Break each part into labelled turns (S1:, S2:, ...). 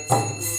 S1: Krishna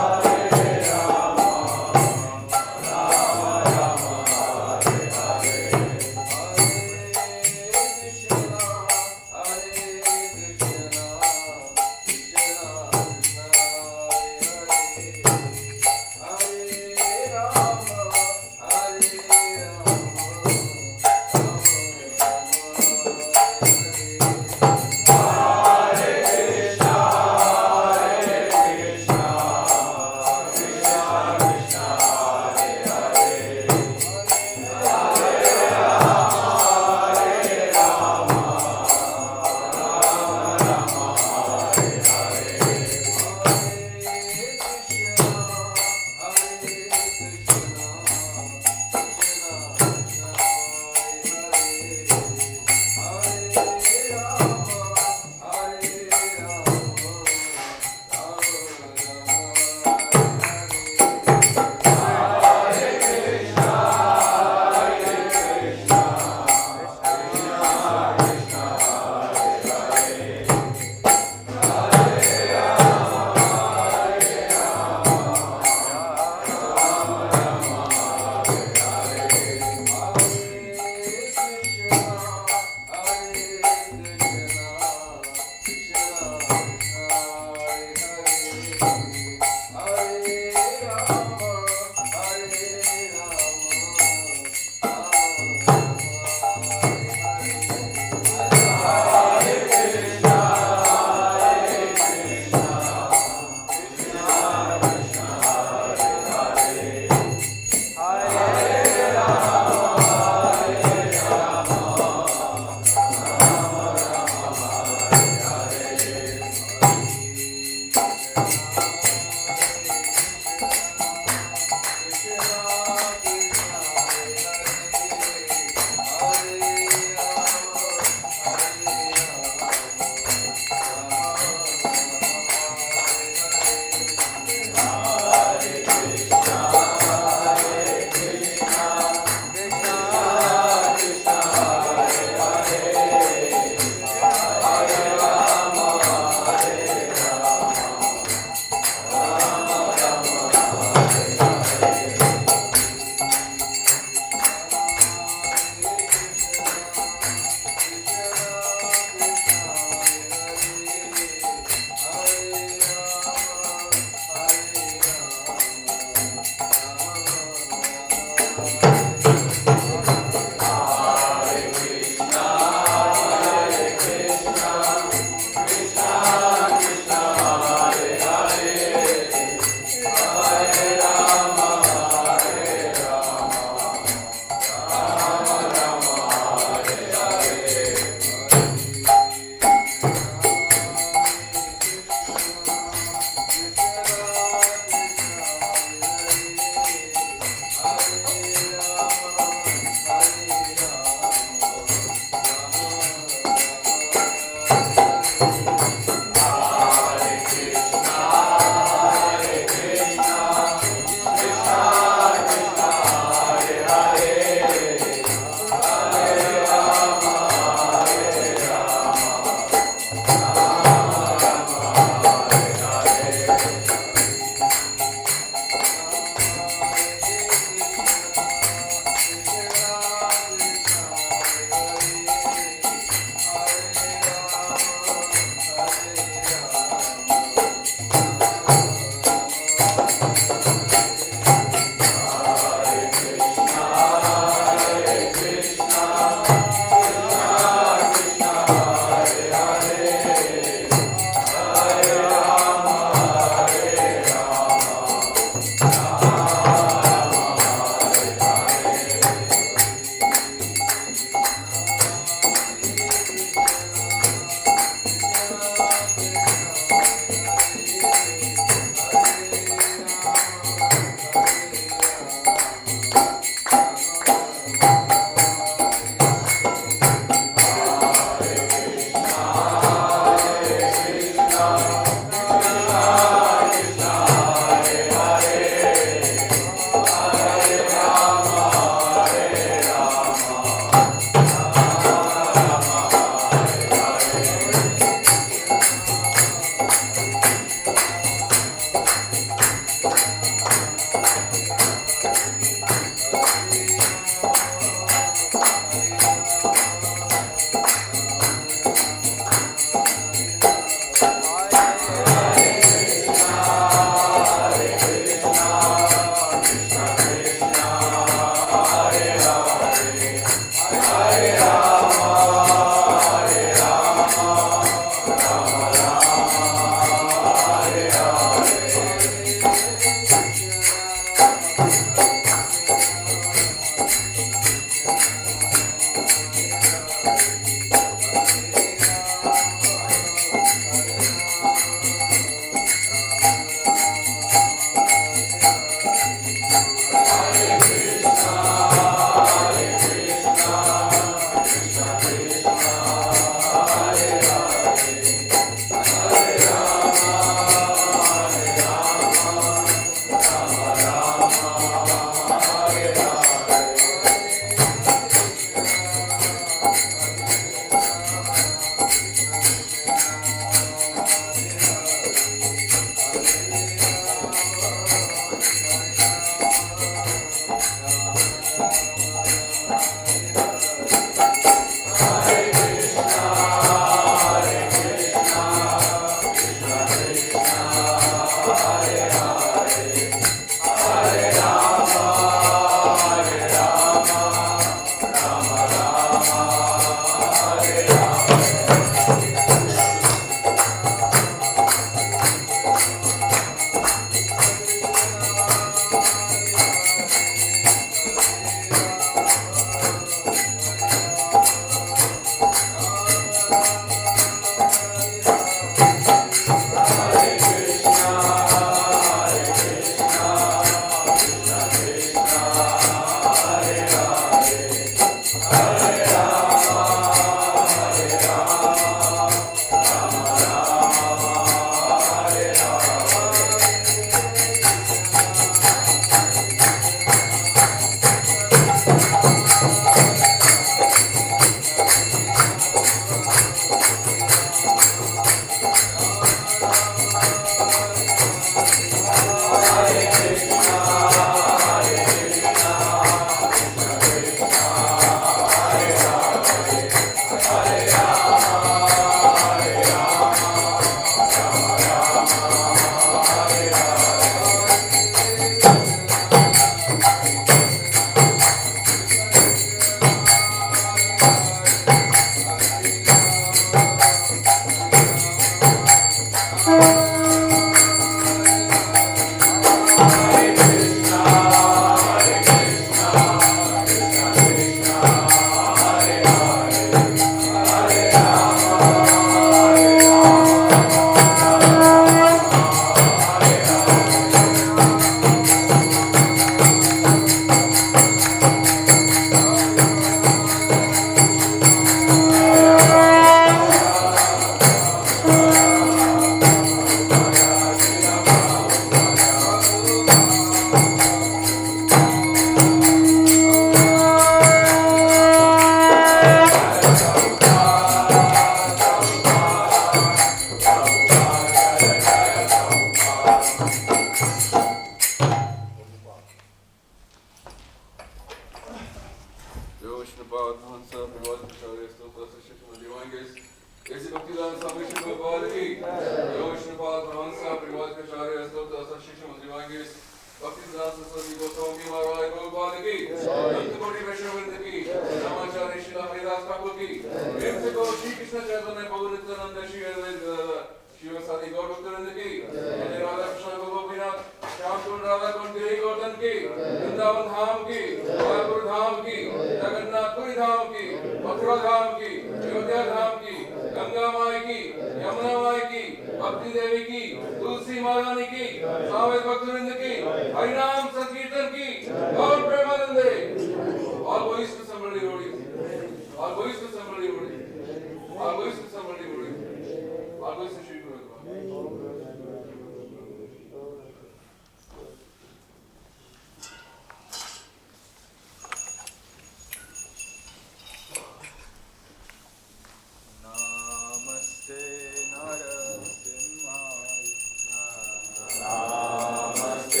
S1: Namaste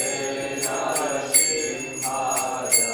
S1: Narasimhaya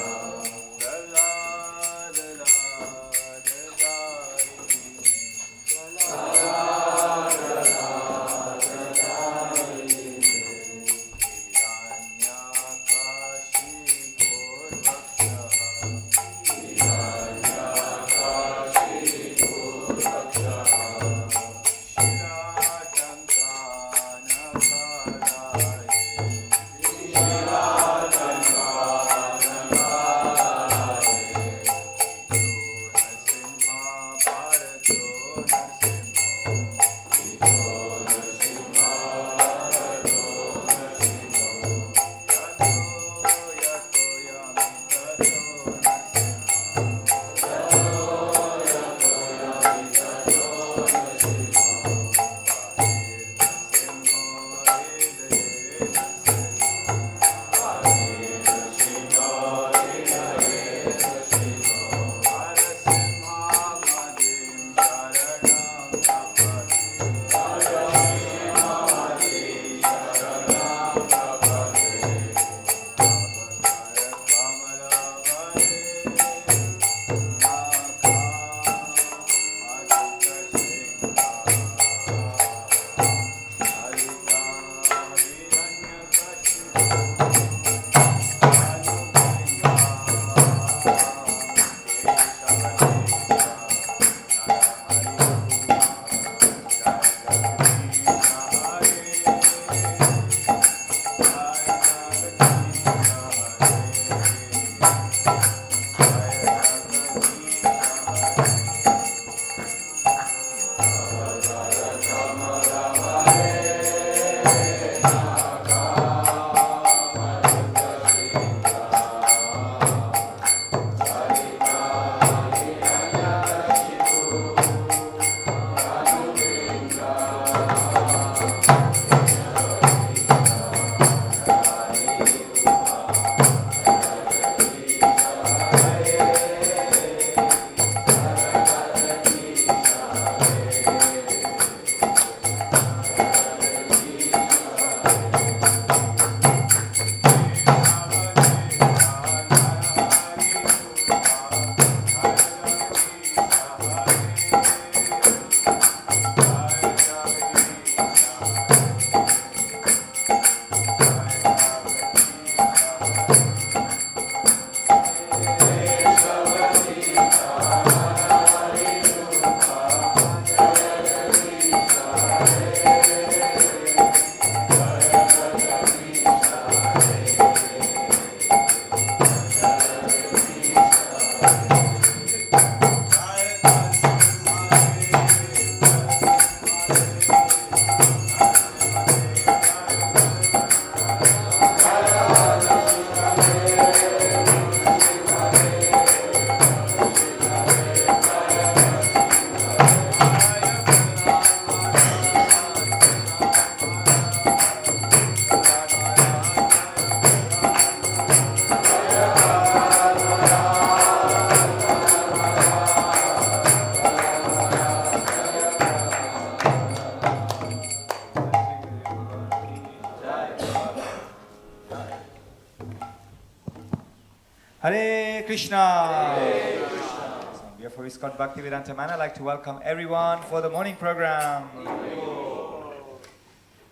S1: Hare Krishna. Hare Krishna. So on behalf of ISKCON Bhaktivedanta Manor, I'd like to welcome everyone for the morning program.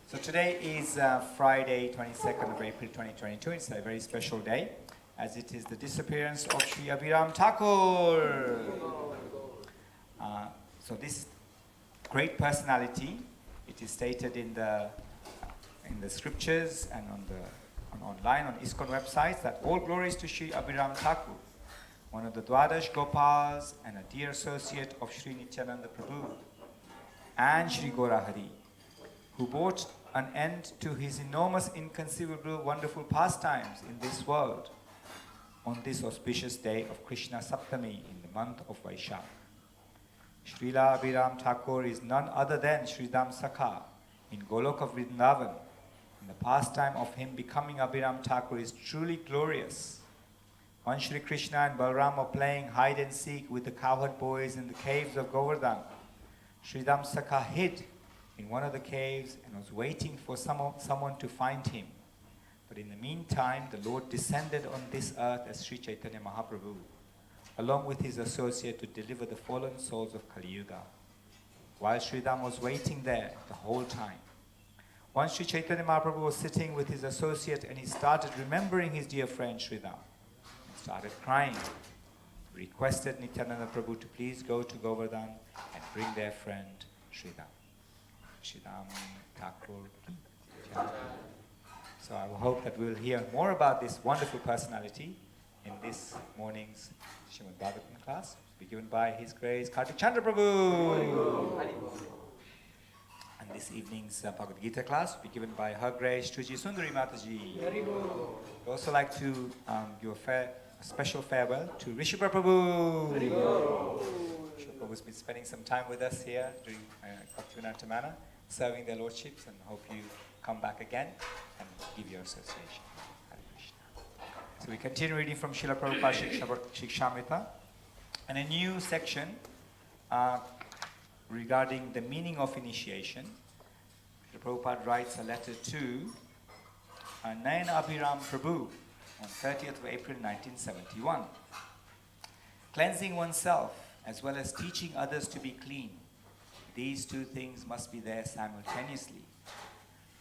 S1: So today is Friday, 22nd of April 2022. It's a very special day, as it is the disappearance of Sri Abhiram Thakur. So this great personality, it is stated in the scriptures and online on ISKCON websites that all glories to Sri Abhiram Thakur, one of the Dwadash Gopals and a dear associate of Sri Nityananda Prabhu and Sri Gaurahari, who brought an end to his enormous, inconceivable, wonderful pastimes in this world on this auspicious day of Krishna Saptami in the month of Vaishakh. Srila Abhiram Thakur is none other than Sridham Sakha in Golok of Vrindavan, and the pastime of him becoming Abhiram Thakur is truly glorious. When Shri Krishna and Balram are playing hide and seek with the cowherd boys in the caves of Govardhan, Sridham Sakha hid in one of the caves and was waiting for someone to find him. But in the meantime, the Lord descended on this earth as Sri Chaitanya Mahaprabhu, along with his associate, to deliver the fallen souls of Kali Yuga. While Sridham was waiting there the whole time, once Sri Chaitanya Mahaprabhu was sitting with his associate and he started remembering his dear friend Sridham and started crying. He requested Nityananda Prabhu to please go to Govardhan and bring their friend Sridham. Sridham Thakur. So I hope that we'll hear more about this wonderful personality in this morning's Srimad Bhagavatam class, to be given by His Grace Kartik Chandra Prabhu. And this evening's Bhagavad Gita class will be given by Her Grace Shriji Sundari Mataji. We'd also like to give a special farewell to Rishabha Prabhu. Rishabha Prabhu's been spending some time with us here during Bhaktivedanta Manor, serving their lordships, and hope you come back again and give your association. Hare Krishna. So we continue reading from Srila Prabhupada Shikshamrita, and a new section regarding the meaning of initiation. Srila Prabhupada writes a letter to Nayan Abhiram Prabhu on 30th of April 1971. Cleansing oneself as well as teaching others to be clean, these two things must be there simultaneously.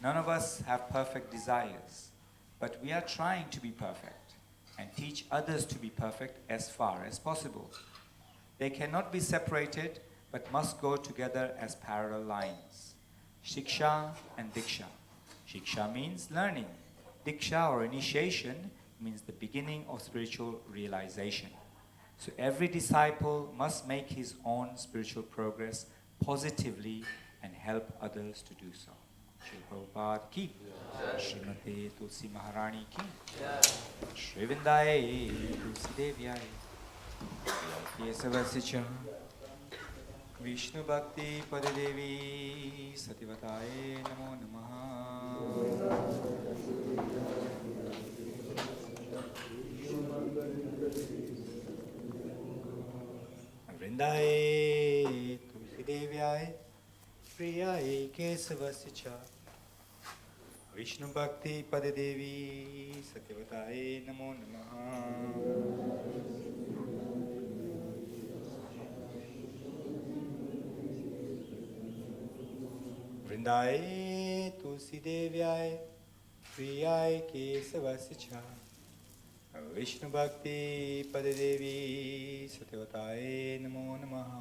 S1: None of us have perfect desires, but we are trying to be perfect and teach others to be perfect as far as possible. They cannot be separated, but must go together as parallel lines. Shiksha and Diksha. Shiksha means learning. Diksha or initiation means the beginning of spiritual realization. So every disciple must make his own spiritual progress positively and help others to do so. Shri Prabhupada ki, Srimate Tulsi Maharani ki, Shri Vindaye Tulsi Devyaye, Kesavasicha, Vishnu Bhakti Padadevi Sativataye Namo Namaha. Vrindaye Tulsi Devyaye, Priyaye Kesavasicha, Vishnu Bhakti Padadevi Sativataye Namo Namaha. Vrindaye Tulsi Devyaye, Priyaye Kesavasicha, Vishnu Bhakti Padadevi Satyavataye Namo Namaha.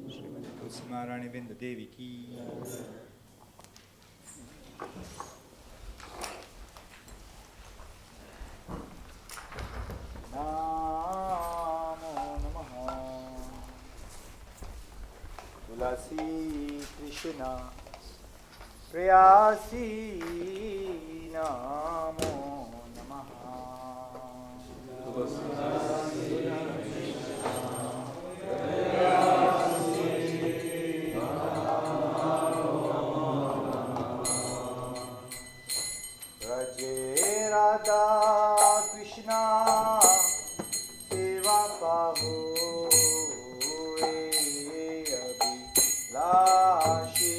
S1: Srimati Tulsi Maharani Vrinda Devi ki. Tulasi Krishna Prayasi Namo Namaha. Tulasi Krishna Prayasi Namo Namaha. Raje Radha Krishna Seva Pahu Lashi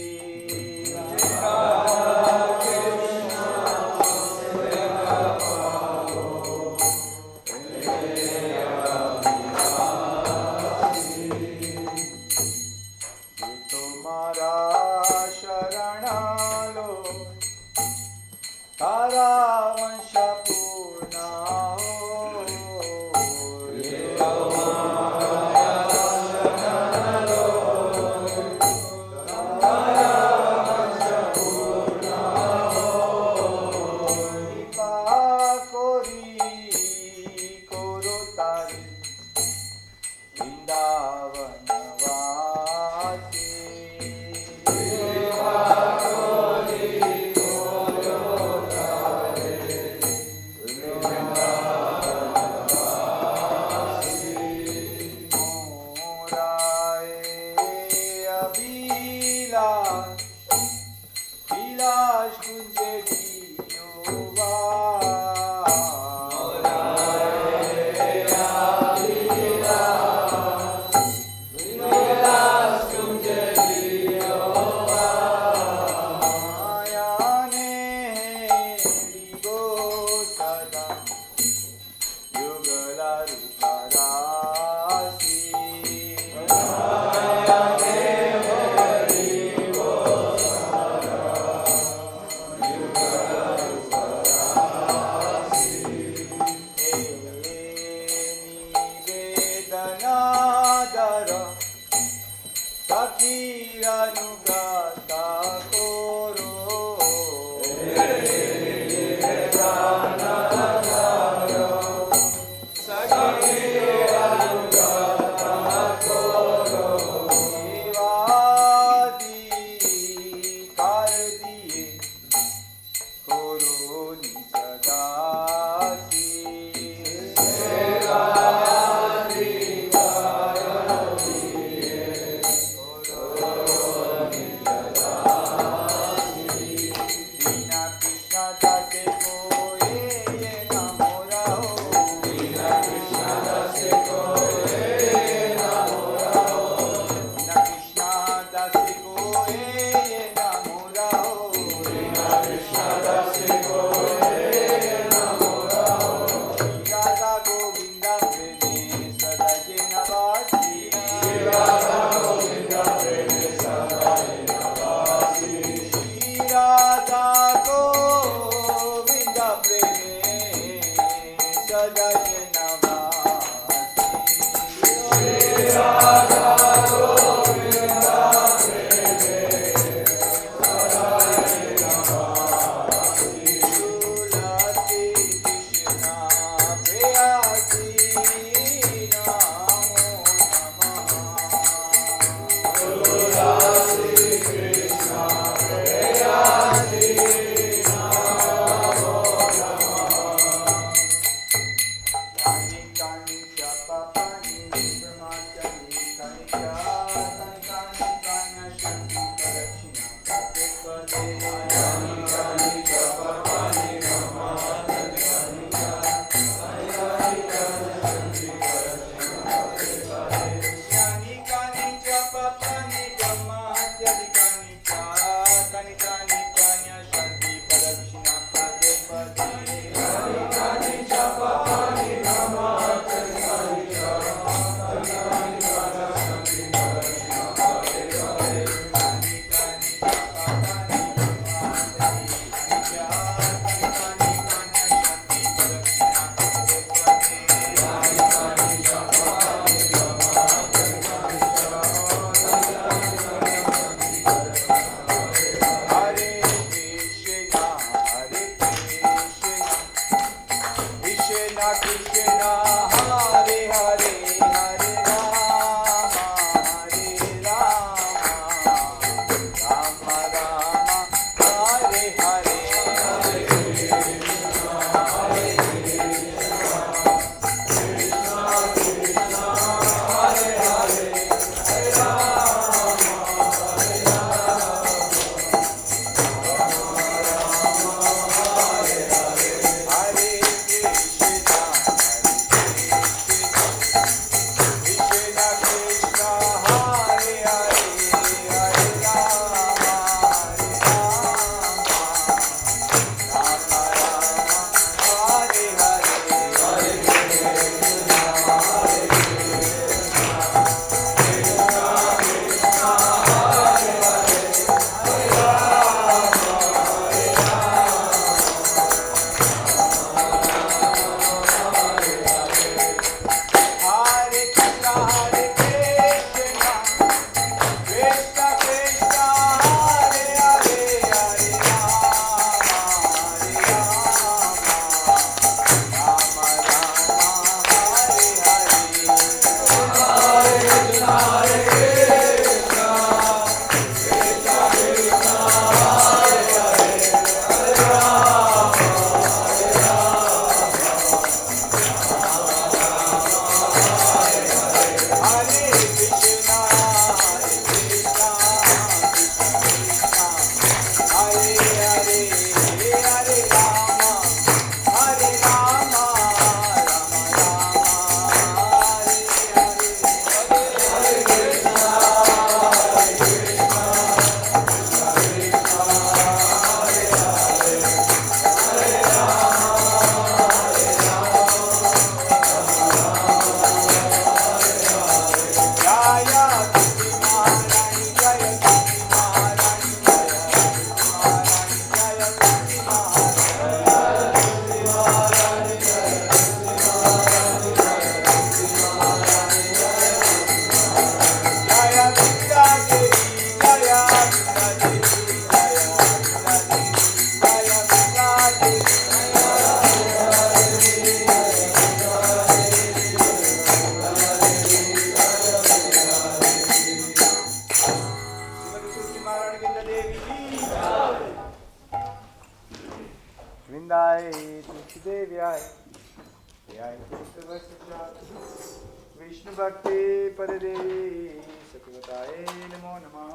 S2: Vishnu Bhakti Padadevi Satyavataye Namo Namah.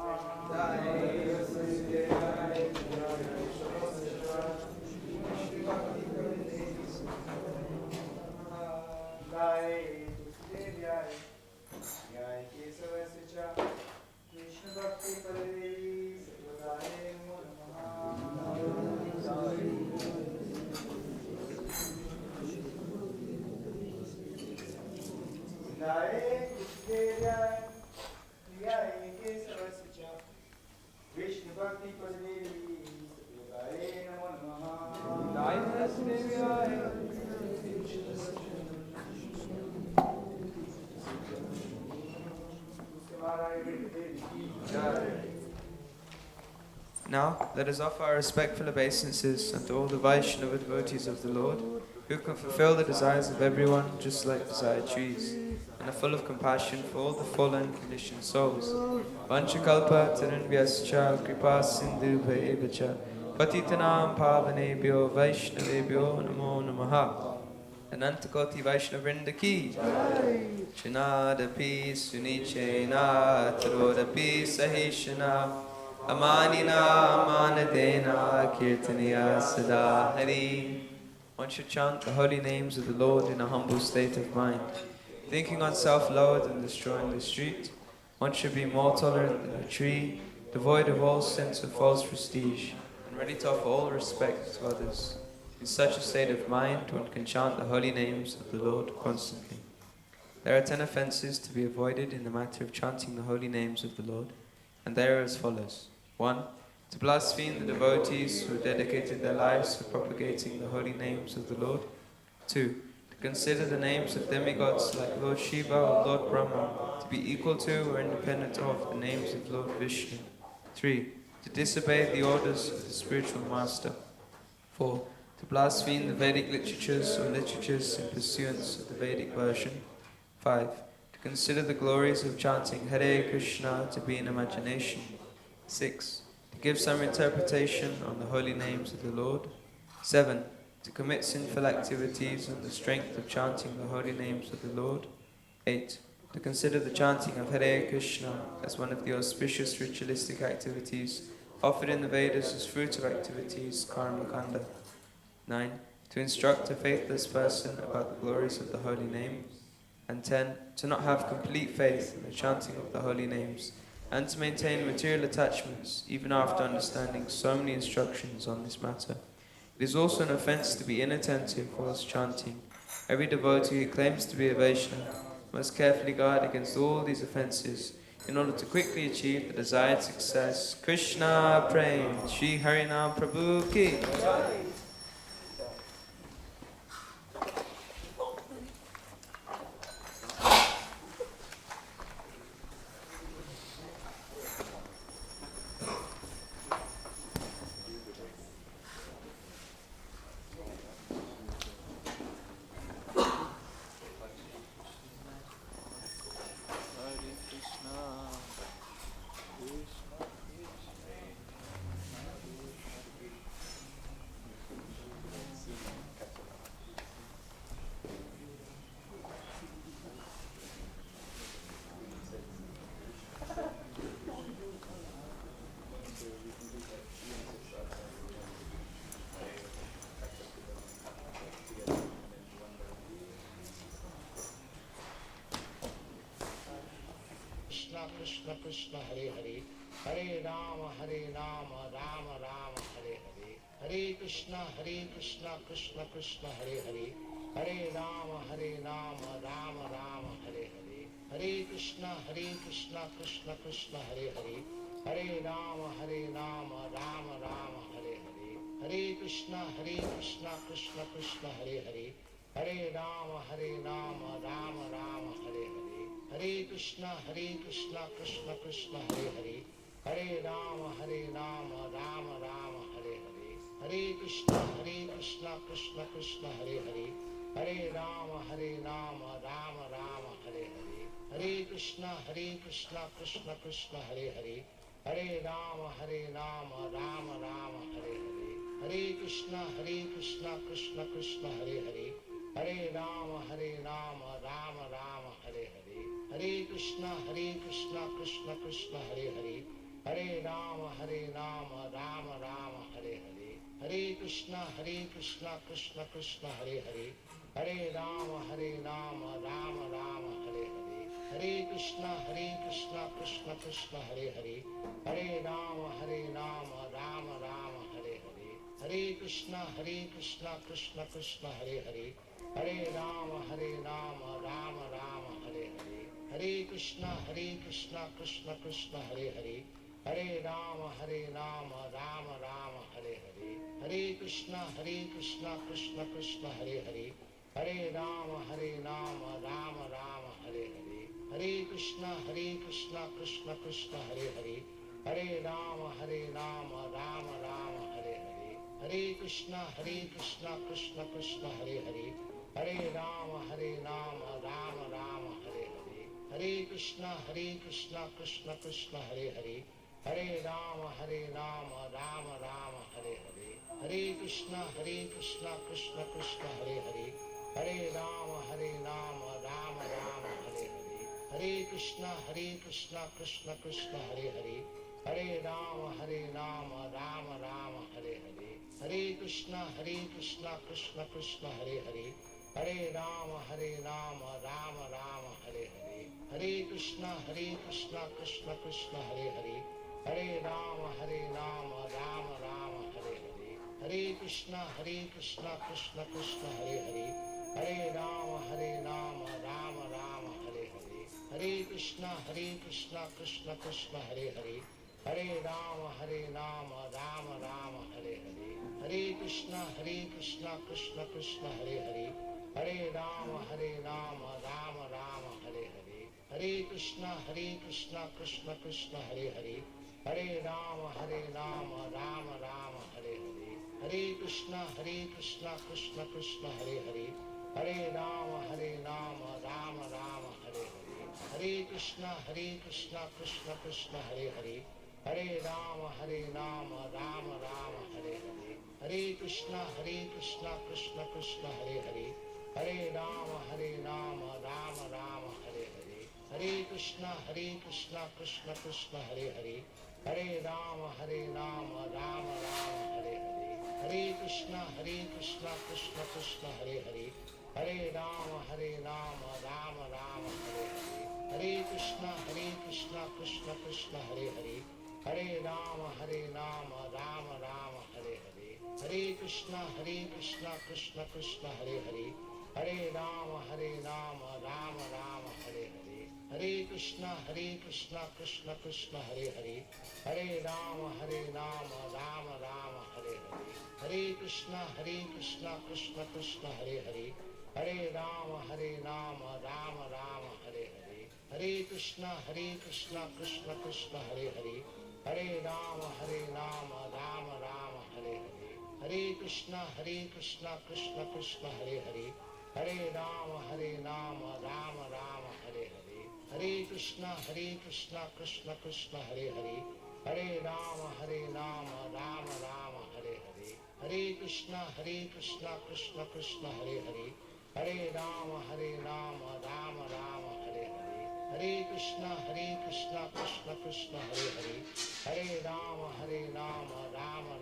S3: Now, let us offer our respectful obeisances unto all the Vaishnava devotees of the Lord, who can fulfill the desires of everyone just like desired trees, and are full of compassion for all the fallen conditioned souls. Vanchakalpa tarunvyascha kripa sindhu bhayevacha patitanam pavanebhyo vaishnavebhyo namo namaha. Anantakoti Vaishnavrinda ki Chinadapi Sunichena Tarodapi Sahishana Amanina Amanadena Kirtaniya Sada Hari. One should chant the holy names of the Lord in a humble state of mind. Thinking on self-lowered and destroying the street, one should be more tolerant than a tree, devoid of all sense of false prestige, and ready to offer all respect to others. In such a state of mind, one can chant the holy names of the Lord constantly. There are 10 offences to be avoided in the matter of chanting the holy names of the Lord, and they are as follows. 1. To blaspheme the devotees who dedicated their lives to propagating the holy names of the Lord. 2. To consider the names of demigods like Lord Shiva or Lord Brahma to be equal to or independent of the names of Lord Vishnu. 3. To disobey the orders of the spiritual master. 4. To blaspheme the Vedic literatures or literatures in pursuance of the Vedic version. 5. To consider the glories of chanting Hare Krishna to be an imagination. 6. To give some interpretation on the holy names of the Lord. 7. To commit sinful activities on the strength of chanting the holy names of the Lord. 8. To consider the chanting of Hare Krishna as one of the auspicious ritualistic activities offered in the Vedas as fruit of activities, karma kanda. 9. To instruct a faithless person about the glories of the holy name. And 10. To not have complete faith in the chanting of the holy names, and to maintain material attachments even after understanding so many instructions on this matter. It is also an offense to be inattentive whilst chanting. Every devotee who claims to be a Vaishnava must carefully guard against all these offenses in order to quickly achieve the desired success. Krishna Prem, Shri Harinam Prabhu Ki.
S4: Krishna Krishna Hare Hare Hare Rama Rama Rama Hare Hare Hare Krishna Krishna Krishna Hare Hare Hare Rama Rama Rama Hare Hare Hare Krishna Krishna Krishna Hare Hare Hare Rama Rama Rama Hare Hare Hare Krishna Krishna Krishna Hare Hare Hare Rama Rama Rama Hare Hare Hare Krishna Krishna Krishna Hare Hare Hare Rama Rama Rama Hare Hare Hare Krishna Krishna Krishna Hare Hare Hare Rama Rama Rama Hare Hare Hare Krishna Krishna Krishna Hare Hare Hare Rama Rama Rama Hare Hare Hare Krishna Krishna Krishna Hare Hare Hare Rama Rama Rama Hare Hare Hare Krishna Krishna Krishna Hare Hare Hare Rama Rama Rama Hare Hare Hare Krishna Krishna Krishna Hare Hare Hare Rama Rama Rama Hare Hare Hare Krishna Krishna Krishna Hare Hare Hare Rama Rama Rama Hare Hare Hare Krishna Krishna Krishna Hare Hare Hare Rama Rama Rama Hare Hare Hare Krishna Krishna Krishna Hare Hare Hare Rama Rama Rama Hare Hare Hare Krishna Krishna Krishna Hare Hare Hare Rama Rama Rama Hare Hare. Hare Krishna Krishna Krishna Hare Hare. Hare Rama Rama Rama Hare Hare. Hare Krishna Krishna Krishna Hare Hare. Hare Rama Rama Rama Hare Hare. Hare Krishna Krishna Krishna Hare Hare. Hare Rama Rama Rama Hare Hare. Hare Krishna Krishna Krishna Hare Hare. Hare Rama Rama Rama Hare Hare. Hare Krishna Krishna Krishna Hare Hare. Hare Rama Rama Rama Hare Hare. Hare Krishna Krishna Krishna Hare Hare. Hare Rama Rama Rama Hare Hare. Hare Krishna Krishna Krishna Hare Hare. Hare Rama Rama Rama Hare Hare. Hare Krishna Krishna Krishna Hare Hare. Hare Rama Rama Rama Hare Hare. Hare Krishna Krishna Krishna Hare Hare. Hare Rama Rama Rama Hare Hare. Hare Krishna Krishna Krishna Hare Hare. Hare Rama Rama Rama Hare Hare. Hare Krishna Krishna Krishna Hare Hare. Hare Rama Rama Rama Hare Hare. Hare Krishna Krishna Krishna Hare Hare. Hare Rama Rama Rama Hare Hare. Hare Krishna Krishna Krishna Hare Hare. Hare Rama Rama Rama Hare Hare. Hare Krishna Krishna Krishna Hare Hare. Hare Rama Rama Rama Hare Hare. Hare Krishna Krishna Krishna Hare Hare. Hare Rama Rama Rama Hare Hare. Hare Krishna Krishna Krishna Hare Hare. Hare Rama Rama Rama Hare Hare. Hare Krishna Krishna Krishna Hare Hare. Hare Rama Rama Rama Hare Hare. Hare Krishna Krishna Krishna Hare Hare. Hare Rama Rama Rama Hare Hare. Hare Krishna Krishna Krishna Hare Hare. Hare Rama Rama Rama Hare Hare. Hare Krishna Krishna Krishna Hare Hare. Hare Rama Rama Rama Hare Hare. Hare Krishna Krishna Krishna Hare Hare. Hare Rama Rama Rama Hare Hare. Hare Krishna Krishna Krishna Hare Hare. Hare Rama Rama Rama Hare Hare. Hare Krishna Krishna Krishna Hare Hare. Hare Rama Rama Rama Hare Hare. Hare Krishna Krishna Krishna Hare Hare. Hare Rama Rama Rama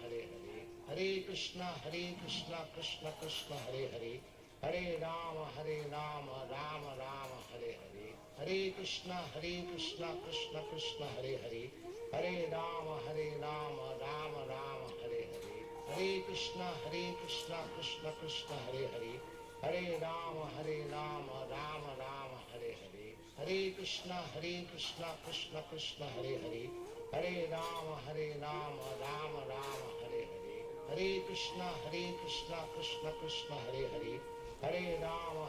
S4: Hare Hare. Hare Krishna Krishna Krishna Hare Hare. Hare Rama Rama Rama Hare Hare. Hare Krishna Krishna Krishna Hare Hare. Hare Rama Rama Rama Hare Hare. Hare Krishna Krishna Krishna Hare Hare. Hare Rama Rama Rama Hare Hare. Hare Krishna Krishna Krishna Hare Hare. Hare Rama Rama Rama Hare Hare. Hare Krishna Krishna Krishna Hare Hare. Hare Rama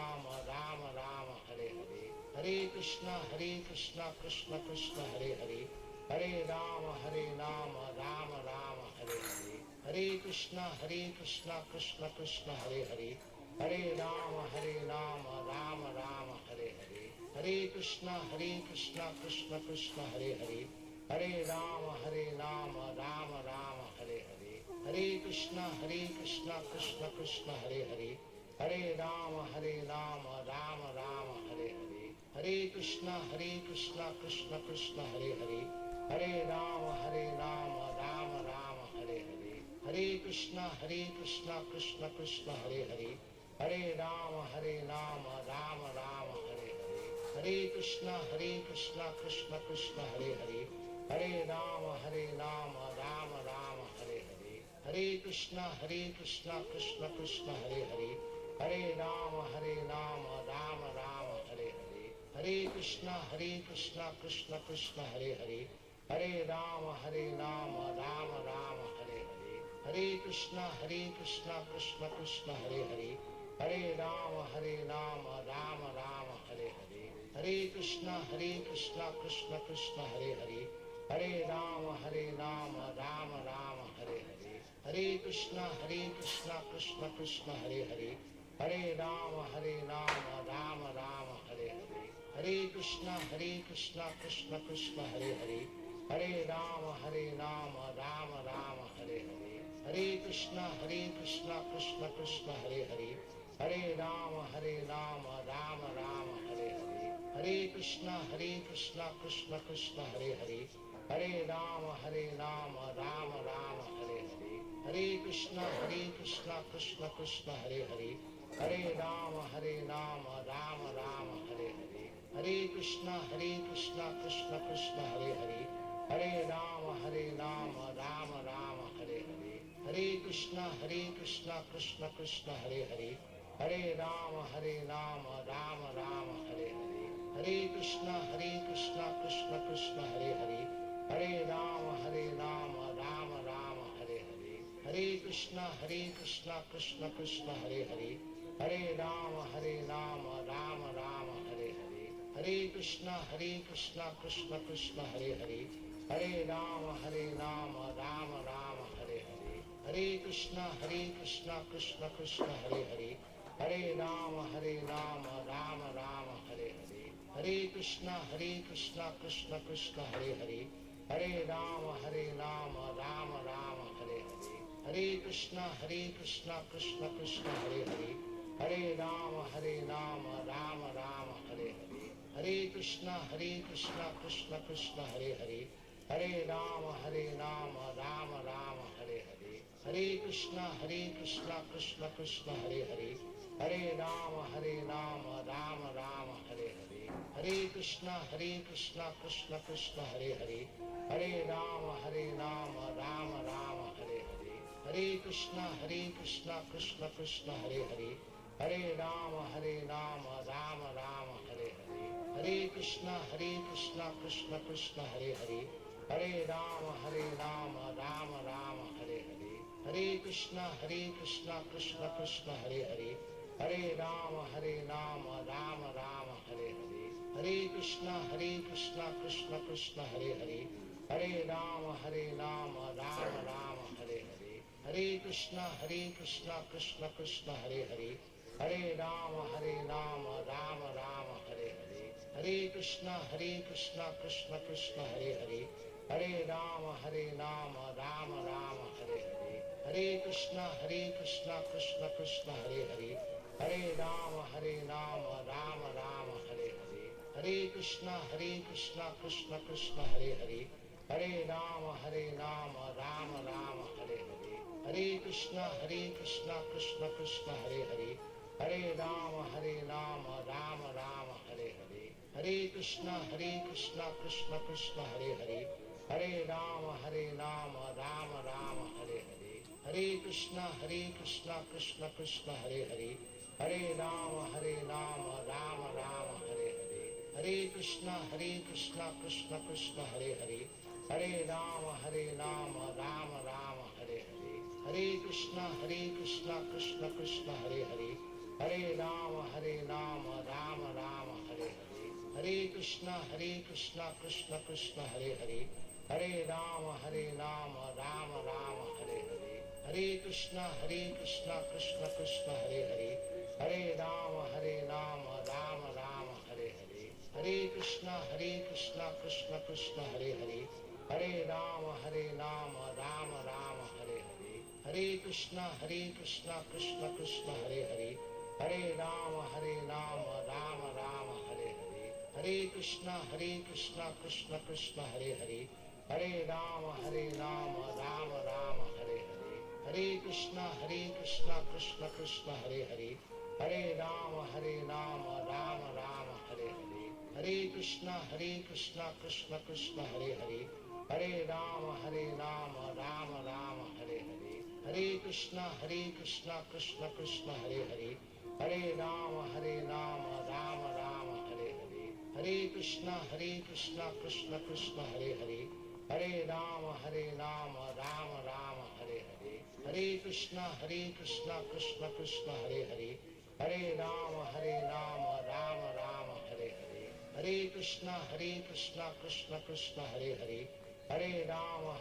S4: Rama Rama Hare Hare. Hare Krishna Krishna Krishna Hare Hare. Hare Rama Rama Rama Hare Hare. Hare Krishna Krishna Krishna Hare Hare. Hare Rama Rama Rama Hare Hare. Hare Krishna Krishna Krishna Hare Hare. Hare Rama Rama Rama Hare Hare. Hare Krishna Krishna Krishna Hare Hare. Hare Rama Rama Rama Hare Hare. Hare Krishna Krishna Krishna Hare Hare. Hare Rama Rama Rama Hare Hare. Hare Krishna Krishna Krishna Hare Hare. Hare Rama Rama Rama Hare Hare. Hare Krishna Krishna Krishna Hare Hare. Hare Rama Rama Rama Hare Hare. Hare Krishna Krishna Krishna Hare Hare. Hare Rama Rama Rama Hare Hare. Hare Krishna Krishna Krishna Hare Hare. Hare Rama Rama Rama Hare Hare. Hare Krishna Krishna Krishna Hare Hare. Hare Rama Rama Rama Hare Hare. Hare Krishna Krishna Krishna Hare Hare. Hare Rama, Rama Rama, Hare Hare. Hare Krishna, Krishna Krishna, Hare Hare. Hare Rama, Rama Rama, Hare Hare. Hare Krishna, Krishna Krishna, Hare Hare. Hare Rama, Rama Rama, Hare Hare. Hare Krishna, Krishna Krishna, Hare Hare. Hare Rama, Rama Rama, Hare Hare. Hare Krishna, Krishna Krishna, Hare Hare. Hare Rama, Rama Rama, Hare Hare. Hare Krishna, Krishna Krishna, Hare Hare. Hare Rama, Rama Rama, Hare Hare. Hare Krishna, Krishna Krishna, Hare Hare. Hare Rama, Rama Rama, Hare Hare. Hare Krishna, Krishna Krishna, Hare Hare. Hare Rama, Rama Rama, Hare Hare. Hare Krishna, Krishna Krishna, Hare Hare. Hare Rama, Rama Rama, Hare Hare. Hare Krishna, Krishna Krishna, Hare Hare. Hare Rama, Rama Rama, Hare Hare. Hare Krishna, Krishna Krishna, Hare Hare. Hare Rama, Rama Rama, Hare Hare. Hare Krishna, Krishna Krishna, Hare Hare. Hare Rama, Rama Rama, Hare Hare. Hare Krishna, Krishna Krishna, Hare Hare. Hare Rama, Rama Rama, Hare Hare. Hare Krishna, Krishna Krishna, Hare Hare. Hare Rama, Rama Rama, Hare Hare. Hare Krishna, Krishna Krishna, Hare Hare. Hare Rama, Rama Rama, Hare Hare. Hare Krishna, Krishna Krishna, Hare Hare. Hare Rama, Rama Rama, Hare Hare. Hare Krishna, Krishna Krishna, Hare Hare. Hare Rama, Rama Rama, Hare Hare. Hare Krishna, Krishna Krishna, Hare Hare. Hare Rama, Rama Rama, Hare Hare. Hare Krishna, Krishna Krishna, Hare Hare. Hare Rama, Rama Rama, Hare Hare. Hare Krishna, Krishna Krishna, Hare Hare. Hare Rama, Rama Rama, Hare Hare. Hare Krishna, Krishna Krishna, Hare Hare. Hare Rama, Rama Rama, Hare Hare. Hare Krishna, Krishna Krishna, Hare Hare. Hare Rama, Rama Rama, Hare Hare. Hare Krishna, Krishna Krishna, Hare Hare. Hare Rama, Rama Rama, Hare Hare. Hare Krishna, Krishna Krishna, Hare Hare. Hare Rama, Rama Rama, Hare Hare. Hare Krishna, Krishna Krishna, Hare Hare. Hare Rama, Rama Rama, Hare Hare. Hare Krishna, Krishna Krishna, Hare Hare. Hare Rama, Rama Rama, Hare Hare. Hare Krishna, Krishna Krishna, Hare Hare. Hare Rama, Rama Rama, Hare Hare. Hare Krishna, Krishna Krishna, Hare Hare. Hare Rama, Rama Rama, Hare Hare. Hare Krishna, Krishna Krishna, Hare Hare. Hare Rama, Rama Rama, Hare Hare. Hare Krishna, Krishna Krishna, Hare Hare. Hare Rama, Rama Rama, Hare Hare. Hare Krishna, Krishna Krishna, Hare Hare. Hare Rama, Rama Rama, Hare Hare. Hare Krishna, Krishna Krishna, Hare Hare. Hare Rama, Rama Rama, Hare Hare. Hare Krishna, Krishna Krishna, Hare Hare. Hare Rama, Rama Rama, Hare Hare. Hare Krishna, Krishna Krishna, Hare Hare. Hare Rama, Rama Rama, Hare Hare. Hare Krishna, Krishna Krishna, Hare Hare. Hare Rama, Rama Rama, Hare Hare. Hare Krishna, Krishna Krishna, Hare Hare. Hare Rama, Rama Rama, Hare Hare. Hare Krishna, Krishna Krishna, Hare Hare. Hare Rama, Rama Rama, Hare Hare. Hare Krishna, Krishna Krishna, Hare Hare. Hare Rama, Rama Rama, Hare Hare. Hare Krishna, Krishna Krishna, Hare Hare. Hare Rama, Rama Rama, Hare Hare. Hare Krishna, Krishna Krishna, Hare Hare. Hare Rama, Rama Rama, Hare Hare. Hare Krishna, Krishna Krishna, Hare Hare. Hare Rama, Rama Rama, Hare Hare. Hare Krishna, Krishna Krishna, Hare Hare. Hare Rama,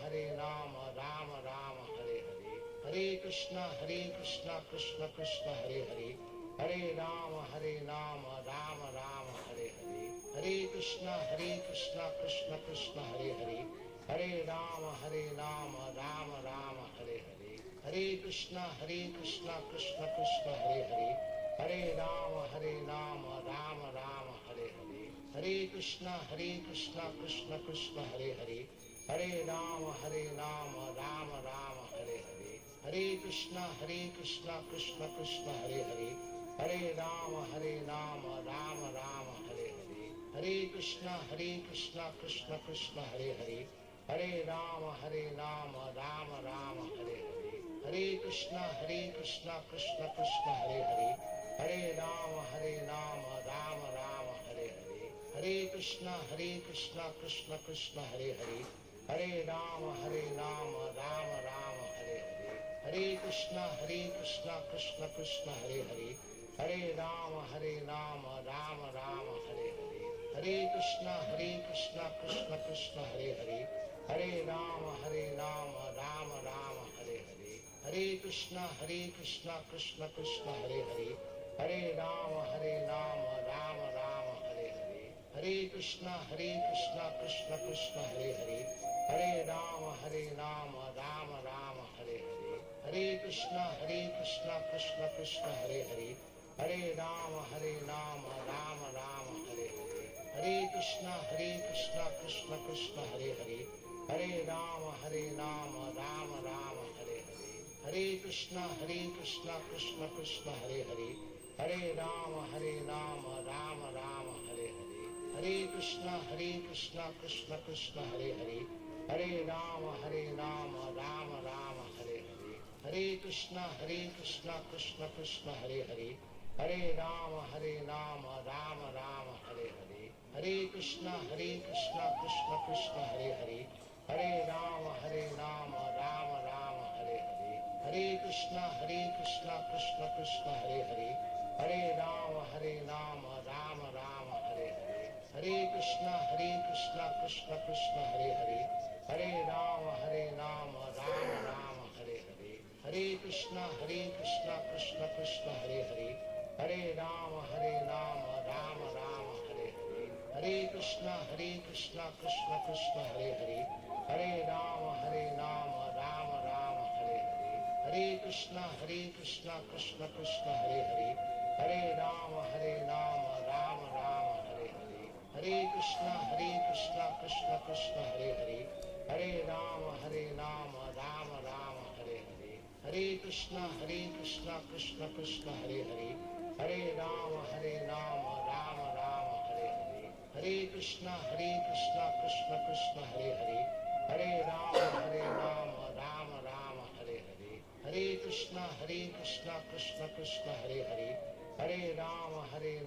S4: Rama Rama, Hare Hare. Hare Krishna, Krishna Krishna, Hare Hare. Hare Rama, Rama Rama, Hare Hare. Hare Krishna, Krishna Krishna, Hare Hare. Hare Rama, Rama Rama, Hare Hare. Hare Krishna, Krishna Krishna, Hare Hare. Hare Rama, Rama Rama, Hare Hare. Hare Krishna, Krishna Krishna, Hare Hare. Hare Rama, Rama Rama, Hare Hare. Hare Krishna, Krishna Krishna, Hare Hare. Hare Rama, Rama Rama, Hare Hare. Hare Krishna, Krishna Krishna, Hare Hare. Hare Rama, Rama Rama, Hare Hare. Hare Krishna, Krishna Krishna, Hare Hare. Hare Rama, Rama Rama, Hare Hare. Hare Krishna, Krishna Krishna, Hare Hare. Hare Rama, Rama Rama, Hare Hare. Hare Krishna, Krishna Krishna, Hare Hare. Hare Rama, Rama Rama, Hare Hare. Hare Krishna, Krishna Krishna, Hare Hare. Hare Rama, Rama Rama, Hare Hare. Hare Krishna, Krishna Krishna, Hare Hare. Hare Rama, Rama Rama, Hare Hare. Hare Krishna, Krishna Krishna, Hare Hare. Hare Rama, Rama Rama, Hare Hare. Hare Krishna, Krishna Krishna, Hare Hare. Hare Rama, Rama Rama, Hare Hare. Hare Krishna, Krishna Krishna, Hare Hare. Hare Rama, Rama Rama, Hare Hare. Hare Krishna, Krishna Krishna, Hare Hare. Hare Rama, Rama Rama, Hare Hare. Hare Krishna, Krishna Krishna, Hare Hare. Hare Rama, Rama Rama, Hare Hare. Hare Krishna, Krishna Krishna, Hare Hare. Hare Rama, Rama Rama, Hare Hare. Hare Krishna, Krishna Krishna, Hare Hare. Hare Rama, Rama Rama, Hare Hare. Hare Krishna, Krishna Krishna, Hare Hare. Hare Rama, Rama Rama, Hare Hare. Hare Krishna, Krishna Krishna, Hare Hare. Hare Rama, Rama Rama, Hare Hare. Hare Krishna, Krishna Krishna, Hare Hare. Hare Rama, Rama Rama, Hare Hare. Hare Krishna, Krishna Krishna, Hare Hare. Hare Rama, Rama Rama, Hare Hare. Hare Krishna, Krishna Krishna, Hare Hare. Hare Rama, Rama Rama, Hare Hare. Hare Krishna, Krishna Krishna, Hare Hare. Hare Rama, Rama Rama, Hare Hare. Hare Krishna, Krishna Krishna, Hare Hare. Hare Rama, Rama Rama, Hare Hare. Hare Krishna, Krishna Krishna, Hare Hare. Hare Rama, Rama Rama, Hare Hare.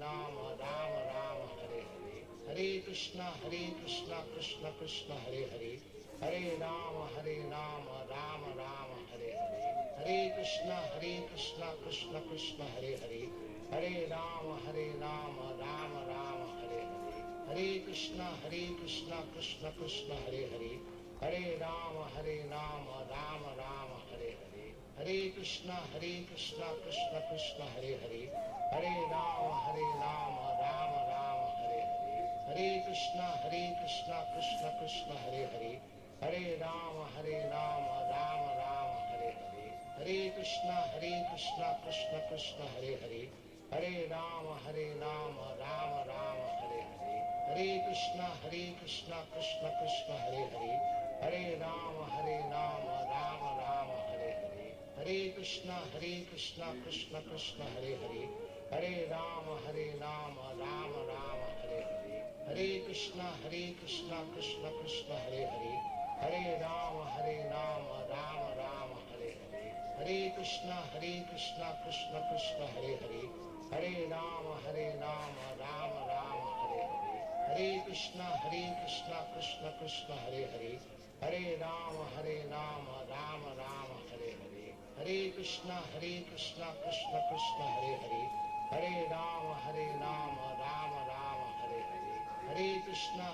S4: Hare Krishna, Krishna Krishna, Hare Hare. Hare Rama, Rama Rama, Hare Hare. Hare Krishna, Krishna Krishna, Hare Hare. Hare Rama, Rama Rama, Hare Hare. Hare Krishna, Krishna Krishna, Hare Hare. Hare Rama, Rama Rama, Hare Hare. Hare Krishna, Krishna Krishna, Hare Hare. Hare Rama, Rama Rama, Hare Hare. Hare Krishna, Krishna Krishna, Hare Hare. Hare Rama, Rama Rama, Hare Hare. Hare Krishna, Krishna Krishna, Hare Hare. Hare Rama, Rama Rama, Hare Hare. Hare Krishna, Krishna Krishna, Hare Hare. Hare Rama, Rama Rama, Hare Hare. Hare Krishna, Krishna Krishna, Hare Hare. Hare Rama, Rama Rama, Hare Hare. Hare Krishna, Krishna Krishna, Hare Hare. Hare Rama, Rama Rama, Hare Hare. Hare Krishna, Krishna Krishna, Hare Hare. Hare Rama, Rama Rama, Hare Hare. Hare Krishna, Krishna Krishna, Hare Hare. Hare Rama, Rama Rama, Hare Hare. Hare Krishna, Krishna Krishna, Hare Hare. Hare Rama, Rama Rama, Hare Hare. Hare Krishna, Krishna Krishna, Hare Hare. Hare Rama, Rama Rama, Hare Hare. Hare Krishna,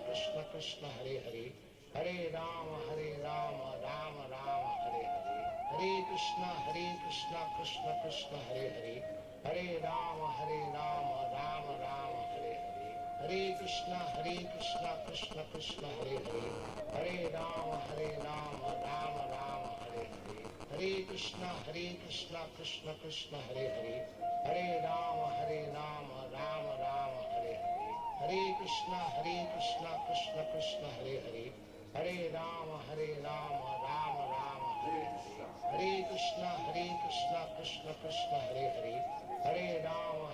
S4: Krishna Krishna, Hare Hare. Hare Rama, Rama Rama, Hare Hare. Hare Krishna, Krishna Krishna, Hare Hare. Hare Rama, Rama Rama, Hare Hare. Hare Krishna, Krishna Krishna, Hare Hare. Hare Rama, Rama Rama, Hare Hare. Hare Krishna, Krishna Krishna, Hare Hare. Hare Rama, Rama Rama, Hare Hare. Hare Krishna, Krishna Krishna, Hare Hare. Hare Rama, Rama Rama, Hare Hare. Hare Krishna, Krishna Krishna, Hare Hare. Hare Rama,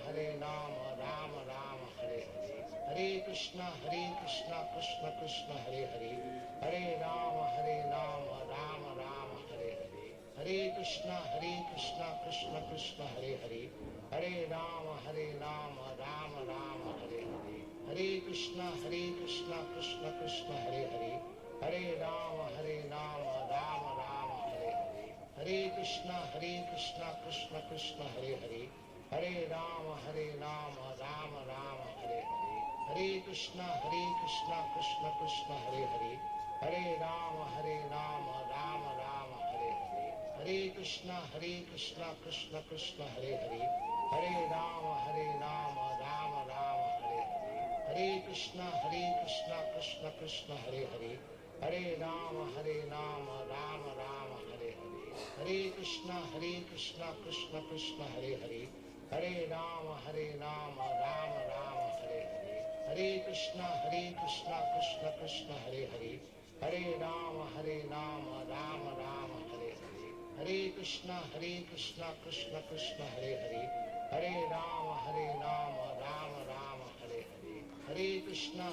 S4: Rama Rama, Hare Hare. Hare Krishna, Krishna Krishna, Hare Hare. Hare Rama, Rama Rama, Hare Hare. Hare Krishna, Krishna Krishna, Hare Hare. Hare Rama, Rama Rama, Hare Hare. Hare Krishna, Krishna Krishna, Hare Hare. Hare Rama, Rama Rama, Hare Hare. Hare Krishna, Krishna Krishna, Hare Hare. Hare Rama, Rama Rama, Hare Hare. Hare Krishna, Krishna Krishna, Hare Hare. Hare Rama, Rama Rama, Hare Hare. Hare Krishna, Krishna Krishna, Hare Hare. Hare Rama, Rama Rama, Hare Hare. Hare Krishna, Krishna Krishna, Hare Hare. Hare Rama, Rama Rama, Hare Hare. Hare Krishna, Krishna Krishna, Hare Hare. Hare Rama, Rama Rama, Hare Hare. Hare Krishna, Krishna Krishna, Hare Hare. Hare Rama, Rama Rama, Hare Hare. Hare Krishna, Krishna Krishna, Hare Hare. Hare Rama, Rama Rama, Hare Hare. Hare Krishna,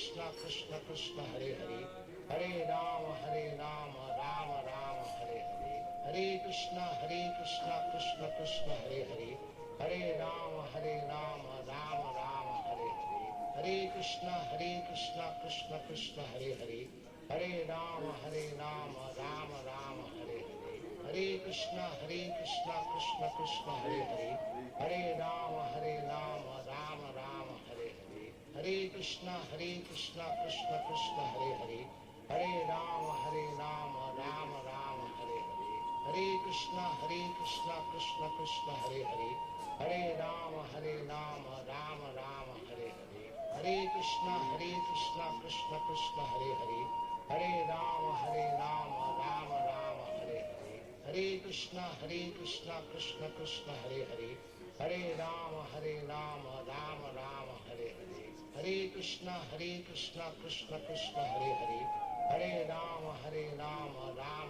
S4: Krishna Krishna, Hare Hare. Hare Rama, Rama Rama, Hare Hare. Hare Krishna, Krishna Krishna, Hare Hare. Hare Rama, Rama Rama, Hare Hare. Hare Krishna, Krishna Krishna, Hare Hare. Hare Rama, Rama Rama, Hare Hare. Hare Krishna, Krishna Krishna, Hare Hare. Hare Rama, Rama Rama, Hare Hare. Hare Krishna, Krishna Krishna, Hare Hare. Hare Rama, Rama Rama, Hare Hare. Hare Krishna, Krishna Krishna, Hare Hare. Hare Rama, Rama Rama, Hare Hare. Hare Krishna, Krishna Krishna, Hare Hare. Hare Rama, Rama Rama, Hare Hare. Hare Krishna, Krishna Krishna, Hare Hare. Hare Rama, Rama Rama, Hare Hare. Hare Krishna, Krishna Krishna, Hare Hare. Hare Rama, Rama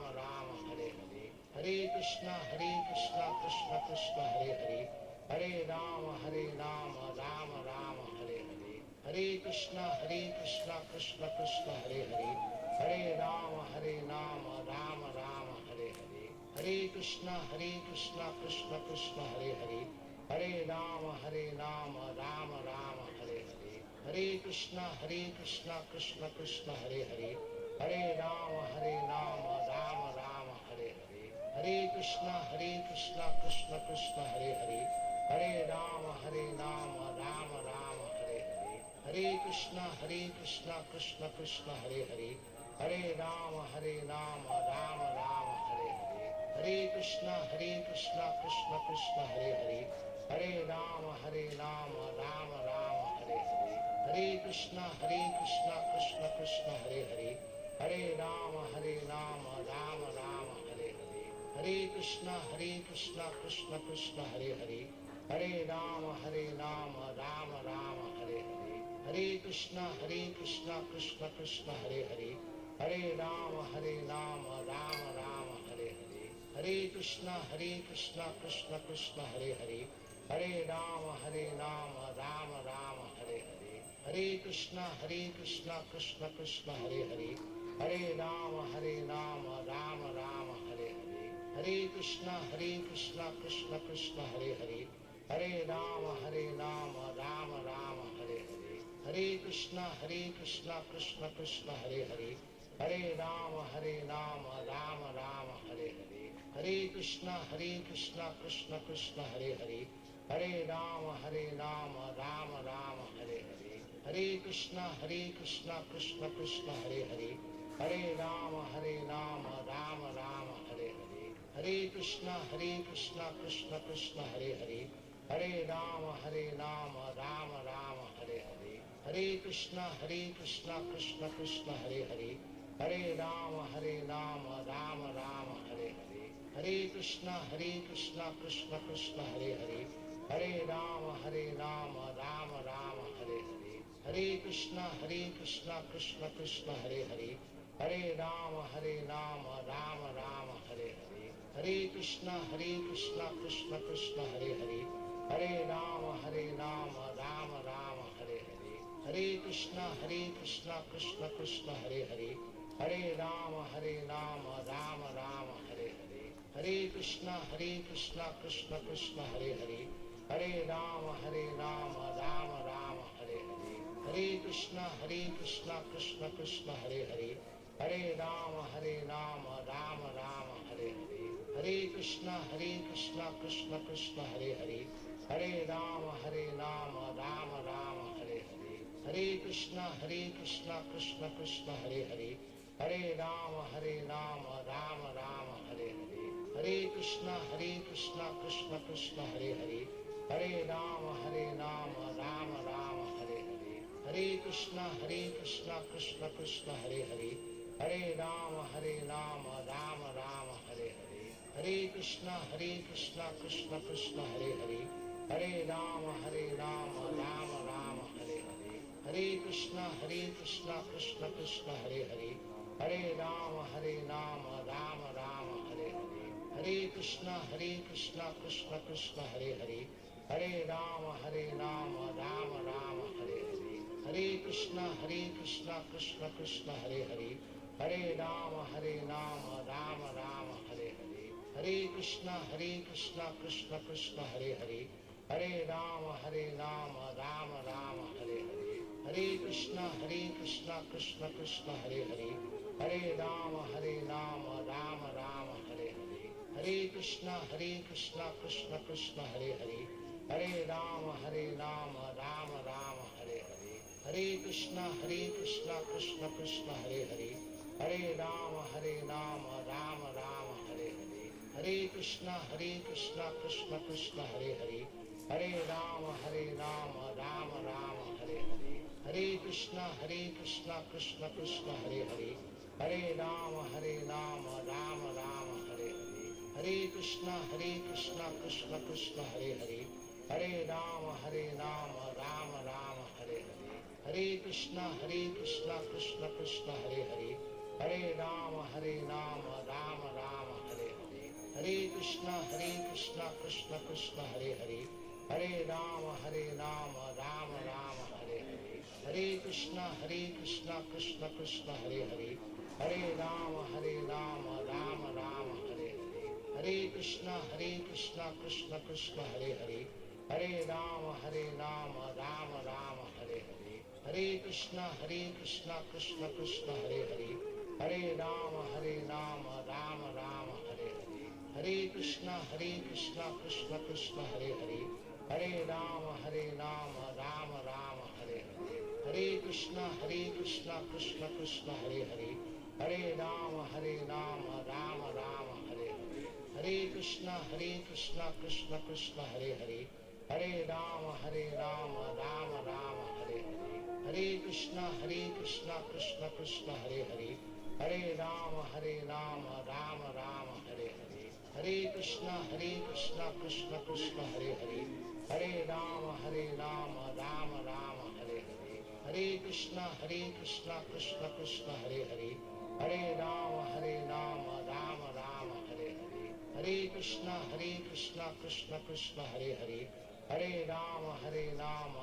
S4: Rama, Hare Hare. Hare Krishna, Krishna Krishna, Hare Hare. Hare Rama, Rama Rama, Hare Hare. Hare Krishna, Krishna Krishna, Hare Hare. Hare Rama, Rama Rama, Hare Hare. Hare Krishna, Krishna Krishna, Hare Hare. Hare Rama, Rama Rama, Hare Hare. Hare Krishna, Krishna Krishna, Hare Hare. Hare Rama, Rama Rama, Hare Hare. Hare Krishna, Krishna Krishna, Hare Hare. Hare Rama, Rama Rama, Hare Hare. Hare Krishna, Krishna Krishna, Hare Hare. Hare Rama, Rama Rama, Hare Hare. Hare Krishna, Krishna Krishna, Hare Hare. Hare Rama, Rama Rama, Hare Hare. Hare Krishna, Krishna Krishna, Hare Hare. Hare Rama, Rama Rama, Hare Hare. Hare Krishna, Krishna Krishna, Hare Hare. Hare Rama, Rama Rama, Hare Hare. Hare Krishna, Krishna Krishna, Hare Hare. Hare Rama, Rama Rama, Hare Hare. Hare Krishna, Krishna Krishna, Hare Hare. Hare Rama, Rama Rama, Hare Hare. Hare Krishna, Krishna Krishna, Hare Hare. Hare Rama, Rama Rama, Hare Hare. Hare Krishna, Krishna Krishna, Hare Hare. Hare Rama, Rama Rama, Hare Hare. Hare Krishna, Krishna Krishna, Hare Hare. Hare Rama, Rama Rama, Hare Hare. Hare Krishna, Krishna Krishna, Hare Hare. Hare Rama, Rama Rama, Hare Hare. Hare Krishna, Krishna Krishna, Hare Hare. Hare Rama, Rama Rama, Hare Hare. Hare Krishna, Krishna Krishna, Hare Hare. Hare Rama, Rama Rama, Hare Hare. Hare Krishna, Krishna Krishna, Hare Hare. Hare Rama, Rama Rama, Hare Hare. Hare Krishna, Krishna Krishna, Hare Hare. Hare Rama, Rama Rama, Hare Hare. Hare Krishna, Krishna Krishna, Hare Hare. Hare Rama, Rama Rama, Hare Hare. Hare Krishna, Krishna Krishna, Hare Hare. Hare Rama, Rama Rama, Hare Hare. Hare Krishna, Krishna Krishna, Hare Hare. Hare Rama, Rama Rama, Hare Hare. Hare Krishna, Krishna Krishna, Hare Hare. Hare Rama, Rama Rama, Hare Hare. Hare Krishna, Krishna Krishna, Hare Hare. Hare Rama, Rama Rama, Hare Hare. Hare Krishna, Krishna Krishna, Hare Hare. Hare Rama, Rama Rama, Hare Hare. Hare Krishna, Krishna Krishna, Hare Hare. Hare Rama, Rama Rama, Hare Hare. Hare Krishna, Krishna Krishna, Hare Hare. Hare Rama, Rama Rama, Hare Hare. Hare Krishna, Krishna Krishna, Hare Hare. Hare Rama, Rama Rama, Hare Hare. Hare Krishna, Krishna Krishna, Hare Hare. Hare Rama, Rama Rama, Hare Hare. Hare Krishna, Krishna Krishna, Hare Hare. Hare Rama, Rama Rama, Hare Hare. Hare Krishna, Krishna Krishna, Hare Hare. Hare Rama, Rama Rama, Hare Hare. Hare Krishna, Krishna Krishna, Hare Hare. Hare Rama, Rama Rama, Hare Hare. Hare Krishna, Krishna Krishna, Hare Hare. Hare Rama, Rama Rama, Hare Hare. Hare Krishna, Krishna Krishna, Hare Hare. Hare Rama, Rama Rama, Hare Hare. Hare Krishna, Krishna Krishna, Hare Hare. Hare Rama, Rama Rama, Hare Hare. Hare Krishna, Krishna Krishna, Hare Hare. Hare Rama, Rama Rama, Hare Hare. Hare Krishna, Krishna Krishna, Hare Hare. Hare Rama, Rama Rama, Hare Hare. Hare Krishna, Krishna Krishna, Hare Hare. Hare Rama, Rama Rama, Hare Hare. Hare Krishna, Krishna Krishna, Hare Hare. Hare Rama, Rama Rama, Hare Hare. Hare Krishna, Krishna Krishna, Hare Hare. Hare Rama, Rama Rama, Hare Hare. Hare Krishna, Krishna Krishna, Hare Hare. Hare Rama, Rama Rama, Hare Hare. Hare Krishna, Krishna Krishna, Hare Hare. Hare Rama, Rama Rama, Hare Hare. Hare Krishna, Krishna Krishna, Hare Hare. Hare Rama, Rama Rama, Hare Hare. Hare Krishna, Krishna Krishna, Hare Hare. Hare Rama, Rama Rama, Hare Hare. Hare Krishna, Krishna Krishna, Hare Hare. Hare Rama, Rama, Hare Hare. Hare Krishna, Krishna Krishna, Hare Hare. Hare Rama, Rama, Hare Hare. Hare Krishna, Krishna Krishna, Hare Hare. Hare Rama, Rama Rama, Hare Hare. Hare Krishna, Krishna Krishna, Hare Hare. Hare Rama, Rama Rama, Hare Hare. Hare Krishna, Krishna Krishna, Hare Hare. Hare Rama, Rama Rama, Hare Hare. Hare Krishna, Krishna Krishna, Hare Hare. Hare Rama,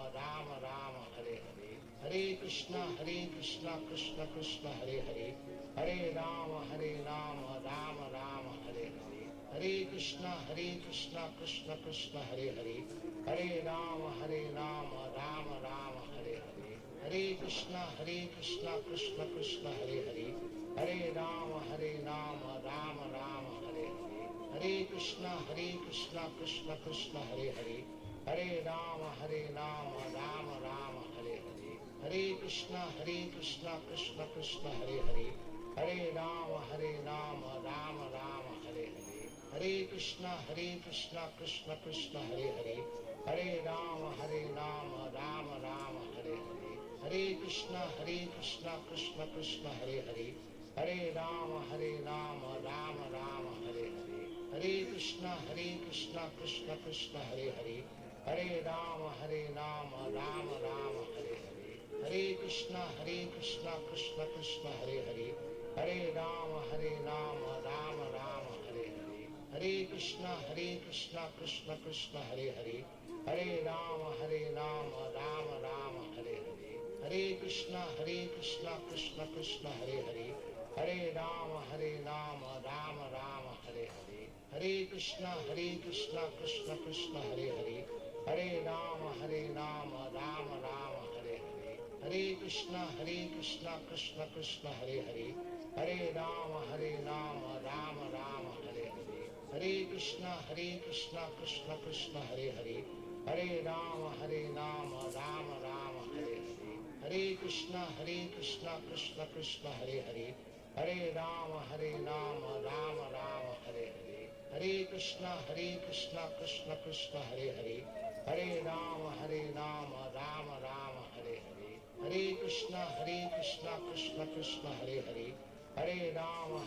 S4: Rama Rama, Hare Hare. Hare Krishna, Krishna Krishna, Hare Hare. Hare Rama, Rama Rama, Hare Hare. Hare Krishna, Krishna Krishna, Hare Hare. Hare Rama, Rama, Hare Hare. Hare Krishna, Krishna Krishna, Hare Hare. Hare Rama, Rama, Hare Hare. Hare Krishna, Krishna Krishna, Hare Hare. Hare Rama, Rama, Hare Hare. Hare Krishna, Krishna Krishna, Hare Hare. Hare Rama, Rama Rama, Hare Hare. Hare Krishna, Krishna Krishna, Hare Hare. Hare Rama, Rama Rama, Hare Hare. Hare Krishna, Krishna Krishna, Hare Hare. Hare Rama, Rama Rama, Hare Hare. Hare Krishna, Krishna Krishna, Hare Hare. Hare Rama, Rama Rama, Hare Hare. Hare Krishna, Krishna Krishna, Hare Hare. Hare Rama, Rama Rama, Hare Hare. Hare Krishna, Krishna Krishna, Hare Hare. Hare Rama, Rama Rama, Hare Hare. Hare Krishna, Krishna Krishna, Hare Hare. Hare Rama, Rama Rama, Hare Hare. Hare Krishna, Krishna Krishna, Hare Hare. Hare Rama, Rama Rama, Hare Hare. Hare Krishna, Krishna Krishna, Hare Hare. Hare Rama, Rama Rama, Hare Hare. Hare Krishna, Krishna Krishna, Hare Hare. Hare Rama, Rama Rama, Hare Hare. Hare Krishna, Krishna Krishna, Hare Hare. Hare Rama, Rama Rama, Hare Hare. Hare Krishna, Krishna Krishna, Hare Hare. Hare Rama, Rama Rama, Hare Hare. Hare Krishna, Krishna Krishna, Hare Hare. Hare Rama, Rama Rama, Hare Hare. Hare Krishna, Krishna Krishna, Hare Hare. Hare Rama,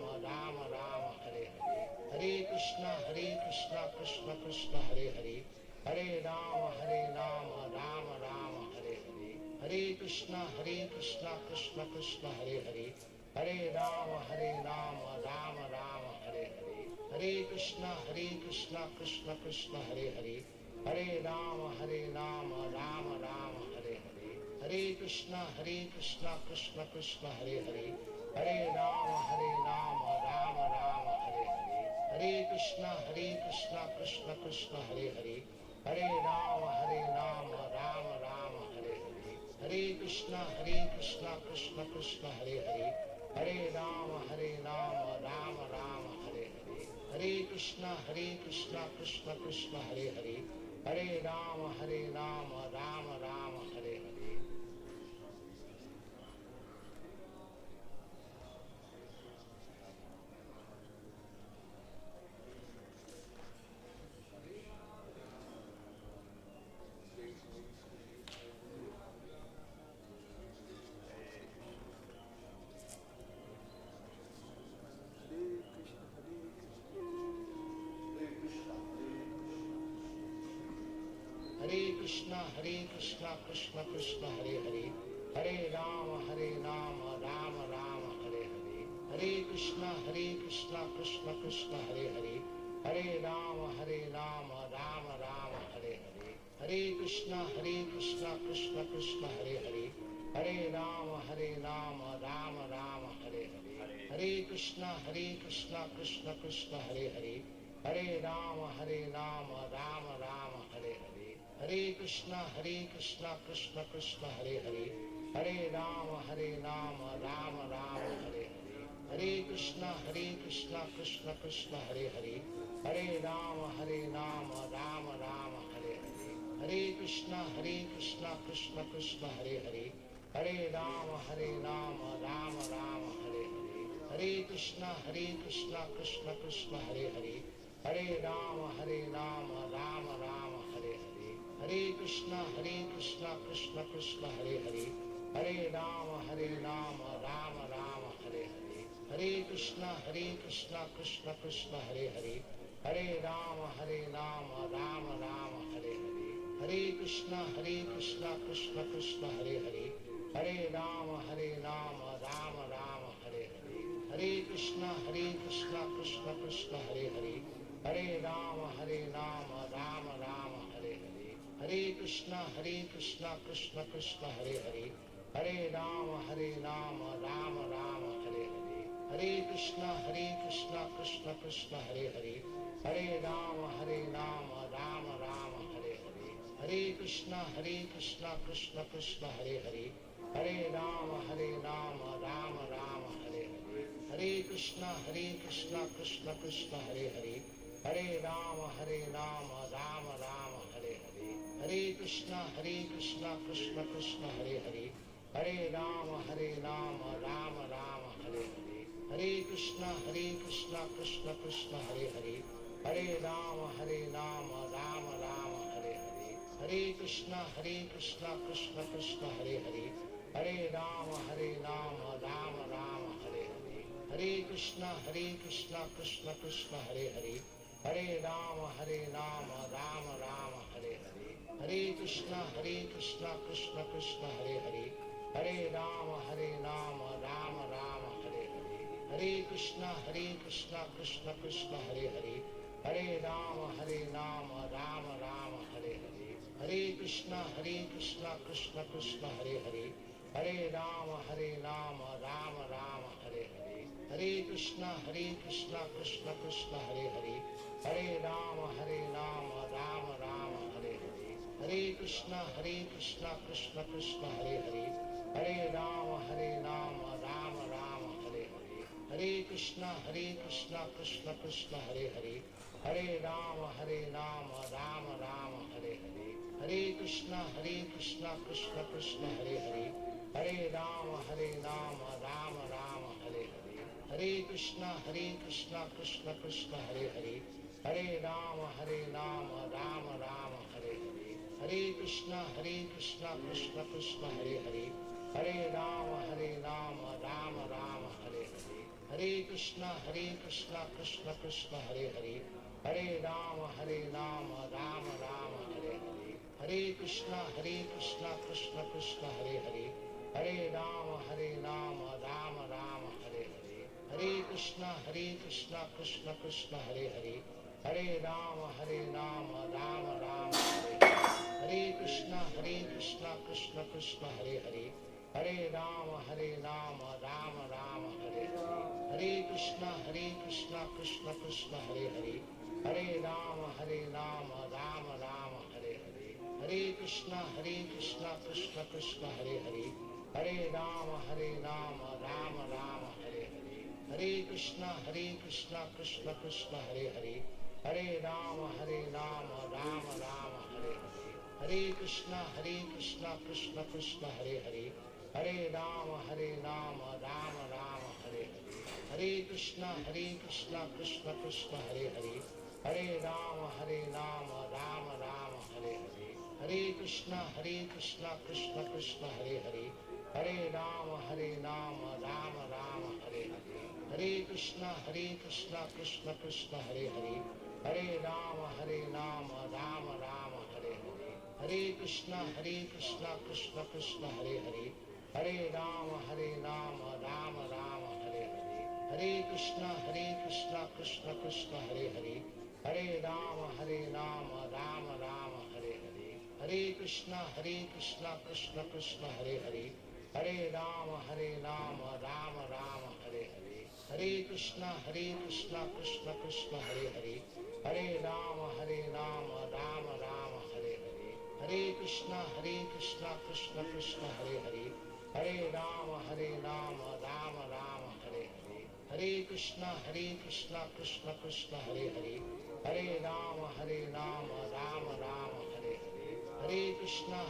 S4: Rama Rama, Hare Hare. Hare Krishna, Krishna Krishna, Hare Hare. Hare Rama, Rama Rama, Hare Hare. Hare Krishna, Krishna Krishna, Hare Hare. Hare Rama, Rama Rama, Hare Hare. Hare Krishna, Krishna Krishna, Hare Hare. Hare Rama, Rama Rama, Hare Hare. Hare Krishna, Krishna Krishna, Hare Hare. Hare Rama, Rama Rama, Hare Hare. Hare Krishna, Krishna Krishna, Hare Hare. Hare Rama, Rama Rama, Hare Hare. Hare Krishna, Krishna Krishna, Hare Hare. Hare Rama, Rama Rama, Hare Hare. Hare Krishna, Krishna Krishna, Hare Hare. Hare Rama, Rama Rama, Hare Hare. Krishna, Krishna Krishna, Hare Hare. Hare Rama, Rama Rama, Hare Hare. Hare Krishna, Krishna Krishna, Hare Hare. Hare Rama, Rama Rama, Hare Hare. Hare Krishna, Krishna Krishna, Hare Hare. Hare Rama, Rama Rama, Hare Hare. Hare Krishna, Krishna Krishna, Hare Hare. Hare Rama, Rama Rama, Hare Hare. Hare Krishna, Krishna Krishna, Hare Hare. Hare Rama, Rama Rama, Hare Hare. Hare Krishna, Krishna Krishna, Hare Hare. Hare Rama, Rama Rama, Hare Hare. Hare Krishna, Krishna Krishna, Hare Hare. Hare Rama, Rama Rama, Hare Hare. Hare Krishna, Krishna Krishna, Hare Hare. Hare Rama, Rama Rama, Hare Hare. Hare Krishna, Krishna, Hare Hare. Hare Rama, Rama Rama, Hare Hare. Hare Krishna, Krishna, Hare Hare. Hare Rama, Rama Rama, Hare Hare. Hare Krishna, Krishna, Hare Hare. Hare Rama, Rama Rama, Hare Hare. Hare Krishna, Krishna, Hare Hare. Hare Rama, Rama Rama, Hare Hare. Hare Krishna, Krishna, Hare Hare. Hare Rama, Rama Rama, Hare Hare. Hare Krishna, Krishna, Hare Hare. Hare Rama, Rama Rama, Hare Hare. Hare Krishna, Krishna, Hare Hare. Hare Rama, Rama Rama, Hare Hare. Hare Krishna, Krishna, Hare Hare. Hare Rama, Rama Rama, Hare Krishna Krishna Krishna Hare Hare Hare Rama Rama Rama Hare Hare Hare Krishna Krishna Krishna Hare Hare Hare Rama Rama Rama Hare Hare Hare Krishna Krishna Krishna Hare Hare Hare Rama Rama Rama Hare Hare Hare Krishna Krishna Krishna Hare Hare Hare Rama Rama Rama Hare Hare Hare Krishna Krishna Krishna Hare Hare Hare Rama Rama Rama Hare Hare Hare Krishna Krishna Krishna Hare Hare Hare Rama Rama Rama Hare Hare Hare Krishna Krishna Krishna Hare Hare Hare Rama Rama Rama Hare Hare Hare Krishna Krishna Krishna Hare Hare Hare Rama Rama Rama Hare Hare Hare Krishna Krishna Krishna Hare Hare Hare Rama Rama Rama Hare Hare Hare Krishna Krishna Krishna Hare Hare Hare Rama Rama Rama Hare Hare Hare Krishna Krishna Krishna Hare Hare Hare Rama Rama Rama Hare Hare Hare Krishna Krishna Krishna Hare Hare Hare Rama Rama Rama Hare Hare Hare Krishna Krishna Krishna Hare Hare Hare Rama Rama Rama Hare Hare Hare Krishna Krishna Krishna Hare Hare Hare Rama Rama Rama Hare Hare Hare Krishna Krishna Krishna Hare Hare Hare Rama Rama Rama Hare Hare Hare Krishna Krishna Krishna Hare Hare Hare Rama Rama Rama Hare Hare Krishna Krishna Krishna Hare Hare Hare Rama Rama Rama Hare Hare Hare Krishna Krishna Krishna Hare Hare Hare Rama Rama Rama Hare Hare Hare Krishna Krishna Krishna Hare Hare Hare Rama Rama Rama Hare Hare Hare Krishna Krishna Krishna Hare Hare Hare Rama Rama Rama Hare Hare Hare Krishna Krishna Krishna Hare Hare Hare Rama Rama Rama Hare Hare Hare Krishna Krishna Krishna Hare Hare Hare Rama Rama Rama Hare Hare Hare Krishna Krishna Krishna Hare Hare Hare Rama Rama Rama Hare Hare Hare Krishna Krishna Krishna Hare Hare Hare Rama Rama Rama Hare Hare Hare Krishna Krishna Krishna Hare Hare Hare Rama Rama Rama Hare Hare Hare Krishna Krishna Krishna Hare Hare Hare Rama Rama Rama Hare Hare Hare Krishna Krishna Krishna Hare Hare Hare Rama Rama Rama Hare Hare Hare Krishna Krishna Krishna Hare Hare Hare Rama Rama Rama Hare Hare Hare Krishna Krishna Krishna Hare Hare Hare Rama Rama Rama Hare Hare Hare Krishna Krishna Krishna Hare Hare Hare Rama Rama Rama Hare Hare Hare Krishna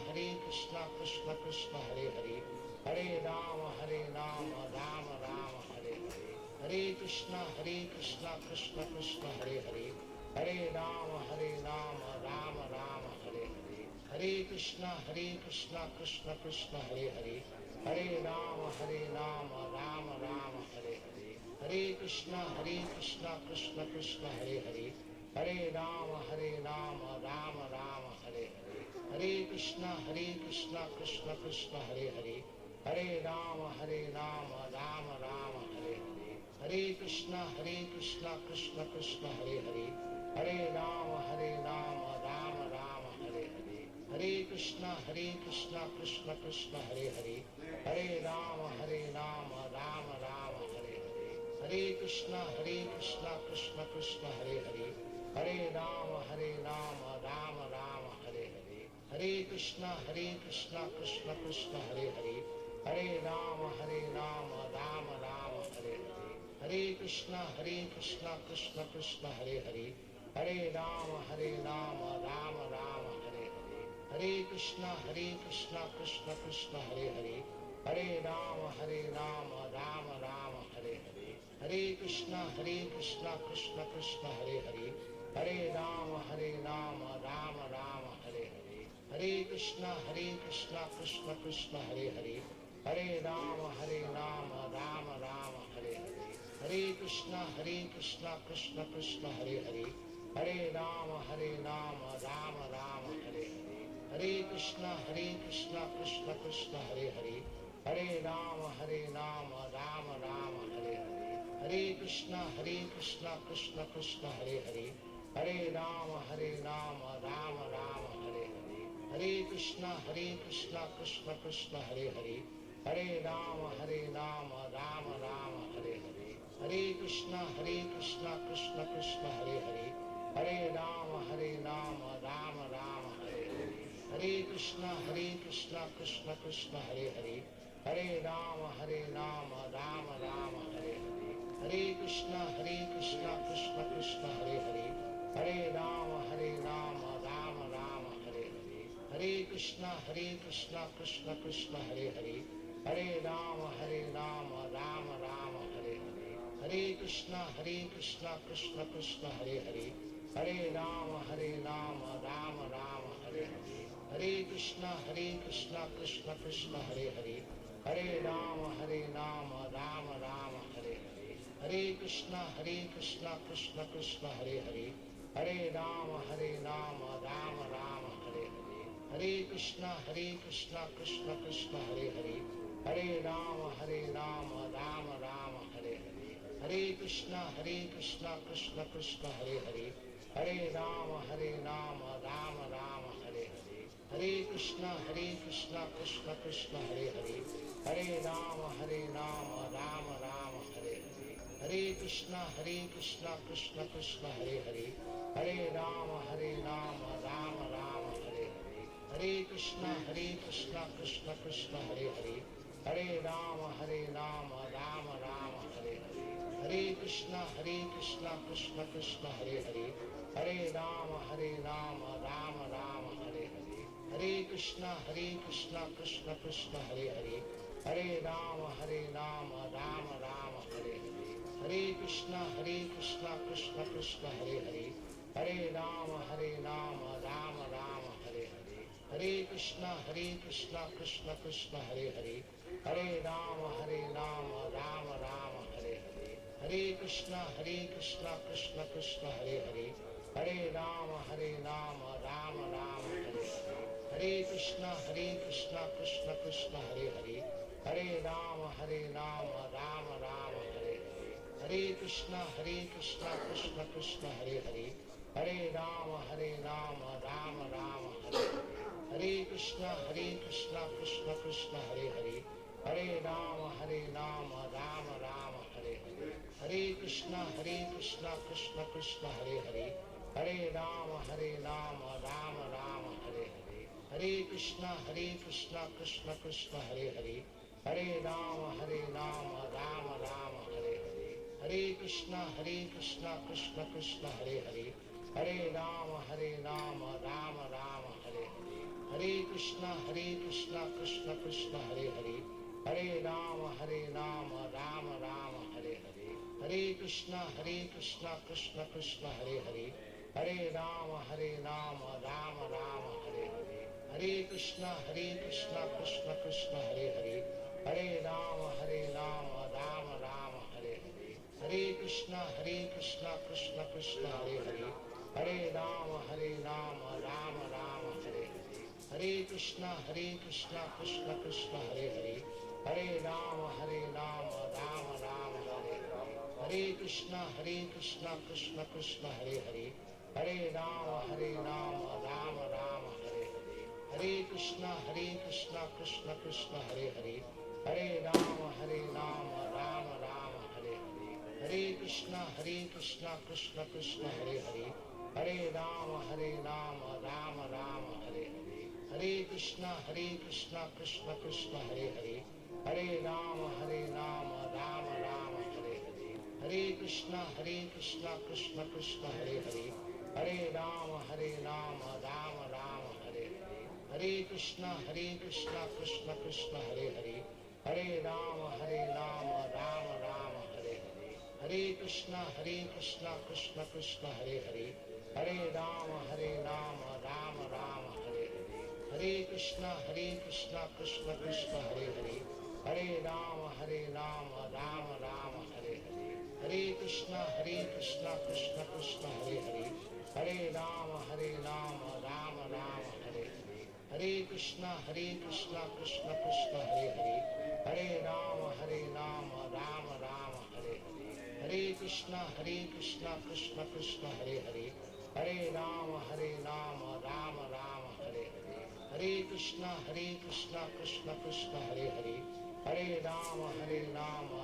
S4: Krishna Krishna Hare Hare Hare Rama Rama Rama Hare Hare Hare Krishna Krishna Krishna Hare Hare Hare Rama Rama Rama Hare Hare Hare Krishna Krishna Krishna Hare Hare Hare Rama Rama Rama Hare Hare Hare Krishna Krishna Krishna Hare Hare Hare Rama Rama Rama Hare Hare Hare Krishna Krishna Krishna Hare Hare Hare Rama Rama Rama Hare Hare Hare Krishna Krishna Krishna Hare Hare Hare Rama Rama Rama Hare Hare Hare Krishna Krishna Krishna Hare Hare Hare Rama Rama Rama Hare Hare Hare Krishna Krishna Krishna Hare Hare Hare Rama Rama Rama Hare Hare Hare Krishna Krishna Krishna Hare Hare Hare Rama Rama Rama Hare Hare Hare Krishna Krishna Krishna Hare Hare Hare Rama Rama Rama Hare Hare Hare Krishna Krishna Krishna Hare Hare Hare Rama Rama Rama Hare Hare Hare Krishna Krishna Krishna Hare Hare Hare Rama Rama Rama Hare Hare Hare Krishna Krishna Krishna Hare Hare Hare Rama Rama Rama Hare Hare Hare Krishna Krishna Krishna Hare Hare Hare Rama Rama Rama Hare Hare Hare Krishna Krishna Krishna Hare Hare Hare Rama Rama Rama Hare Hare Hare Krishna Krishna Krishna Hare Hare Hare Rama Rama Rama Hare Hare Hare Krishna Krishna Krishna Hare Hare Hare Rama Rama Rama Hare Hare Hare Krishna Krishna Krishna Hare Hare Hare Rama Rama Rama Hare Hare Hare Krishna Krishna Krishna Hare Hare Hare Rama Rama Rama Hare Hare Hare Krishna Krishna Krishna Hare Hare Hare Rama Rama Rama Hare Hare Hare Krishna Krishna Krishna Hare Hare Hare Rama Rama Rama Hare Hare Hare Krishna Krishna Krishna Hare Hare Hare Rama Rama Rama Hare Hare Hare Krishna Krishna Krishna Hare Hare Hare Rama Rama Rama Hare Hare Hare Krishna Krishna Krishna Hare Hare Hare Rama Rama Rama Hare Hare Hare Krishna Krishna Krishna Hare Hare Hare Rama Rama Rama Hare Hare Hare Krishna Krishna Krishna Hare Hare Hare Rama Rama Rama Hare Hare Hare Krishna Krishna Krishna Hare Hare Hare Rama Rama Rama Hare Hare Hare Krishna Krishna Krishna Hare Hare Hare Rama Rama Rama Hare Hare Hare Krishna Krishna Krishna Hare Hare Hare Rama Rama Rama Hare Hare Hare Krishna Krishna Krishna Hare Hare Hare Rama Rama Rama Hare Hare Hare Krishna Krishna Krishna Hare Hare Hare Rama Rama Rama Hare Hare Hare Krishna Krishna Krishna Hare Hare Hare Rama Rama Rama Hare Hare Hare Krishna Krishna Krishna Hare Hare Hare Rama Rama Rama Hare Hare Hare Krishna Krishna Krishna Hare Hare Hare Rama Rama Rama Hare Hare Hare Krishna Krishna Krishna Hare Hare Hare Rama Rama Rama Hare Hare Hare Krishna Krishna Krishna Hare Hare Hare Rama Rama Rama Hare Hare Hare Krishna Krishna Krishna Hare Hare Hare Rama Rama Rama Hare Hare Hare Krishna Krishna Krishna Hare Hare Hare Rama Rama Rama Hare Hare Hare Krishna Krishna Krishna Hare Hare Hare Rama Rama Rama Hare Hare Hare Krishna Krishna Krishna Hare Hare Hare Rama Rama Rama Hare Hare Hare Krishna Krishna Krishna Hare Hare Hare Rama Rama Rama Hare Hare Hare Krishna Krishna Krishna Hare Hare Hare Rama Rama Rama Hare Hare Hare Krishna Krishna Krishna Hare Hare Hare Rama Rama Rama Hare Hare Hare Krishna Krishna Krishna Hare Hare Hare Rama Rama Rama Hare Hare Hare Krishna Krishna Krishna Hare Hare Hare Rama Rama Rama Hare Hare Hare Krishna Krishna Krishna Hare Hare Hare Rama Rama Rama Hare Hare Hare Krishna Krishna Krishna Hare Hare Hare Rama Rama Rama Hare Hare Hare Krishna Krishna Krishna Hare Hare Hare Rama Rama Rama Hare Hare Hare Krishna Krishna Krishna Hare Hare Hare Rama Rama Rama Hare Hare Hare Krishna Krishna Krishna Hare Hare Hare Rama Rama Rama Hare Hare Hare Hare Krishna Krishna Krishna Hare Hare, Hare Rama Rama Rama Hare Hare, Hare Krishna Krishna Krishna Hare Hare, Hare Rama Rama Rama Hare Hare, Hare Krishna Krishna Krishna Hare Hare, Hare Rama Rama Rama Hare Hare, Hare Krishna Krishna Krishna Hare Hare, Hare Rama Rama Rama Hare Hare, Hare Krishna Krishna Krishna Hare Hare, Hare Rama Rama Rama Hare Hare, Hare Krishna Krishna Krishna Hare Hare, Hare Rama Rama Rama Hare Hare, Hare Krishna Krishna Krishna Hare Hare, Hare Rama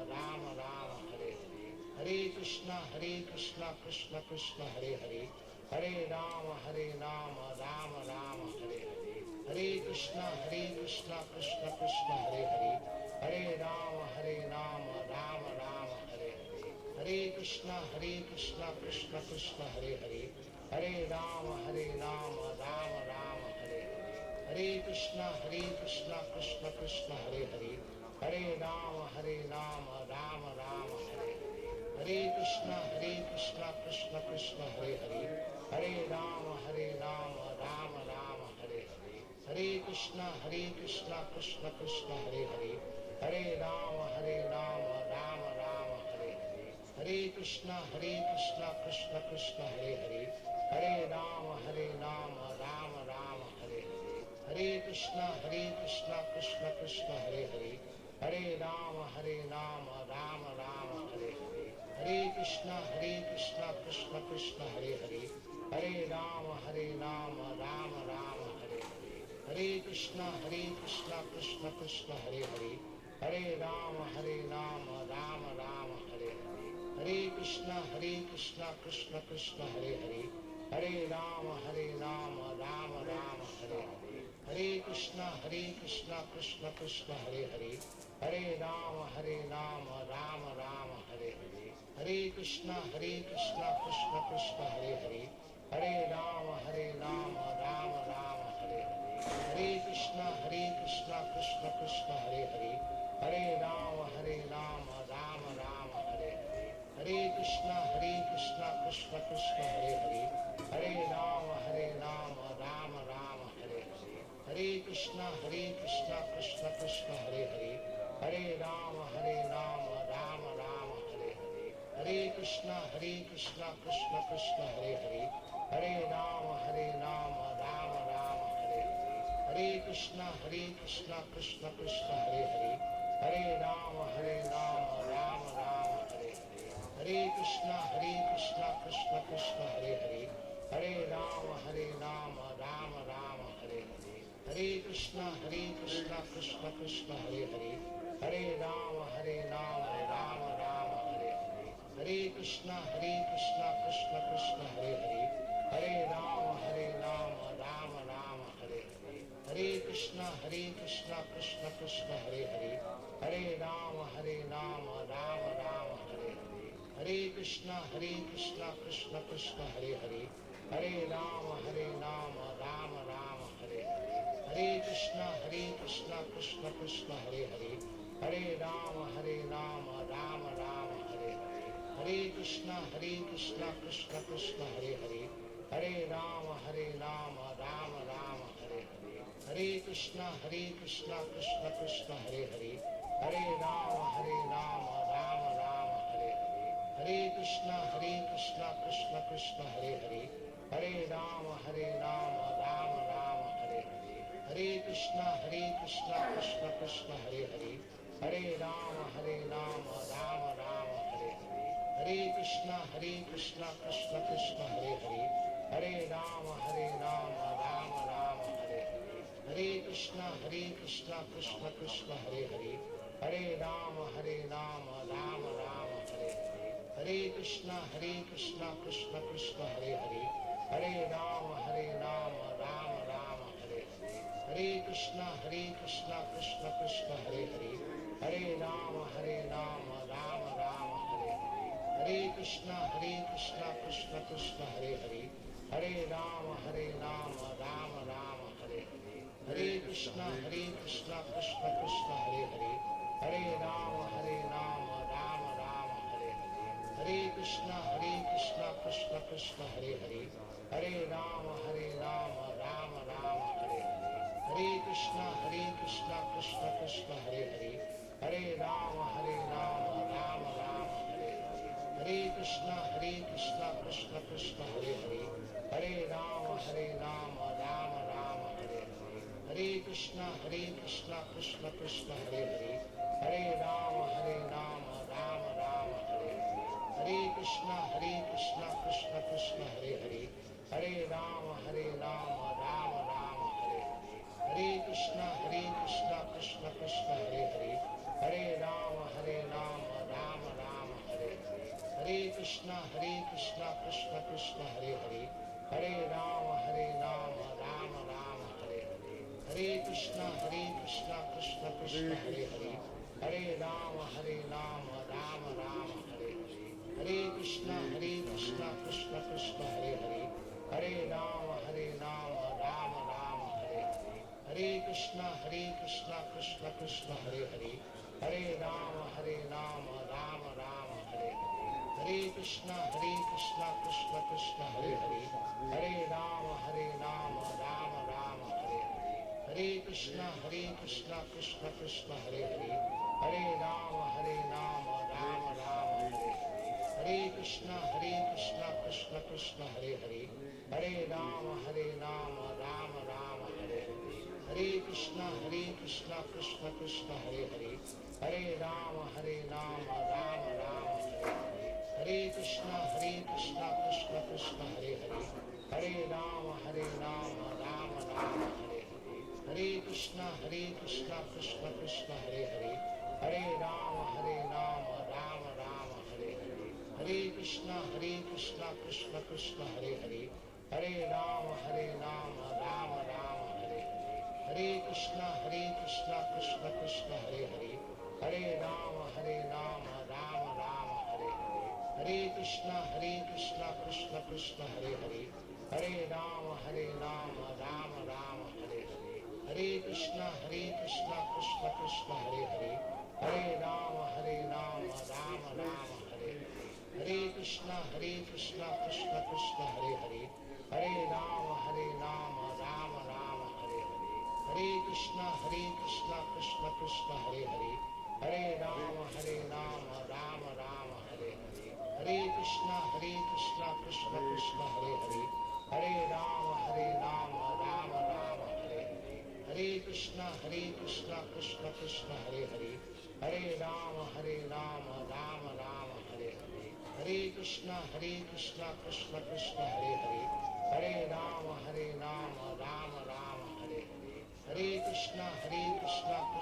S4: Rama Rama Hare Hare, Hare Krishna Krishna Krishna Hare Hare, Hare Rama Rama Rama Hare Hare, Hare Krishna Krishna Krishna Hare Hare, Hare Rama Rama Rama Hare Hare, Hare Krishna Krishna Krishna Hare Hare, Hare Rama Rama Rama Hare Hare, Hare Krishna Krishna Krishna Hare Hare, Hare Rama Rama Rama Hare Hare, Hare Krishna Krishna Krishna Hare Hare, Hare Rama Rama Rama Hare Hare, Hare Krishna Krishna Krishna Hare Hare, Hare Rama Rama Rama Hare Hare, Hare Krishna Krishna Krishna Hare Hare, Hare Rama Rama Rama Hare Hare, Hare Krishna Krishna Krishna Hare Hare, Hare Rama Rama Rama Hare Hare, Hare Krishna Krishna Krishna Hare Hare, Hare Rama Rama Rama Hare Hare, Hare Krishna Krishna Krishna Hare Hare, Hare Rama Rama Rama Hare Hare, Hare Krishna Krishna Krishna Hare Hare, Hare Rama Rama Rama Hare Hare, Hare Krishna Krishna Krishna Hare Hare, Hare Rama Rama Rama Hare Hare, Hare Krishna Krishna Krishna Hare Hare, Hare Rama Rama Rama Hare Hare, Hare Krishna Krishna Krishna Hare Hare, Hare Rama Rama Rama Hare Hare, Hare Krishna Krishna Krishna Hare Hare, Hare Rama Rama Rama Hare Hare, Hare Krishna Krishna Krishna Hare Hare, Hare Rama Rama Rama Hare Hare, Hare Krishna Krishna Krishna Hare Hare, Hare Rama Rama Rama Hare Hare, Hare Krishna Krishna Krishna Hare Hare, Hare Rama Rama Rama Hare Hare, Hare Krishna Krishna Krishna Hare Hare, Hare Rama Rama Rama Hare Hare, Hare Krishna Krishna Krishna Hare Hare, Hare Rama Rama Hare Hare, Hare Krishna Krishna Krishna Hare Hare, Hare Rama Rama Hare Hare, Hare Krishna Krishna Krishna Hare Hare, Hare Rama Rama Hare Hare, Hare Krishna Krishna Krishna Hare Hare, Hare Rama Rama Hare Hare, Hare Krishna Krishna Krishna Hare Hare, Hare Rama Rama Hare Hare, Hare Krishna Krishna Krishna Hare Hare, Hare Rama Rama Hare Hare, Hare Krishna Krishna Krishna Hare Hare, Hare Rama Rama Hare Hare, Hare Krishna Krishna Krishna Hare Hare, Hare Rama Rama Hare Hare, Hare Krishna Krishna Krishna Hare Hare, Hare Rama Rama Hare Hare, Hare Krishna Krishna Krishna Hare Hare, Hare Rama Rama Hare Hare, Hare Krishna Krishna Krishna Hare Hare, Hare Rama Rama Hare Hare, Hare Krishna Krishna Krishna Hare Hare, Hare Rama Rama Hare Hare, Hare Krishna Krishna Krishna Hare Hare, Hare Rama Rama Hare Hare, Hare Krishna Krishna Krishna Hare Hare, Hare Rama Rama Hare Hare, Hare Krishna Krishna Krishna Hare Hare Hare Rama Rama Rama Hare Hare Hare Krishna Krishna Krishna Hare Hare Hare Rama Rama Rama Hare Hare Hare Krishna Krishna Krishna Hare Hare Hare Rama Rama Rama Hare Hare Hare Krishna Krishna Krishna Hare Hare Hare Rama Rama Rama Hare Hare Hare Krishna Krishna Krishna Hare Hare Hare Rama Rama Rama Hare Hare Hare Krishna Krishna Krishna Hare Hare Hare Rama Rama Rama Hare Hare Hare Krishna Krishna Krishna Hare Hare Hare Rama Rama Rama Hare Hare Hare Krishna Krishna Krishna Hare Hare Hare Rama Rama Rama Hare Hare Hare Krishna Krishna Krishna Hare Hare Hare Rama Rama Rama Hare Hare Hare Krishna Krishna Krishna Hare Hare Hare Rama Rama Rama Hare Hare Hare Krishna Krishna Krishna Hare Hare Hare Rama Rama Rama Hare Hare Hare Krishna Krishna Krishna Hare Hare Hare Rama Rama Rama Hare Hare Hare Krishna Krishna Krishna Hare Hare Hare Rama Rama Rama Hare Hare Hare Krishna Krishna Krishna Hare Hare Hare Rama Rama Rama Hare Hare Hare Krishna Krishna Krishna Hare Hare Hare Rama Rama Rama Hare Hare Hare Krishna Krishna Krishna Hare Hare Hare Rama Rama Rama Hare Hare Hare Krishna Krishna Krishna Hare Hare Hare Rama Rama Rama Hare Hare Hare Krishna Krishna Krishna Hare Hare Hare Rama Rama Rama Hare Hare Hare Krishna Krishna Krishna Hare Hare Hare Rama Rama Rama Hare Hare Hare Krishna Krishna Krishna Hare Hare Hare Rama Rama Rama Hare Hare Hare Krishna Krishna Krishna Hare Hare Hare Rama Rama Rama Hare Hare Hare Krishna Krishna Krishna Hare Hare Hare Rama Rama Rama Hare Hare Hare Krishna Krishna Krishna Hare Hare Hare Rama Rama Rama Hare Hare Hare Krishna Krishna Krishna Hare Hare Hare Rama Rama Rama Hare Hare Hare Krishna Krishna Krishna Hare Hare Hare Rama Rama Rama Hare Hare Hare Krishna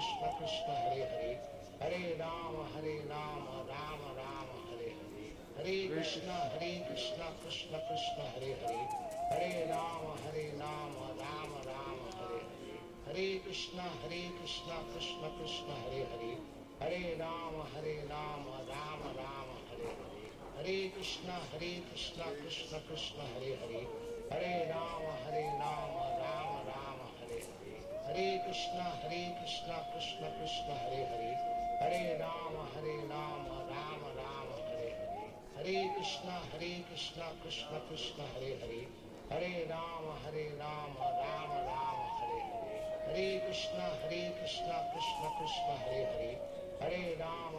S4: Krishna Krishna Hare Hare Hare Rama Rama Rama Hare Hare Hare Krishna Krishna Krishna Hare Hare Hare Rama Rama Rama Hare Hare Hare Krishna Krishna Krishna Hare Hare Hare Rama Rama Rama Hare Hare Hare Krishna Krishna Krishna Hare Hare Hare Rama Rama Rama Hare Hare Hare Krishna Krishna Krishna Hare Hare Hare Rama Rama Rama Hare Hare Hare Krishna Krishna Krishna Hare Hare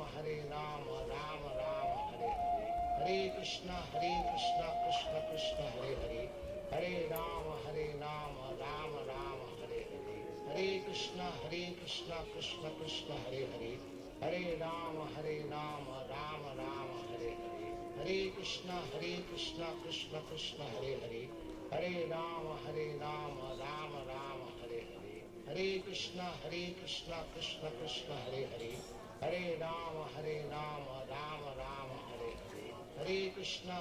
S4: Hare Rama Rama Rama Hare Hare Hare Krishna Krishna Krishna Hare Hare Hare Rama Rama Rama Hare Hare Hare Krishna Krishna Krishna Hare Hare Hare Rama Rama Rama Hare Hare Hare Krishna Krishna Krishna Hare Hare Hare Rama Rama Rama Hare Hare Hare Krishna Krishna Krishna Hare Hare Hare Rama Rama Rama Hare Hare Hare Krishna Krishna Krishna Hare Hare Hare Rama Rama Rama Hare Hare Hare Krishna Krishna Krishna Hare Hare Hare Rama Rama Rama Hare Hare Hare Krishna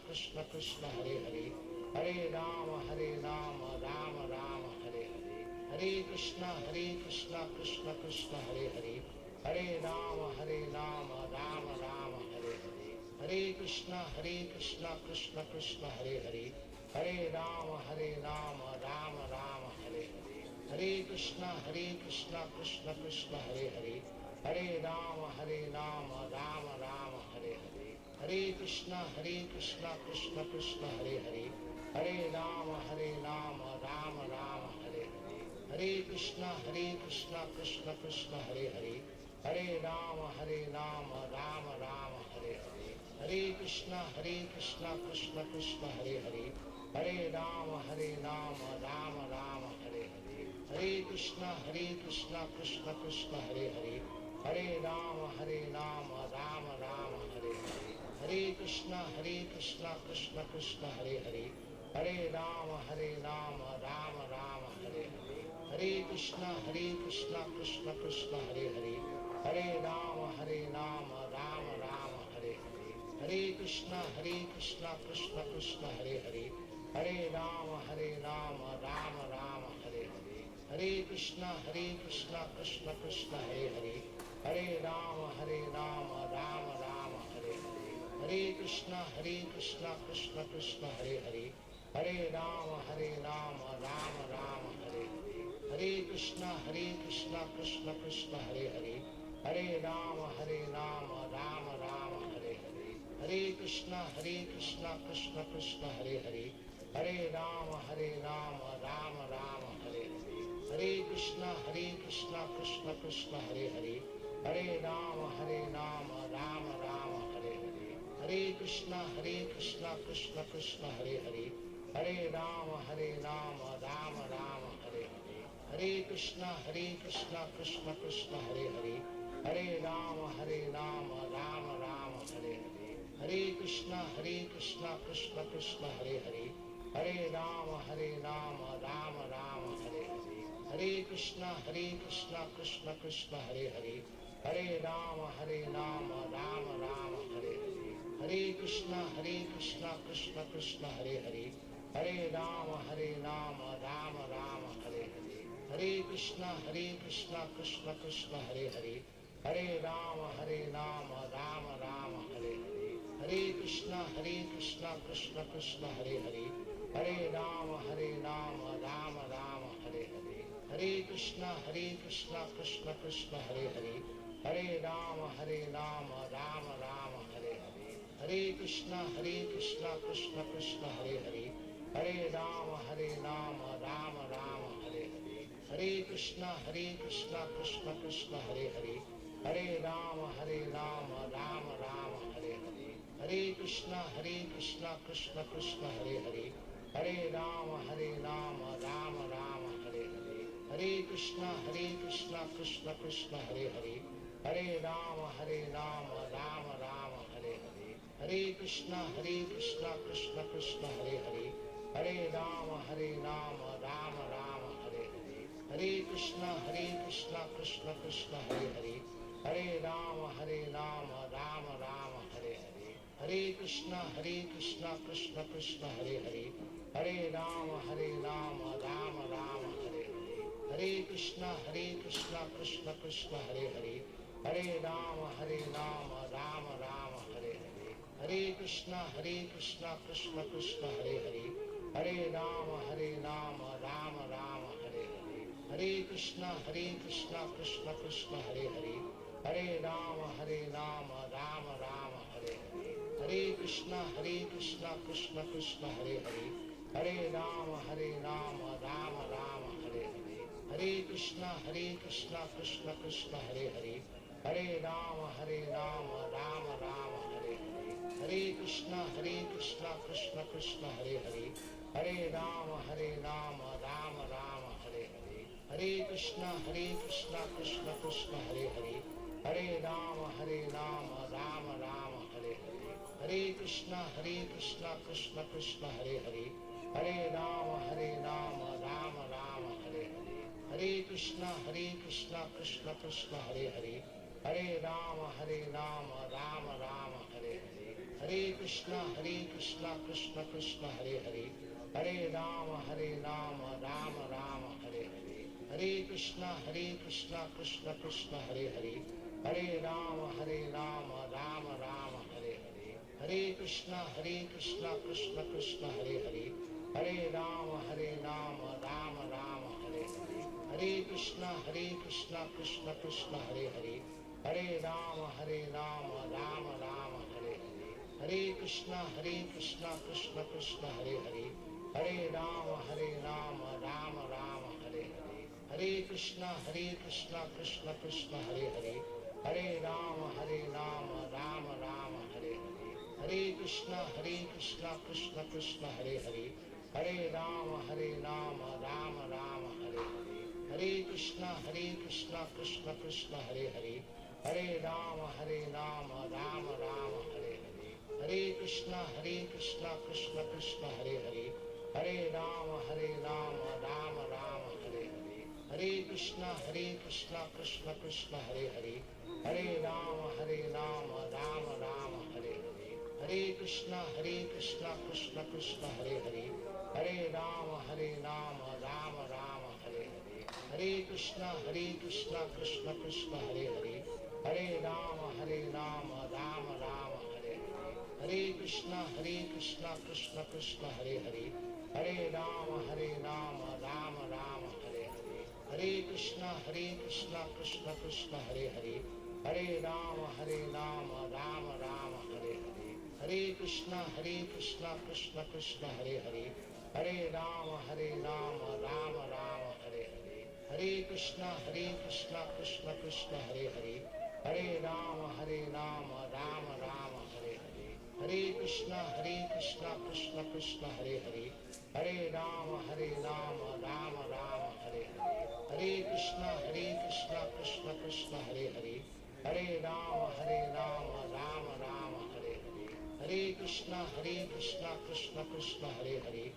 S4: Krishna Krishna Hare Hare Hare Rama Rama Rama Hare Hare Hare Krishna Krishna Krishna Hare Hare Hare Rama Rama Rama Hare Hare Hare Krishna Krishna Krishna Hare Hare Hare Rama Rama Rama Hare Hare Hare Krishna Krishna Krishna Hare Hare Hare Rama Rama Rama Hare Hare Hare Krishna Krishna Krishna Hare Hare Hare Rama Rama Rama Hare Hare Hare Krishna Krishna Krishna Hare Hare Hare Rama Rama Rama Hare Hare Hare Krishna Krishna Krishna Hare Hare Hare Rama Rama Rama Hare Hare Hare Krishna Krishna Krishna Hare Hare Hare Rama Rama Rama Hare Hare Hare Krishna Krishna Krishna Hare Hare Hare Rama Rama Rama Hare Hare Hare Krishna Krishna Krishna Hare Hare Hare Rama Rama Rama Hare Hare Hare Krishna Krishna Krishna Hare Hare Hare Rama Rama Rama Hare Hare Hare Krishna Krishna Krishna Hare Hare Hare Rama Rama Rama Hare Hare Hare Krishna Krishna Krishna Hare Hare Hare Rama Rama Rama Hare Hare Hare Krishna Krishna Krishna Hare Hare Hare Rama Rama Rama Hare Hare Hare Krishna Krishna Krishna Hare Hare Hare Rama Rama Rama Hare Hare Hare Krishna Krishna Krishna Hare Hare Hare Rama Rama Rama Hare Hare Hare Krishna Krishna Krishna Hare Hare Hare Rama Rama Rama Hare Hare Hare Krishna Krishna Krishna Hare Hare Hare Rama Rama Rama Hare Hare Hare Krishna Krishna Krishna Hare Hare Hare Rama Rama Rama Hare Hare Hare Krishna Krishna Krishna Hare Hare Hare Rama Rama Rama Hare Hare Hare Krishna Krishna Krishna Hare Hare Hare Rama Rama Rama Hare Hare Hare Krishna Krishna Krishna Hare Hare Hare Rama Rama Rama Hare Hare Hare Krishna Krishna Krishna Hare Hare Hare Rama Rama Rama Hare Hare Hare Krishna Krishna Krishna Hare Hare Hare Rama Rama Rama Hare Hare Hare Krishna Krishna Krishna Hare Hare Hare Rama Rama Rama Hare Hare Hare Krishna Krishna Krishna Hare Hare Hare Rama Rama Rama Hare Hare Hare Krishna Krishna Krishna Hare Hare Hare Rama Rama Rama Hare Hare Hare Krishna Krishna Krishna Hare Hare Hare Rama Rama Rama Hare Hare Hare Krishna Krishna Krishna Hare Hare Hare Rama Rama Rama Hare Hare Hare Krishna Krishna Krishna Hare Hare Hare Rama Rama Rama Hare Hare Hare Krishna Krishna Krishna Hare Hare Hare Rama Rama Rama Hare Hare Hare Krishna Krishna Krishna Hare Hare Hare Rama Rama Rama Hare Hare Hare Krishna Krishna Krishna Hare Hare Hare Rama Rama Rama Hare Hare Hare Krishna Krishna Krishna Hare Hare Hare Rama Rama Rama Hare Hare Hare Krishna Krishna Krishna Hare Hare Hare Rama Rama Rama Hare Hare Hare Krishna Krishna Krishna Hare Hare Hare Rama Rama Rama Hare Hare Hare Krishna Krishna Krishna Hare Hare Hare Rama Rama Rama Hare Hare Hare Krishna Krishna Krishna Hare Hare Hare Rama Rama Rama Hare Hare Hare Krishna Krishna Krishna Hare Hare Hare Rama Rama Rama Hare Hare Hare Krishna Krishna Krishna Hare Hare Hare Rama Rama Rama Hare Hare Hare Krishna Krishna Krishna Hare Hare Hare Rama Rama Rama Hare Hare Hare Krishna Krishna Krishna Hare Hare Hare Rama Rama Rama Hare Hare Hare Krishna Krishna Krishna Hare Hare Hare Rama Rama Rama Hare Hare Hare Krishna Krishna Krishna Hare Hare Hare Rama Rama Rama Hare Hare Hare Krishna Krishna Krishna Hare Hare Hare Rama Rama Rama Hare Hare Hare Krishna Krishna Krishna Hare Hare Hare Rama Rama Rama Hare Hare Hare Krishna Krishna Krishna Hare Hare Hare Rama Rama Rama Hare Hare Hare Krishna Krishna Krishna Hare Hare Hare Rama Rama Rama Hare Hare Hare Krishna Krishna Krishna Hare Hare Hare Rama Rama Rama Hare Hare Hare Krishna Krishna Krishna Hare Hare Hare Rama Rama Rama Hare Hare Hare Krishna Krishna Krishna Hare Hare Hare Rama Rama Rama Hare Hare Hare Krishna Krishna Krishna Hare Hare Hare Rama Rama Rama Hare Hare Hare Krishna Krishna Krishna Hare Hare Hare Rama Rama Rama Hare Hare Hare Krishna Krishna Krishna Hare Hare Hare Rama Rama Rama Hare Hare Hare Krishna Krishna Krishna Hare Hare Hare Rama Rama Rama Hare Hare Hare Krishna Krishna Krishna Hare Hare Hare Rama Rama Rama Hare Hare Hare Krishna Krishna Krishna Hare Hare Hare Rama Rama Rama Hare Hare Hare Krishna Krishna Krishna Hare Hare Hare Rama Rama Rama Hare Hare Hare Krishna Krishna Krishna Hare Hare Hare Rama Rama Rama Hare Hare Hare Krishna Krishna Krishna Hare Hare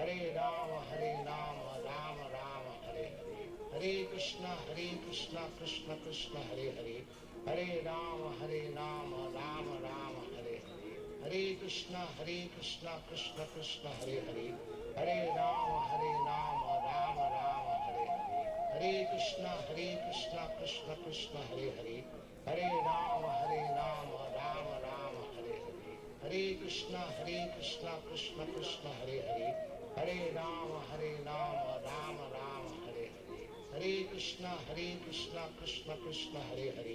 S4: Hare Rama Rama Rama Hare Hare Hare Krishna Krishna Krishna Hare Hare Hare Rama Rama Rama Hare Hare Hare Krishna Krishna Krishna Hare Hare Hare Rama Rama Rama Hare Hare Hare Krishna Krishna Krishna Hare Hare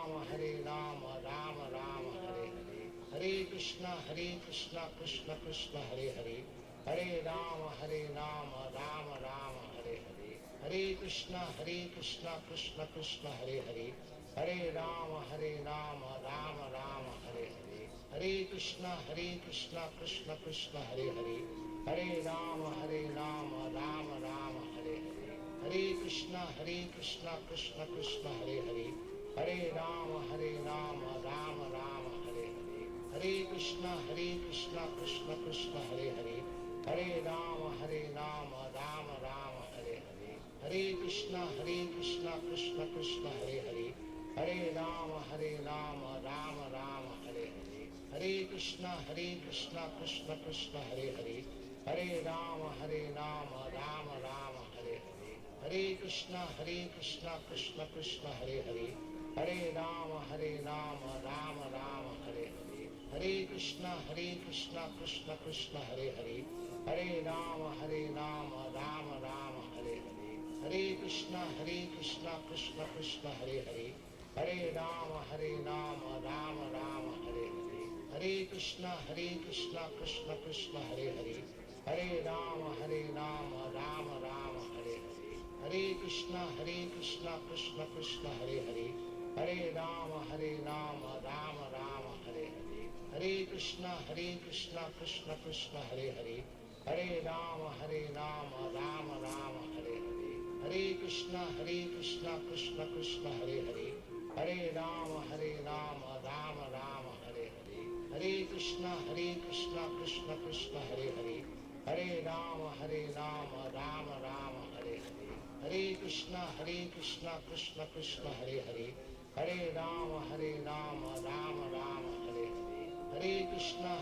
S4: Hare Rama Rama Rama Hare Hare Hare Krishna Krishna Krishna Hare Hare Hare Rama Rama Rama Hare Hare Hare Krishna Krishna Krishna Hare Hare Hare Rama Rama Rama Hare Hare Hare Krishna Krishna Krishna Hare Hare Hare Rama Rama Rama Hare Hare Hare Krishna Krishna Krishna Hare Hare Hare Rama Rama Rama Hare Hare Hare Krishna Krishna Krishna Hare Hare Hare Rama Rama Rama Hare Hare Hare Krishna Krishna Krishna Hare Hare Hare Rama Rama Rama Hare Hare Hare Krishna Krishna Krishna Hare Hare Hare Rama Rama Rama Hare Hare Hare Krishna Krishna Krishna Hare Hare Hare Rama Rama Rama Hare Hare Hare Krishna Krishna Krishna Hare Hare Hare Rama Rama Rama Hare Hare Hare Krishna Krishna Krishna Hare Hare Hare Rama Rama Rama Hare Hare Hare Krishna Krishna Krishna Hare Hare Hare Rama Rama Rama Hare Hare Hare Krishna Krishna Krishna Hare Hare Hare Rama Rama Rama Hare Hare Hare Krishna Krishna Krishna Hare Hare Hare Rama Rama Rama Hare Hare Hare Krishna Krishna Krishna Hare Hare Hare Rama Rama Rama Hare Hare Hare Krishna Krishna Krishna Hare Hare Hare Rama Rama Rama Hare Hare Hare Krishna Krishna Krishna Hare Hare Hare Rama Rama Rama Hare Hare Hare Krishna Krishna Krishna Hare Hare Hare Rama Rama Rama Hare Hare Hare Krishna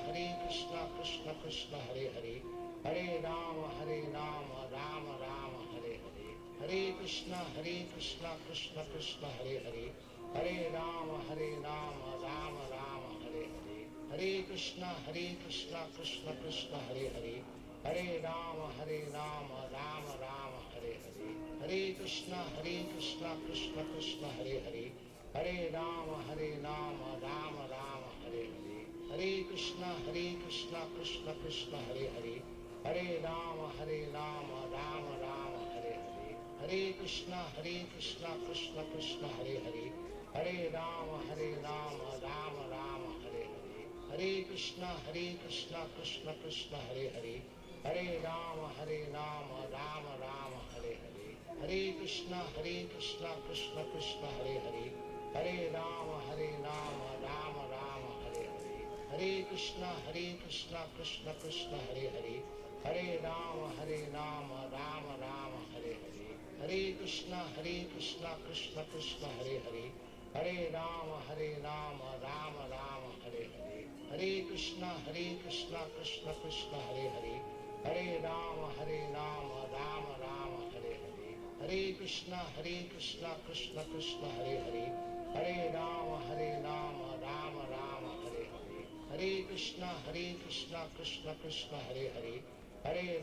S4: Krishna Krishna Hare Hare Hare Rama Rama Rama Hare Hare Hare Krishna Krishna Krishna Hare Hare Hare Rama Rama Rama Hare Hare Hare Krishna Krishna Krishna Hare Hare Hare Rama Rama Rama Hare Hare Hare Krishna Krishna Krishna Hare Hare Hare Rama Rama Rama Hare Hare Hare Krishna Krishna Krishna Hare Hare Hare Rama Rama Rama Hare Hare Hare Krishna Krishna Krishna Hare Hare Hare Rama Rama Rama Hare Hare Hare Krishna Krishna Krishna Hare Hare Hare Rama Rama Rama Hare Hare Hare Krishna Krishna Krishna Hare Hare Hare Rama Rama Rama Hare Hare Hare Krishna Krishna Krishna Hare Hare Hare Rama Rama Rama Hare Hare Hare Krishna Krishna Krishna Hare Hare Hare Rama Rama Rama Hare Hare Hare Krishna Krishna Krishna Hare Hare Hare Rama Rama Rama Hare Hare Hare Krishna Krishna Krishna Hare Hare Hare Rama Rama Rama Hare Hare Hare Krishna Krishna Krishna Hare Hare Hare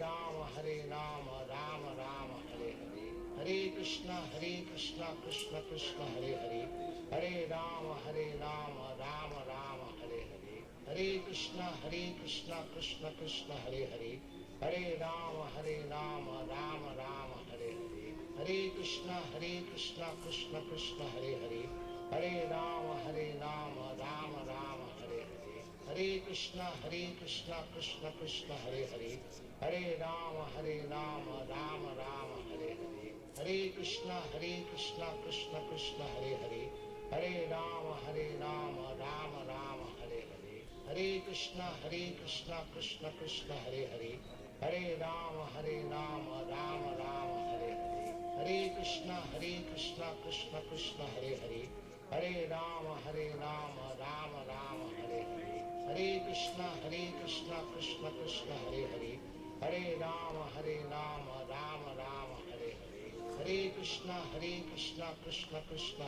S4: Rama Rama Rama Hare Hare Hare Krishna Krishna Krishna Hare Hare Hare Rama Rama Rama Hare Hare Hare Krishna Krishna Krishna Hare Hare Hare Rama Rama Rama Hare Hare Hare Krishna Krishna Krishna Hare Hare Hare Rama Rama Rama Hare Hare Hare Krishna Krishna Krishna Hare Hare Hare Rama Rama Rama Hare Hare Hare Krishna Krishna Krishna Hare Hare Hare Rama Rama Rama Hare Hare Hare Krishna Krishna Krishna Hare Hare Hare Rama Rama Rama Hare Hare Hare Krishna Krishna Krishna Hare Hare Hare Rama Rama Rama Hare Hare Hare Krishna Krishna Krishna Hare Hare Hare Rama Rama Rama Hare Hare Hare Krishna Krishna Krishna Hare Hare Hare Rama Rama Rama Hare Hare Hare Krishna Krishna Krishna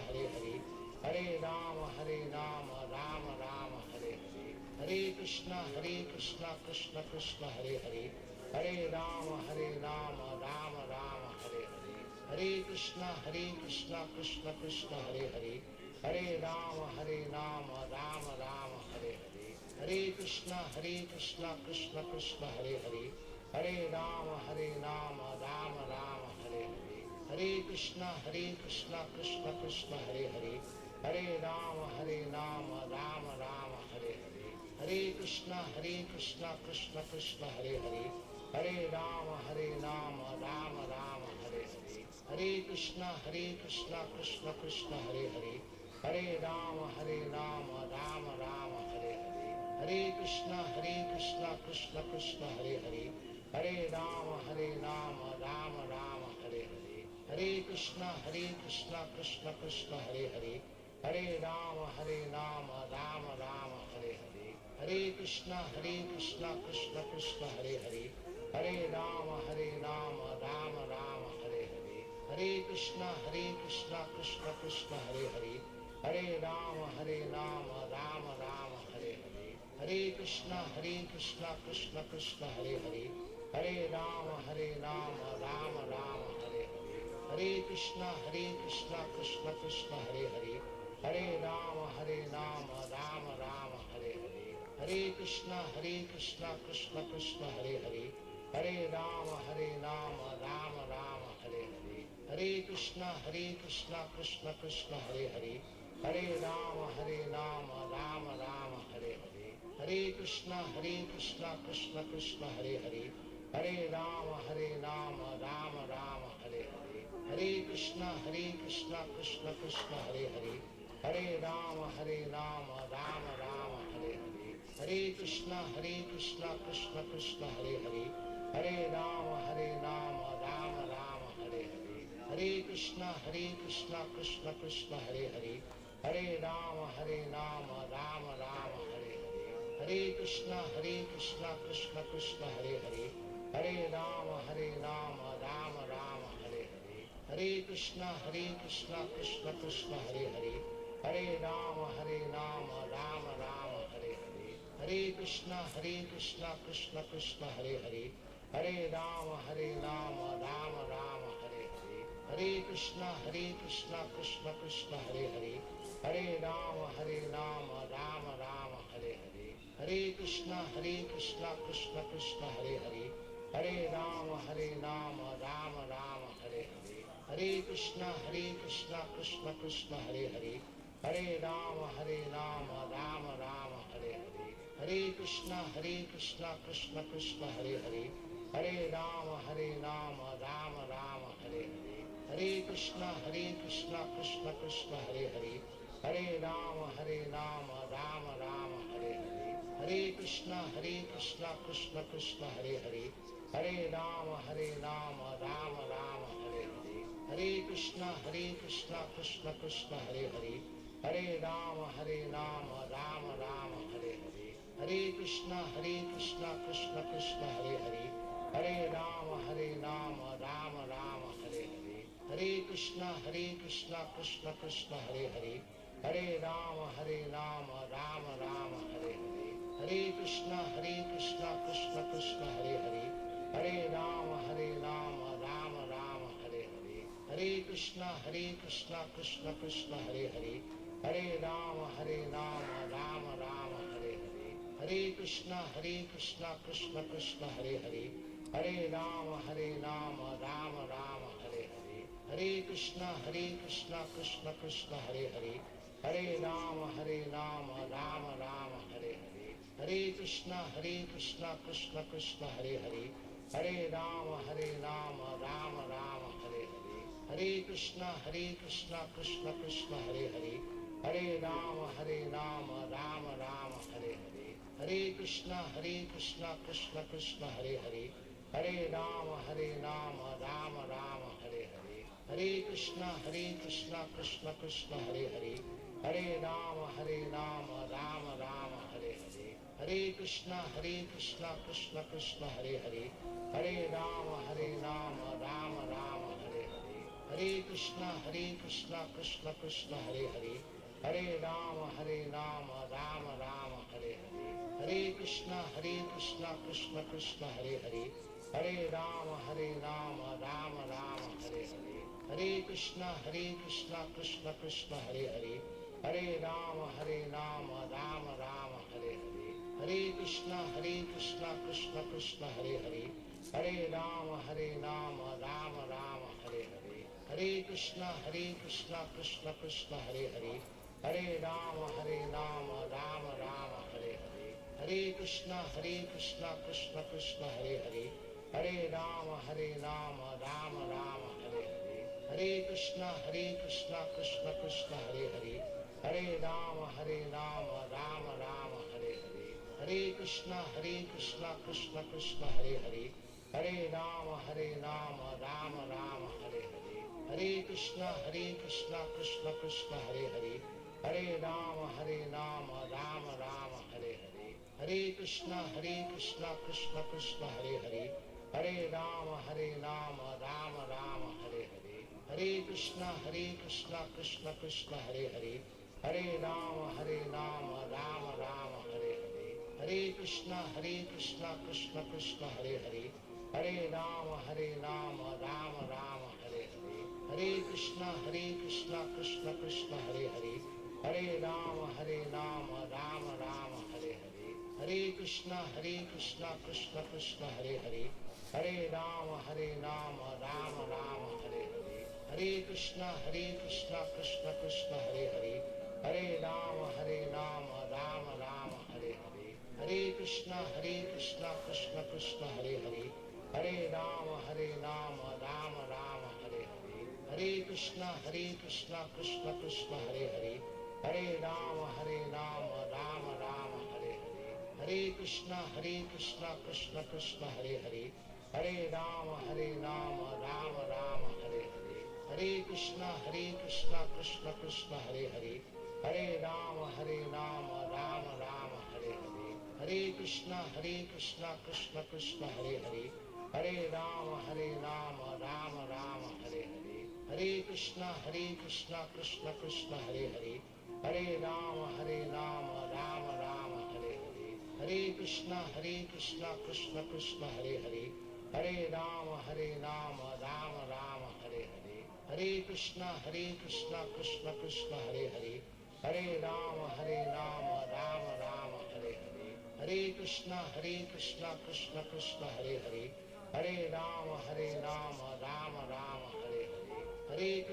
S4: Hare Hare Hare Rama Rama Rama Hare Hare Hare Krishna Krishna Krishna Hare Hare Hare Rama Rama Rama Hare Hare Hare Krishna Krishna Krishna Hare Hare Hare Rama Rama Rama Hare Hare Hare Krishna Krishna Krishna Hare Hare Hare Rama Rama Rama Hare Hare Hare Krishna Krishna Krishna Hare Hare Hare Rama Rama Rama Hare Hare Hare Krishna Krishna Krishna Hare Hare Hare Rama Rama Rama Hare Hare Hare Krishna Krishna Krishna Hare Hare Hare Rama Rama Rama Hare Hare Hare Krishna Krishna Krishna Hare Hare Hare Rama Rama Rama Hare Hare Hare Krishna Krishna Krishna Hare Hare Hare Rama Rama Rama Hare Hare Hare Krishna Krishna Krishna Hare Hare Hare Rama Rama Rama Hare Hare Hare Krishna Krishna Krishna Hare Hare Hare Rama Rama Rama Hare Hare Hare Krishna Krishna Krishna Hare Hare Hare Rama Rama Rama Hare Hare Hare Krishna Krishna Krishna Hare Hare Hare Rama Rama Rama Hare Hare Hare Krishna Krishna Krishna Hare Hare Hare Rama Rama Rama Hare Hare Hare Krishna Krishna Krishna Hare Hare Hare Rama Rama Rama Hare Hare Hare Krishna Krishna Krishna Hare Hare Hare Rama Rama Rama Hare Hare Hare Krishna Krishna Krishna Hare Hare Hare Rama Rama Rama Hare Hare Hare Krishna Krishna Krishna Hare Hare Hare Rama Rama Rama Hare Hare Hare Krishna Krishna Krishna Hare Hare Hare Rama Rama Rama Hare Hare Hare Krishna Krishna Krishna Hare Hare Hare Rama Rama Rama Hare Hare Hare Krishna Krishna Krishna Hare Hare Hare Rama Rama Rama Hare Hare Hare Krishna Krishna Krishna Hare Hare Hare Rama Rama Rama Hare Hare Hare Krishna Krishna Krishna Hare Hare Hare Rama Rama Rama Hare Hare Hare Krishna Krishna Krishna Hare Hare Hare Rama Rama Rama Hare Hare Hare Krishna Krishna Krishna Hare Hare Hare Rama Rama Rama Hare Hare Hare Krishna Krishna Krishna Hare Hare Hare Rama Rama Rama Hare Hare Hare Krishna Krishna Krishna Hare Hare Hare Rama Rama Rama Hare Hare Hare Krishna Krishna Krishna Hare Hare Hare Rama Rama Rama Hare Hare Hare Krishna Krishna Krishna Hare Hare Hare Rama Rama Rama Hare Hare Hare Krishna Krishna Krishna Hare Hare Hare Rama Rama Rama Hare Hare Hare Krishna Krishna Krishna Hare Hare Hare Rama Rama Rama Hare Hare Hare Krishna Krishna Krishna Hare Hare Hare Rama Rama Rama Hare Hare Hare Krishna Krishna Krishna Hare Hare Hare Rama Rama Rama Hare Hare Hare Krishna Krishna Krishna Hare Hare Hare Rama Rama Rama Hare Hare Hare Krishna Krishna Krishna Hare Hare Hare Rama Rama Rama Hare Hare Hare Krishna Krishna Krishna Hare Hare Hare Rama Rama Rama Hare Hare Hare Krishna Krishna Krishna Hare Hare Hare Rama Rama Rama Hare Hare Hare Krishna Krishna Krishna Hare Hare Hare Rama Rama Rama Hare Hare Hare Krishna Krishna Krishna Hare Hare Hare Rama Rama Rama Hare Hare Hare Krishna Krishna Krishna Hare Hare Hare Rama Rama Rama Hare Hare Hare Krishna Krishna Krishna Hare Hare Hare Rama Rama Rama Hare Hare Hare Krishna Krishna Krishna Hare Hare Hare Rama Rama Rama Hare Hare Hare Krishna Krishna Krishna Hare Hare Hare Rama Rama Rama Hare Hare Hare Krishna Krishna Krishna Hare Hare Hare Rama Rama Rama Hare Hare Hare Krishna Krishna Krishna Hare Hare Hare Rama Rama Rama Hare Hare Hare Krishna Krishna Krishna Hare Hare Hare Rama Rama Rama Hare Hare Hare Krishna Krishna Krishna Hare Hare Hare Rama Rama Rama Hare Hare Hare Krishna Krishna Krishna Hare Hare Hare Rama Rama Rama Hare Hare Hare Krishna Krishna Krishna Hare Hare Hare Rama Rama Rama Hare Hare Hare Krishna Krishna Krishna Hare Hare Hare Rama Rama Rama Hare Hare Hare Krishna Krishna Krishna Hare Hare Hare Rama Rama Rama Hare Hare Hare Krishna Krishna Krishna Hare Hare Hare Rama Rama Rama Hare Hare Hare Krishna Krishna Krishna Hare Hare Hare Rama Rama Rama Hare Hare Hare Krishna Krishna Krishna Hare Hare Hare Rama Rama Rama Hare Hare Hare Krishna Krishna Krishna Hare Hare Hare Rama Rama Rama Hare Hare Hare Krishna Krishna Krishna Hare Hare Hare Rama Rama Rama Hare Hare Hare Krishna Krishna Krishna Hare Hare Hare Rama Rama Rama Hare Hare Hare Krishna Krishna Krishna Hare Hare Hare Rama Rama Rama Hare Hare Hare Krishna Krishna Krishna Hare Hare Hare Rama Rama Rama Hare Hare Hare Krishna Krishna Krishna Hare Hare Hare Rama Rama Rama Hare Hare Hare Krishna Krishna Krishna Hare Hare Hare Rama Rama Rama Hare Hare Hare Krishna Krishna Krishna Hare Hare Hare Rama Rama Rama Hare Hare Hare Krishna Krishna Krishna Hare Hare Hare Rama Rama Rama Hare Hare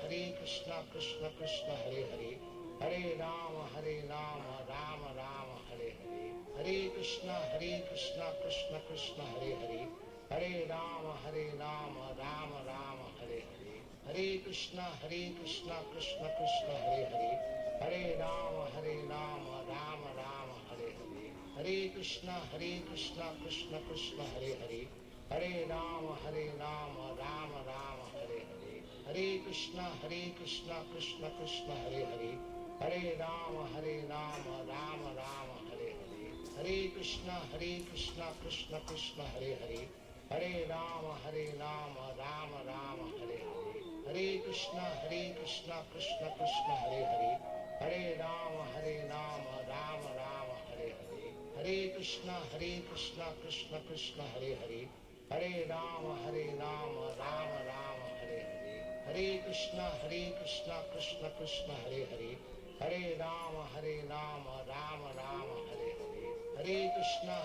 S4: Hare Krishna Krishna Krishna Hare Hare Hare Rama Rama Rama Hare Hare Hare Krishna Krishna Krishna Hare Hare Hare Rama Rama Rama Hare Hare Hare Krishna Krishna Krishna Hare Hare Hare Rama Rama Rama Hare Hare Hare Krishna Krishna Krishna Hare Hare Hare Rama Rama Rama Hare Hare Hare Krishna Krishna Krishna Hare Hare Hare Rama Rama Rama Hare Hare Hare Krishna Krishna Krishna Hare Hare Hare Rama Rama Rama Hare Hare Hare Krishna Krishna Krishna Hare Hare Hare Rama Rama Rama Hare Hare Hare Krishna Krishna Krishna Hare Hare Hare Rama Rama Rama Hare Hare Hare Krishna Krishna Krishna Hare Hare Hare Rama Rama Rama Hare Hare Hare Krishna Krishna Krishna Hare Hare Hare Rama Rama Rama Hare Hare Hare Krishna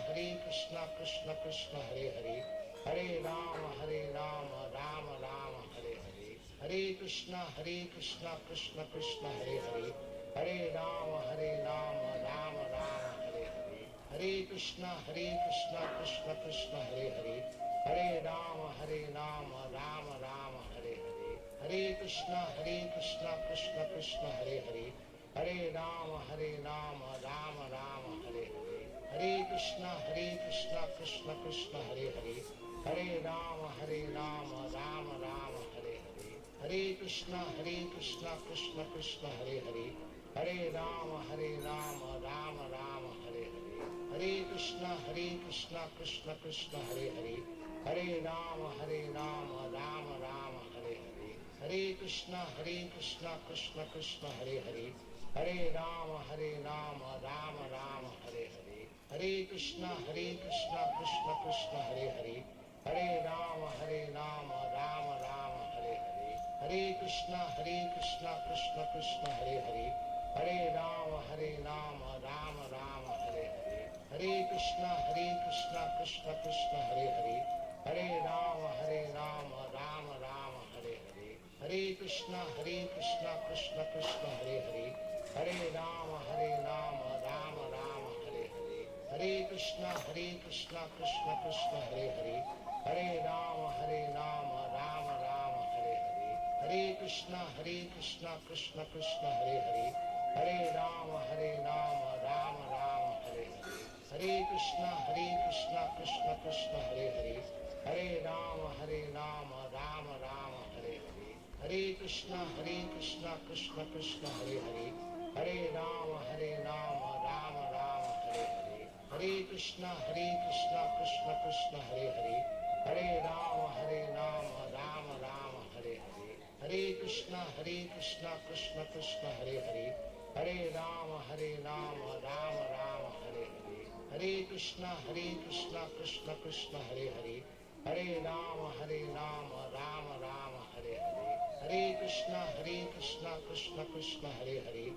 S4: Krishna Krishna Hare Hare Hare Rama Rama Rama Hare Hare Hare Krishna Krishna Krishna Hare Hare Hare Rama Rama Rama Hare Hare Hare Krishna Krishna Krishna Hare Hare Hare Rama Rama Rama Hare Hare Hare Krishna Krishna Krishna Hare Hare Hare Rama Rama Rama Hare Hare Hare Krishna Krishna Krishna Hare Hare Hare Rama Rama Rama Hare Hare Hare Krishna Krishna Krishna Hare Hare Hare Rama Rama Rama Hare Hare Hare Krishna Krishna Krishna Hare Hare Hare Rama Rama Rama Hare Hare Hare Krishna Krishna Krishna Hare Hare Hare Rama Rama Rama Hare Hare Hare Krishna Krishna Krishna Hare Hare Hare Rama Rama Rama Hare Hare Hare Krishna Krishna Krishna Hare Hare Hare Rama Rama Rama Hare Hare Hare Krishna Krishna Krishna Hare Hare Hare Rama Rama Rama Hare Hare Hare Krishna Krishna Krishna Hare Hare Hare Rama Rama Rama Hare Hare Hare Krishna Krishna Krishna Hare Hare Hare Rama Rama Rama Hare Hare Hare Krishna Krishna Krishna Hare Hare Hare Rama Rama Rama Hare Hare Hare Krishna Krishna Krishna Hare Hare Hare Rama Rama Rama Hare Hare Hare Krishna Krishna Hare Hare Hare Rama Rama Rama Hare Hare Hare Krishna Krishna Krishna Hare Hare Hare Rama Rama Rama Hare Hare Hare Krishna Krishna Krishna Hare Hare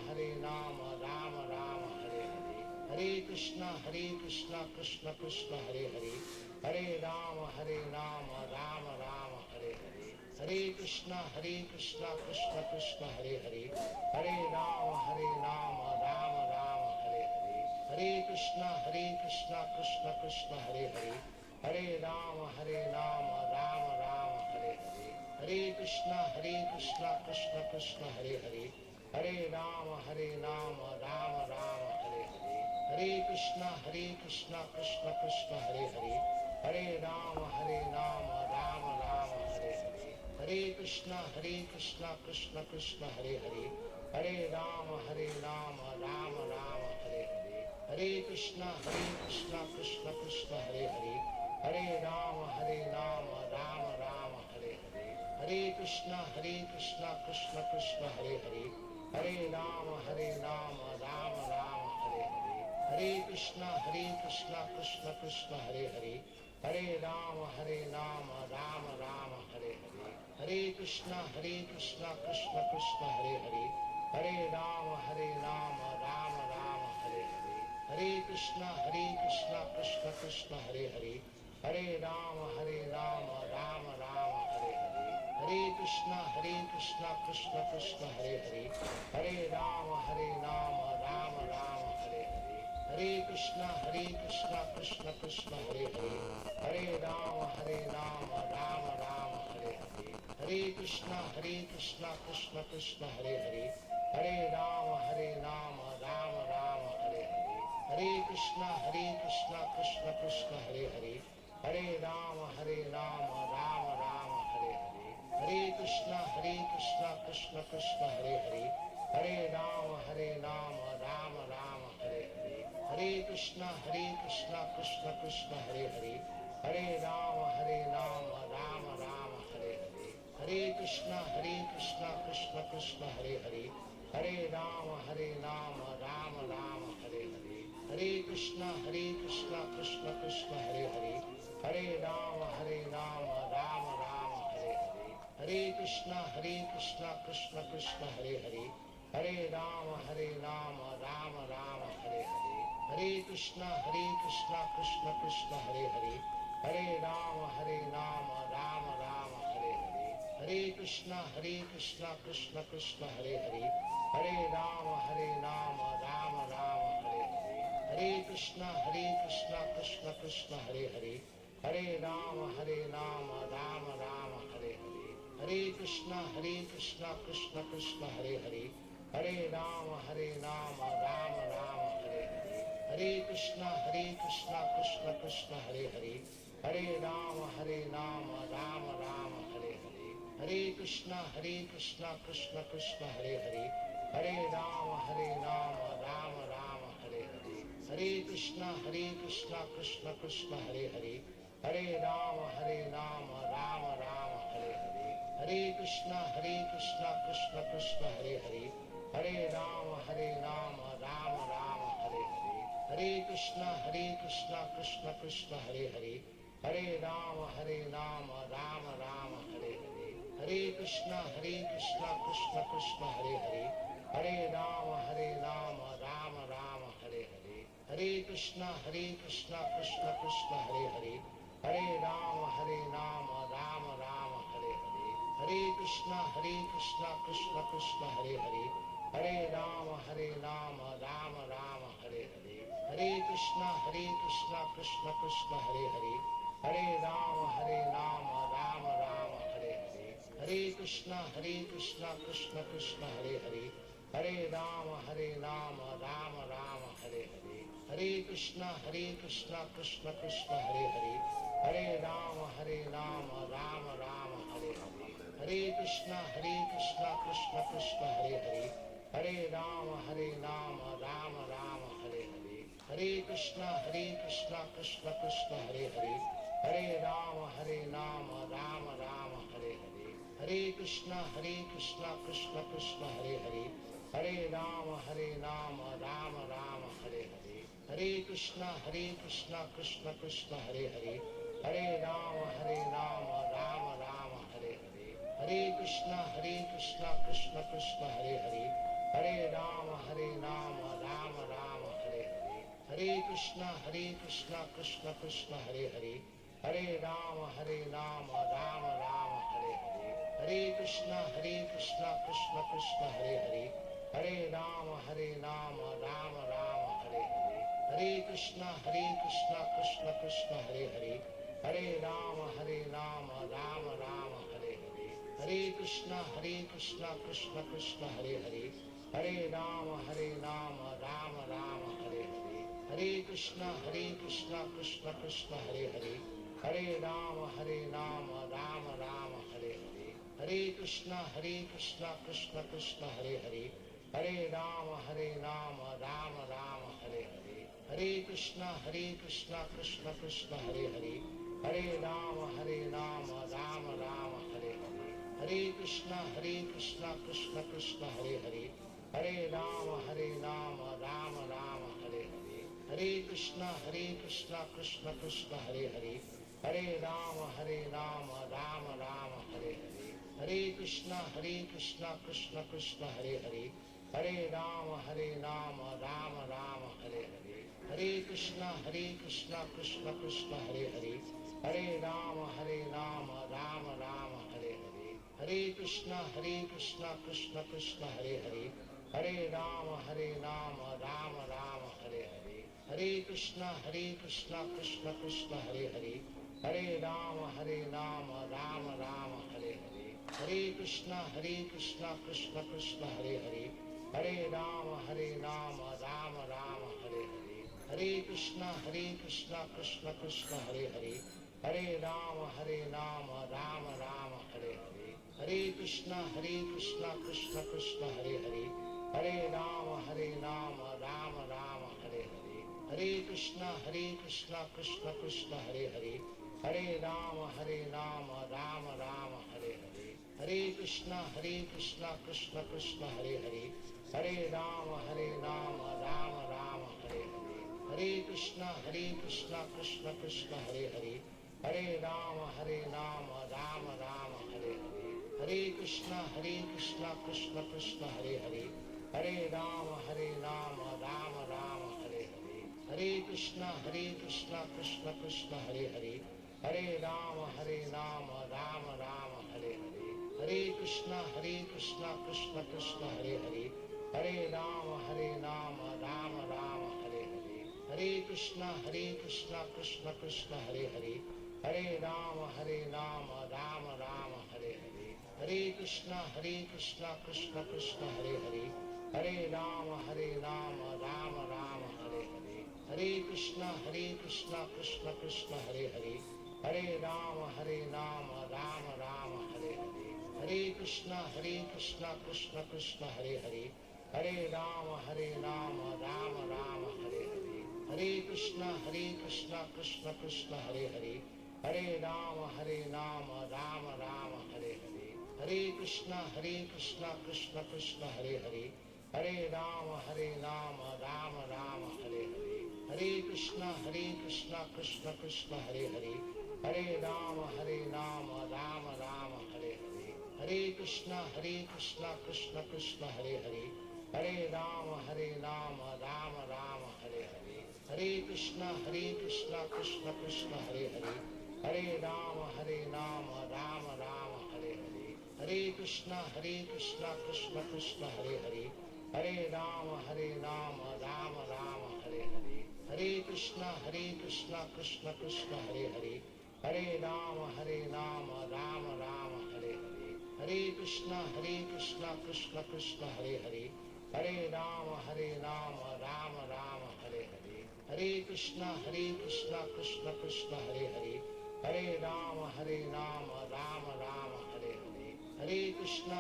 S4: Hare Rama Rama Rama Hare Hare Hare Krishna Krishna Krishna Hare Hare Hare Rama Rama Rama Hare Hare Hare Krishna Krishna Krishna Hare Hare Hare Rama Rama Rama Hare Hare Hare Krishna Krishna Krishna Hare Hare Hare Rama Rama Rama Hare Hare Hare Krishna Krishna Krishna Hare Hare Hare Rama Rama Rama Hare Hare Hare Krishna Krishna Krishna Hare Hare Hare Rama Rama Rama Hare Hare Hare Krishna Krishna Krishna Hare Hare Hare Rama Rama Rama Hare Hare Hare Krishna Krishna Krishna Hare Hare Hare Rama Rama Rama Hare Hare Hare Krishna Krishna Krishna Hare Hare Hare Rama Rama Rama Hare Hare Hare Krishna Krishna Krishna Hare Hare Hare Rama Rama Rama Hare Hare Hare Krishna Krishna Krishna Hare Hare Hare Rama Rama Rama Hare Hare Hare Krishna Krishna Krishna Hare Hare, Hare Rama Rama Rama Hare Hare, Hare Krishna Krishna Krishna Hare Hare, Hare Rama Rama Rama Hare Hare, Hare Krishna Krishna Krishna Hare Hare, Hare Rama Rama Rama Hare Hare, Hare Krishna Krishna Krishna Hare Hare, Hare Rama Rama Rama Hare Hare, Hare Krishna Krishna Krishna Hare Hare, Hare Rama Rama Rama Hare Hare, Hare Krishna Krishna Krishna Hare Hare, Hare Rama Rama Rama Hare Hare, Hare Krishna Krishna Krishna Hare Hare, Hare Rama Rama Rama Hare Hare, Hare Krishna Krishna Krishna Hare Hare, Hare Rama Rama Rama Hare Hare, Hare Krishna Krishna Krishna Hare Hare, Hare Rama Rama Rama Hare Hare, Hare Krishna Krishna Krishna Hare Hare, Hare Rama Rama Rama Hare Hare, Hare Krishna Krishna Krishna Hare Hare, Hare Rama Rama Rama Hare Hare, Hare Krishna Krishna Krishna Hare Hare, Hare Rama Rama Rama Hare Hare, Hare Krishna Krishna Krishna Hare Hare, Hare Rama Rama Rama Hare Hare, Hare Krishna Krishna Krishna Hare Hare, Hare Rama Rama Rama Hare Hare, Hare Krishna Krishna Krishna Hare Hare, Hare Rama Rama Rama Hare Hare, Hare Krishna Krishna Krishna Hare Hare, Hare Rama Rama Rama Hare Hare, Hare Krishna Krishna Krishna Hare Hare, Hare Rama Rama Rama Hare Hare, Hare Krishna Krishna Krishna Hare Hare, Hare Rama Rama Rama Hare Hare, Hare Krishna Krishna Krishna Hare Hare, Hare Rama Rama Rama Hare Hare, Hare Krishna Krishna Krishna Hare Hare, Hare Rama Rama Rama Hare Hare, Hare Krishna Krishna Krishna Hare Hare, Hare Rama Rama Rama Hare Hare, Hare Krishna Krishna Krishna Hare Hare, Hare Rama Rama Rama Hare Hare, Hare Krishna Krishna Krishna Hare Hare, Hare Rama Rama Rama Hare Hare, Hare Krishna Krishna Krishna Hare Hare, Hare Rama Rama Rama Hare Hare, Hare Krishna Krishna Krishna Hare Hare, Hare Rama Rama Rama Hare Hare, Hare Krishna Krishna Krishna Hare Hare, Hare Rama Rama Rama Hare Hare, Hare Krishna Krishna Krishna Hare Hare, Hare Rama Rama Rama Hare Hare, Hare Krishna Krishna Krishna Hare Hare, Hare Rama Rama Rama Hare Hare, Hare Krishna Krishna Krishna Hare Hare, Hare Rama Rama Rama Hare Hare, Hare Krishna Krishna Krishna Hare Hare, Hare Rama Rama Rama Hare Hare, Hare Krishna Krishna Krishna Hare Hare, Hare Rama Rama Rama Hare Hare, Hare Krishna Krishna Krishna Hare Hare, Hare Rama Rama Rama Hare Hare, Hare Krishna Krishna Krishna Hare Hare, Hare Rama Rama Rama Hare Hare, Hare Krishna Krishna Krishna Hare Hare, Hare Rama Rama Rama Hare Hare, Hare Krishna Krishna Krishna Hare Hare, Hare Rama Rama Rama Hare Hare, Hare Krishna Krishna Krishna Hare Hare, Hare Rama Rama Rama Hare Hare, Hare Krishna Krishna Krishna Hare Hare, Hare Rama Rama Rama Hare Hare, Hare Krishna Krishna Krishna Hare Hare, Hare Rama Rama Rama Hare Hare, Hare Krishna Krishna Krishna Hare Hare, Hare Rama Rama Rama Hare Hare, Hare Krishna Krishna Krishna Hare Hare, Hare Rama Rama Rama Hare Hare, Hare Krishna Krishna Krishna Hare Hare Hare Rama Rama Rama Hare Hare Hare Krishna Krishna Krishna Hare Hare Hare Rama Rama Rama Hare Hare Hare Krishna Krishna Krishna Hare Hare Hare Rama Rama Rama Hare Hare Hare Krishna Krishna Krishna Hare Hare Hare Rama Rama Rama Hare Hare Hare Krishna Krishna Krishna Hare Hare Hare Rama Rama Rama Hare Hare Hare Krishna Krishna Krishna Hare Hare Hare Rama Rama Rama Hare Hare Hare Krishna Krishna Krishna Hare Hare Hare Rama Rama Rama Hare Hare Hare Krishna Krishna Krishna Hare Hare Hare Rama Rama Rama Hare Hare Hare Krishna Krishna Krishna Hare Hare Hare Rama Rama Rama Hare Hare Hare Krishna Krishna Krishna Hare Hare Hare Rama Rama Rama Hare Hare Hare Krishna Krishna Krishna Hare Hare Hare Rama Rama Rama Hare Hare Hare Krishna Krishna Krishna Hare Hare Hare Rama Rama Rama Hare Hare Hare Krishna Krishna Krishna Hare Hare Hare Rama Rama Rama Hare Hare Hare Krishna Krishna Krishna Hare Hare Hare Rama Rama Rama Hare Hare Hare Krishna Krishna Krishna Hare Hare Hare Rama Rama Rama Hare Hare Hare Krishna Krishna Krishna Hare Hare Hare Rama Rama Rama Hare Hare Hare Krishna Krishna Krishna Hare Hare Hare Rama Rama Rama Hare Hare Hare Krishna Krishna Krishna Hare Hare Hare Rama Rama Rama Hare Hare Hare Krishna Krishna Krishna Hare Hare Hare Rama Rama Rama Hare Hare Hare Krishna Krishna Krishna Hare Hare Hare Rama Rama Rama Hare Hare Hare Krishna Krishna Krishna Hare Hare Hare Rama Rama Rama Hare Hare Hare Krishna Krishna Krishna Hare Hare Hare Rama Rama Rama Hare Hare Hare Krishna Krishna Krishna Hare Hare Hare Rama Rama Rama Hare Hare Hare Krishna Krishna Krishna Hare Hare Hare Rama Rama Rama Hare Hare Hare Krishna Krishna Krishna Hare Hare Hare Rama Rama Rama Hare Hare Hare Krishna Krishna Krishna Hare Hare Hare Rama Rama Rama Hare Hare Hare Krishna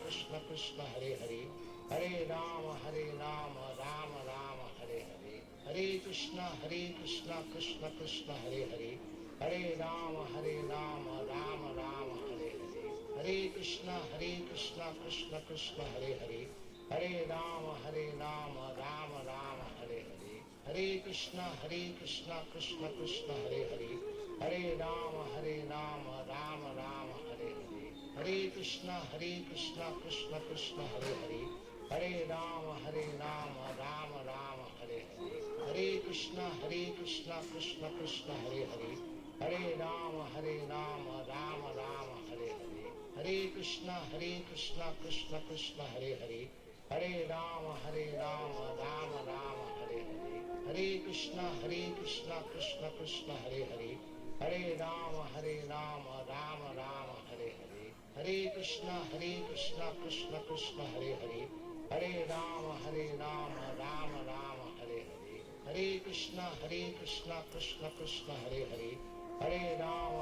S4: Krishna Krishna Hare Hare Hare Rama Rama Rama Hare Hare Hare Krishna Krishna Krishna Hare Hare Hare Rama Rama Rama Hare Hare Hare Krishna Krishna Krishna Hare Hare Hare Rama Rama Rama Hare Hare Hare Krishna Krishna Krishna Hare Hare Hare Rama Rama Rama Hare Hare Hare Krishna Krishna Krishna Hare Hare Hare Rama Rama Rama Hare Hare Hare Krishna Krishna Krishna Hare Hare Hare Rama Rama Rama Hare Hare Hare Krishna Krishna Krishna Hare Hare Hare Rama Rama Rama Hare Hare Hare Krishna Krishna Krishna Hare Hare Hare Rama Rama Rama Hare Hare Hare Krishna Krishna Krishna Hare Hare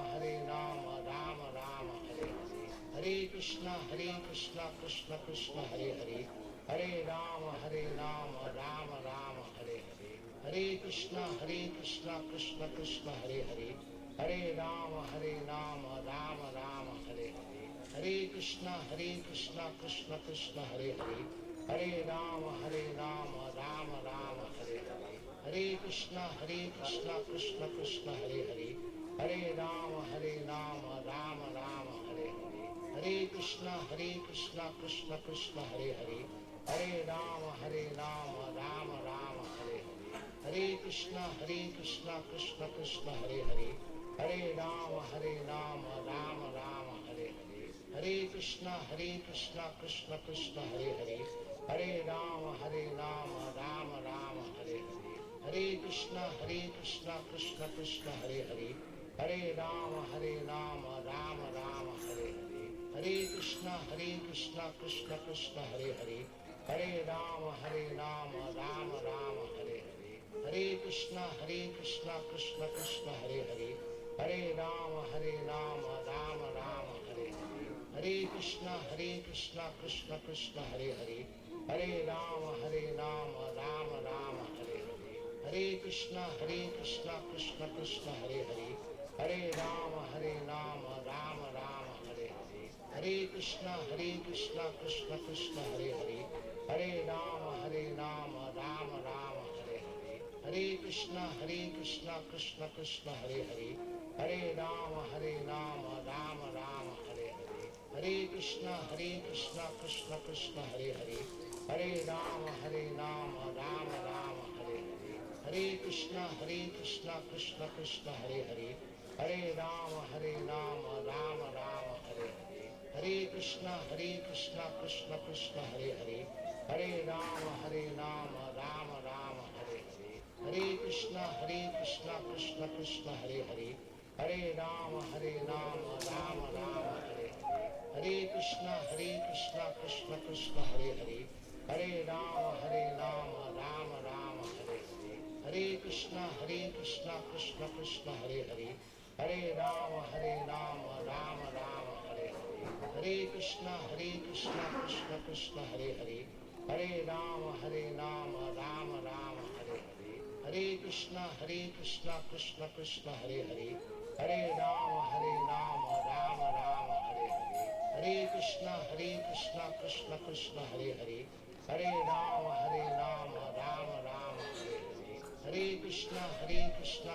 S4: Hare Rama Rama Rama Hare Hare Hare Krishna Krishna Krishna Hare Hare Hare Rama Rama Rama Hare Hare Hare Krishna Krishna Krishna Hare Hare Hare Rama Rama Rama Hare Hare Hare Krishna Krishna Krishna Hare Hare Hare Rama Rama Rama Hare Hare Hare Krishna Krishna Krishna Hare Hare Hare Rama Rama Rama Hare Hare Hare Krishna Krishna Krishna Hare Hare Hare Rama Rama Rama Hare Hare Hare Hare Krishna Krishna Krishna Hare Hare Hare Rama Rama Rama Hare Hare Hare Krishna Krishna Krishna Hare Hare Hare Rama Rama Rama Hare Hare Hare Krishna Krishna Krishna Hare Hare Hare Rama Rama Rama Hare Hare Hare Krishna Krishna Krishna Hare Hare Hare Rama Rama Rama Hare Hare Hare Krishna Krishna Krishna Hare Hare Hare Rama Rama Rama Hare Hare Hare Krishna Krishna Krishna Hare Hare Hare Rama Rama Rama Hare Hare Hare Krishna Krishna Krishna Hare Hare Hare Rama Rama Rama Hare Hare Hare Krishna Krishna Krishna Hare Hare Hare Rama Rama Rama Hare Hare Hare Krishna Krishna Krishna Hare Hare Hare Rama Rama Rama Hare Hare Hare Krishna Krishna Krishna Hare Hare Hare Rama Rama Rama Hare Hare Hare Krishna Krishna Krishna Hare Hare Hare Rama Rama Rama Hare Hare Hare Krishna Krishna Krishna Hare Hare Hare Rama Rama Rama Hare Hare Hare Krishna Krishna Krishna Hare Hare Hare Rama Rama Rama Hare Hare Hare Krishna Krishna Krishna Hare Hare Hare Rama Rama Rama Hare Hare Hare Krishna Krishna Krishna Hare Hare Hare Rama Rama Rama Hare Hare Hare Krishna Krishna Krishna Hare Hare Hare Rama Rama Rama Hare Hare Hare Krishna Krishna Krishna Hare Hare Hare Rama Rama Rama Hare Hare Hare Krishna Krishna Krishna Hare Hare Hare Rama Rama Rama Hare Hare Hare Krishna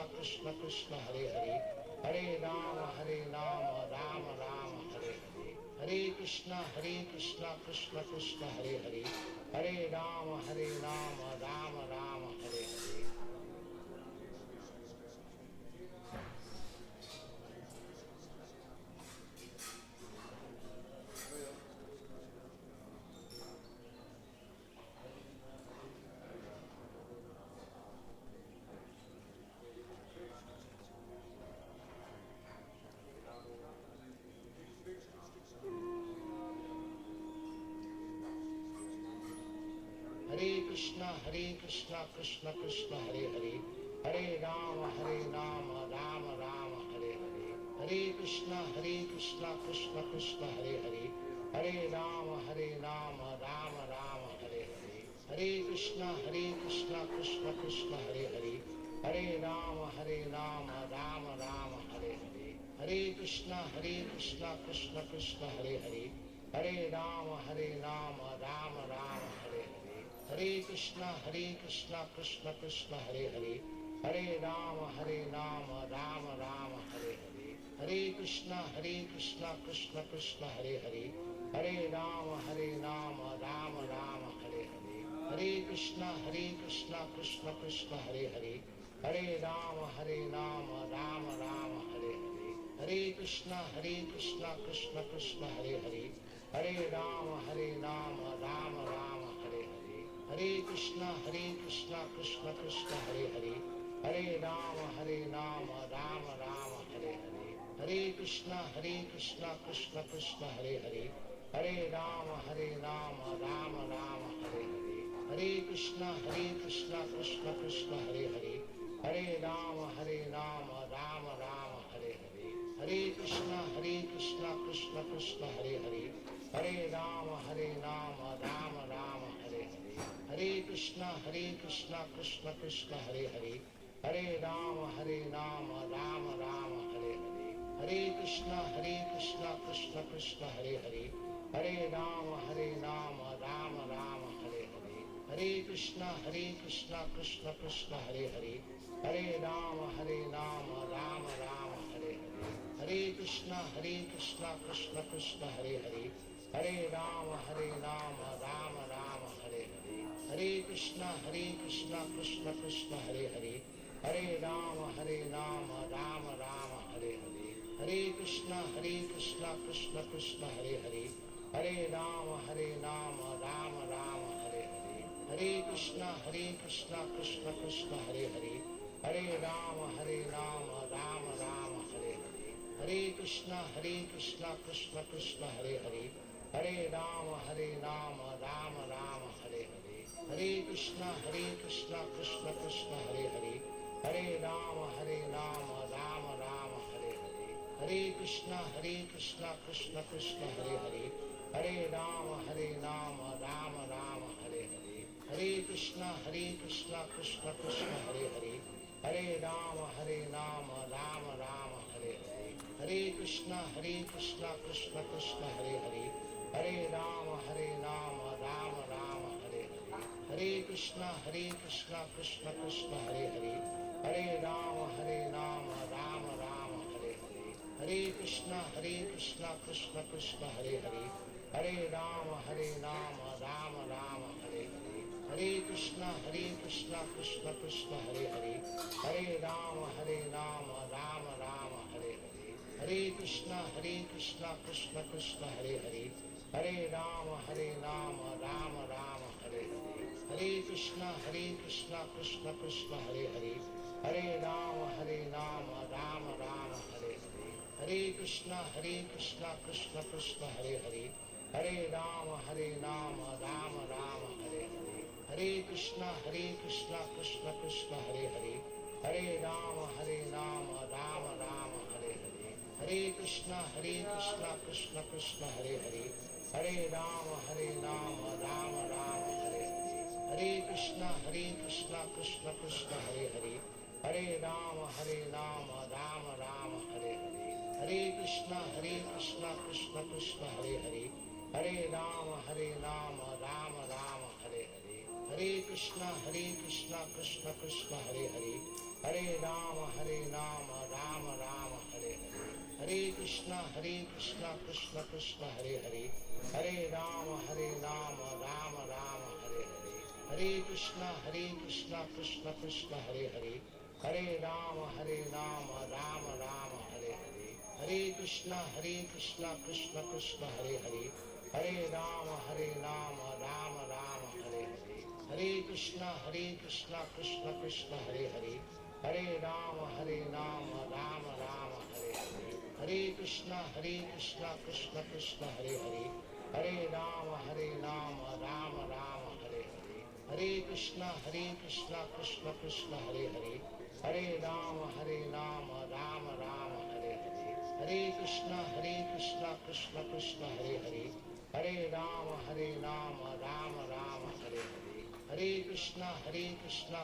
S4: Krishna Krishna Hare Hare Hare Rama Rama Rama Hare Hare Hare Krishna Krishna Krishna Hare Hare Hare Rama Rama Rama Hare Hare Hare Krishna Krishna Krishna Hare Hare Hare Rama Rama Rama Hare Hare Krishna Krishna Krishna Hare Hare Hare Rama Rama Rama Hare Hare Hare Krishna Krishna Krishna Hare Hare Hare Rama Rama Rama Hare Hare Hare Krishna Krishna Krishna Hare Hare Hare Rama Rama Hare Hare Hare Krishna Krishna Krishna Hare Hare Hare Rama Rama Hare Hare Hare Krishna Krishna Krishna Hare Hare Hare Rama Rama Hare Hare Hare Krishna Krishna Krishna Hare Hare Hare Rama Rama Hare Hare Hare Krishna Krishna Krishna Hare Hare Hare Rama Rama Hare Hare Hare Krishna Krishna Krishna Hare Hare Hare Rama Rama Hare Hare Hare Krishna Krishna Krishna Hare Hare Hare Rama Rama Hare Hare Hare Krishna Krishna Krishna Hare Hare Hare Rama Rama Hare Hare Hare Krishna Krishna Krishna Hare Hare Hare Rama Rama Hare Hare Hare Krishna Krishna Krishna Hare Hare Hare Rama Rama Hare Hare Hare Krishna Krishna Krishna Hare Hare Hare Rama Rama Hare Hare Hare Krishna Krishna Krishna Hare Hare Hare Rama Rama Hare Hare Hare Krishna Krishna Krishna Hare Hare Hare Rama Rama Hare Hare Hare Krishna Krishna Krishna Hare Hare Hare Rama, Rama Rama, Hare Hare. Hare Krishna, Krishna Krishna, Hare Hare. Hare Rama, Rama Rama, Hare Hare. Hare Krishna, Krishna Krishna, Hare Hare. Hare Rama, Rama Rama, Hare Hare. Hare Krishna, Krishna Krishna, Hare Hare. Hare Rama, Rama Rama, Hare Hare. Hare Krishna, Krishna Krishna, Hare Hare. Hare Rama, Rama Rama, Hare Hare. Hare Krishna, Krishna Krishna, Hare Hare. Hare Rama, Rama Rama, Hare Hare. Hare Krishna, Krishna Krishna, Hare Hare. Hare Rama, Rama Rama, Hare Hare. Hare Krishna, Krishna Krishna, Hare Hare. Hare Rama, Rama Rama, Hare Hare. Hare Krishna, Krishna Krishna, Hare Hare. Hare Rama, Rama Rama, Hare Hare. Hare Krishna, Krishna Krishna, Hare Hare. Hare Rama, Rama Rama, Hare Hare. Hare Krishna, Krishna Krishna, Hare Hare. Hare Rama, Rama Rama, Hare Hare. Hare Krishna, Krishna Krishna, Hare Hare. Hare Rama, Rama Rama, Hare Hare. Hare Krishna, Krishna Krishna, Hare Hare. Hare Rama, Rama Rama, Hare Hare. Hare Krishna, Krishna Krishna, Hare Hare. Hare Rama, Rama Rama, Hare Hare. Hare Krishna, Krishna Krishna, Hare Hare. Hare Rama, Rama Rama, Hare Hare. Hare Krishna, Krishna Krishna, Hare Hare. Hare Rama, Rama Rama, Hare Hare. Hare Krishna, Krishna Krishna, Hare Hare. Hare Rama, Rama Rama, Hare Hare. Hare Krishna, Krishna Krishna, Hare Hare. Hare Rama, Rama Rama, Hare Hare. Hare Krishna, Krishna Krishna, Hare Hare. Hare Rama, Rama Rama, Hare Hare. Hare Krishna, Krishna Krishna, Hare Hare. Hare Rama, Rama, Hare Hare. Hare Krishna, Krishna Krishna, Hare Hare. Hare Rama, Rama, Hare Hare. Hare Krishna, Krishna Krishna, Hare Hare. Hare Rama, Rama, Hare Hare. Hare Krishna, Krishna Krishna, Hare Hare. Hare Rama, Rama, Hare Hare. Hare Krishna, Krishna Krishna, Hare Hare. Hare Rama, Rama, Hare Hare. Hare Krishna, Krishna Krishna, Hare Hare. Hare Rama, Rama, Hare Hare. Hare Krishna, Krishna Krishna, Hare Hare. Hare Rama, Rama, Hare Hare. Hare Krishna, Krishna Krishna, Hare Hare. Hare Rama, Rama, Hare Hare. Hare Krishna, Krishna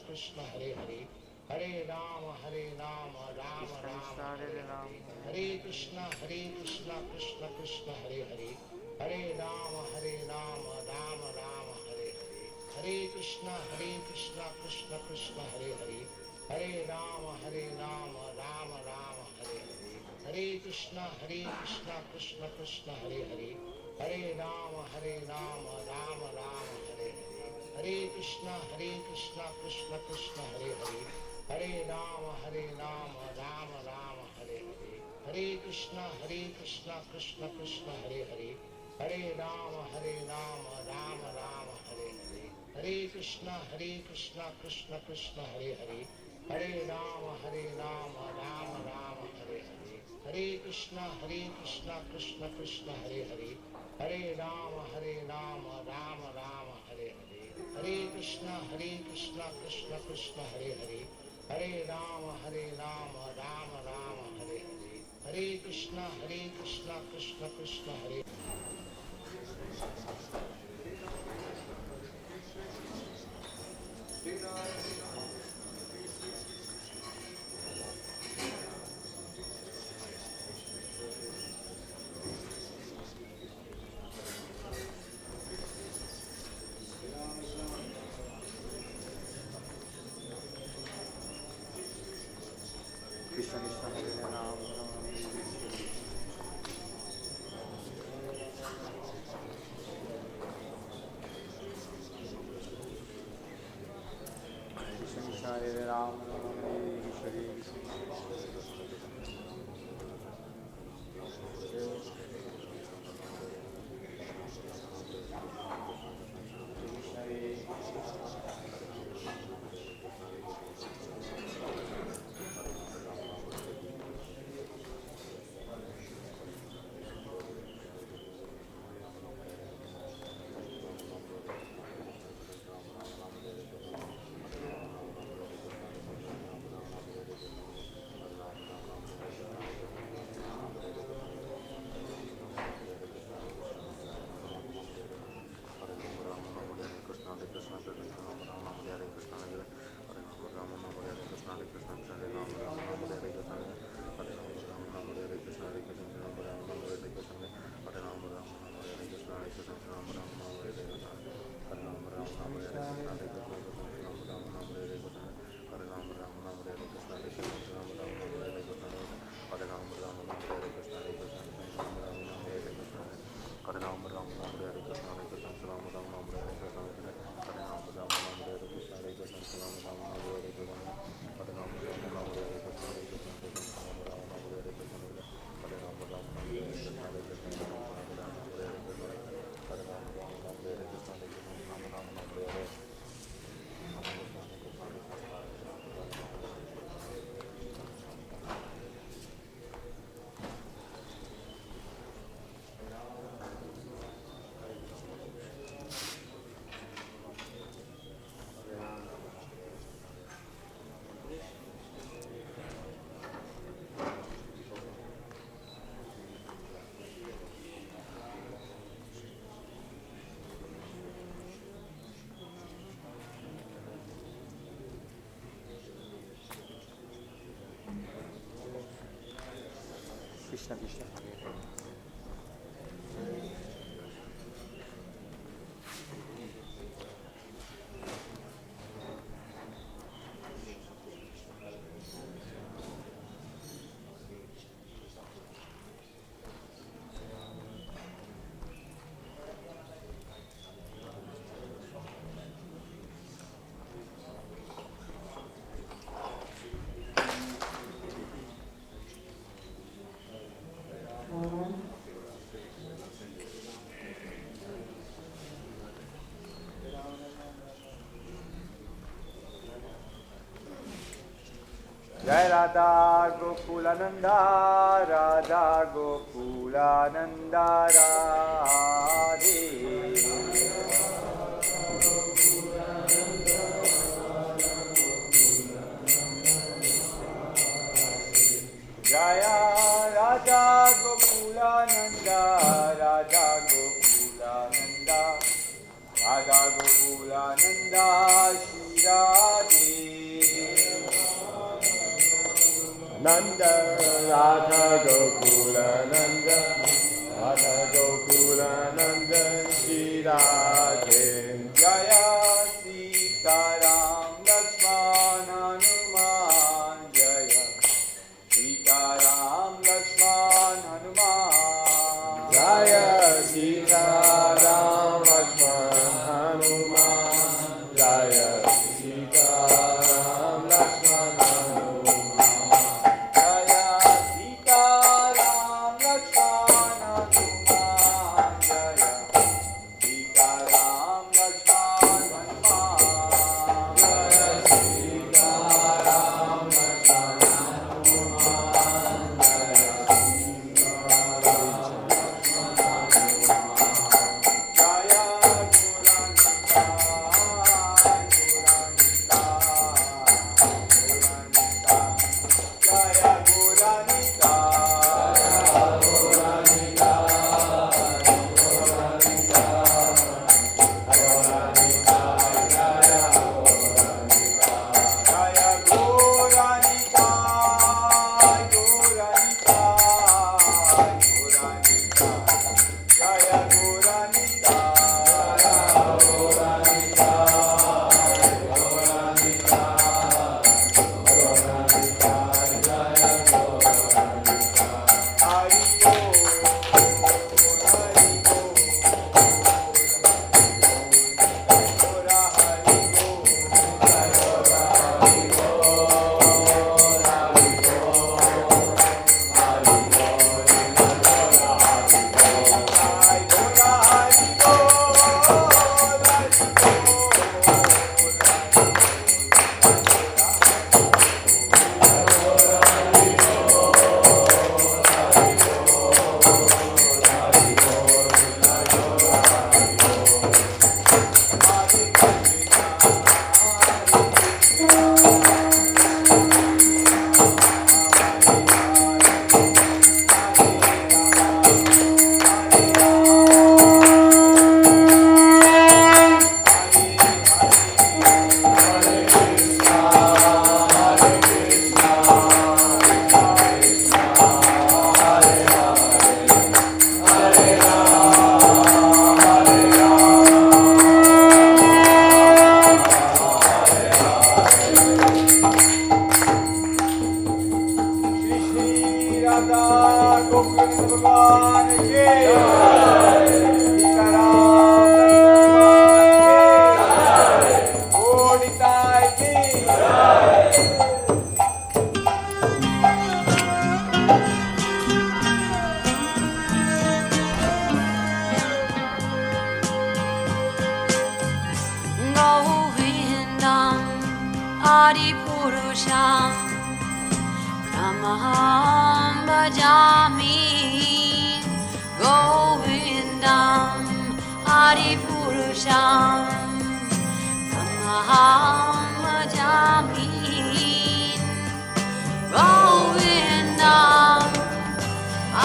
S4: Krishna, Hare Hare. Hare Rama, Rama Hare Hare. Hare Krishna, Krishna Krishna, Hare Hare. Hare Rama, Rama Hare Hare. Hare Krishna, Krishna Krishna, Hare Hare. Hare Rama, Rama Hare Hare. Hare Krishna, Krishna Krishna, Hare Hare. Hare Rama, Rama Hare Hare. Hare Krishna, Krishna Krishna, Hare Hare. Hare Rama, Rama Hare Hare. Hare Krishna, Krishna Krishna, Hare Hare. Hare Rama, Rama Hare Hare. Hare Krishna, Krishna Krishna, Hare Hare. Hare Rama, Rama Hare Hare. Hare Krishna, Krishna Krishna, Hare Hare. Hare Rama, Rama Hare Hare. Hare Krishna, Krishna Krishna, Hare Hare. Hare Rama, Rama Hare Hare. Hare Krishna, Krishna Krishna, Hare.
S2: Krishna Krishna Hare Hare Ram Ram Hare Hare. Krishna Krishna. Jai Radha Gokulananda, Radha Gokulananda Radhe. Jaya Radha Gokulananda, Radha Gokulananda, Radha Gokulananda Shri Radhe. Nanda Radha Gokula Nanda Radha Gokula Nanda Shri Radhe. Jaya Sita Ram Lakshman Hanuman. Jaya Sita Ram Lakshman Hanuman. Jaya Sita Ram Lakshman Hanuman. Jaya Sita Ram Lakshman Radha Gokulananda Bhagwan ki Jai.
S5: Adipurusham Namaham Bhajami Govindam Adipurusham Namaham Bhajami Govindam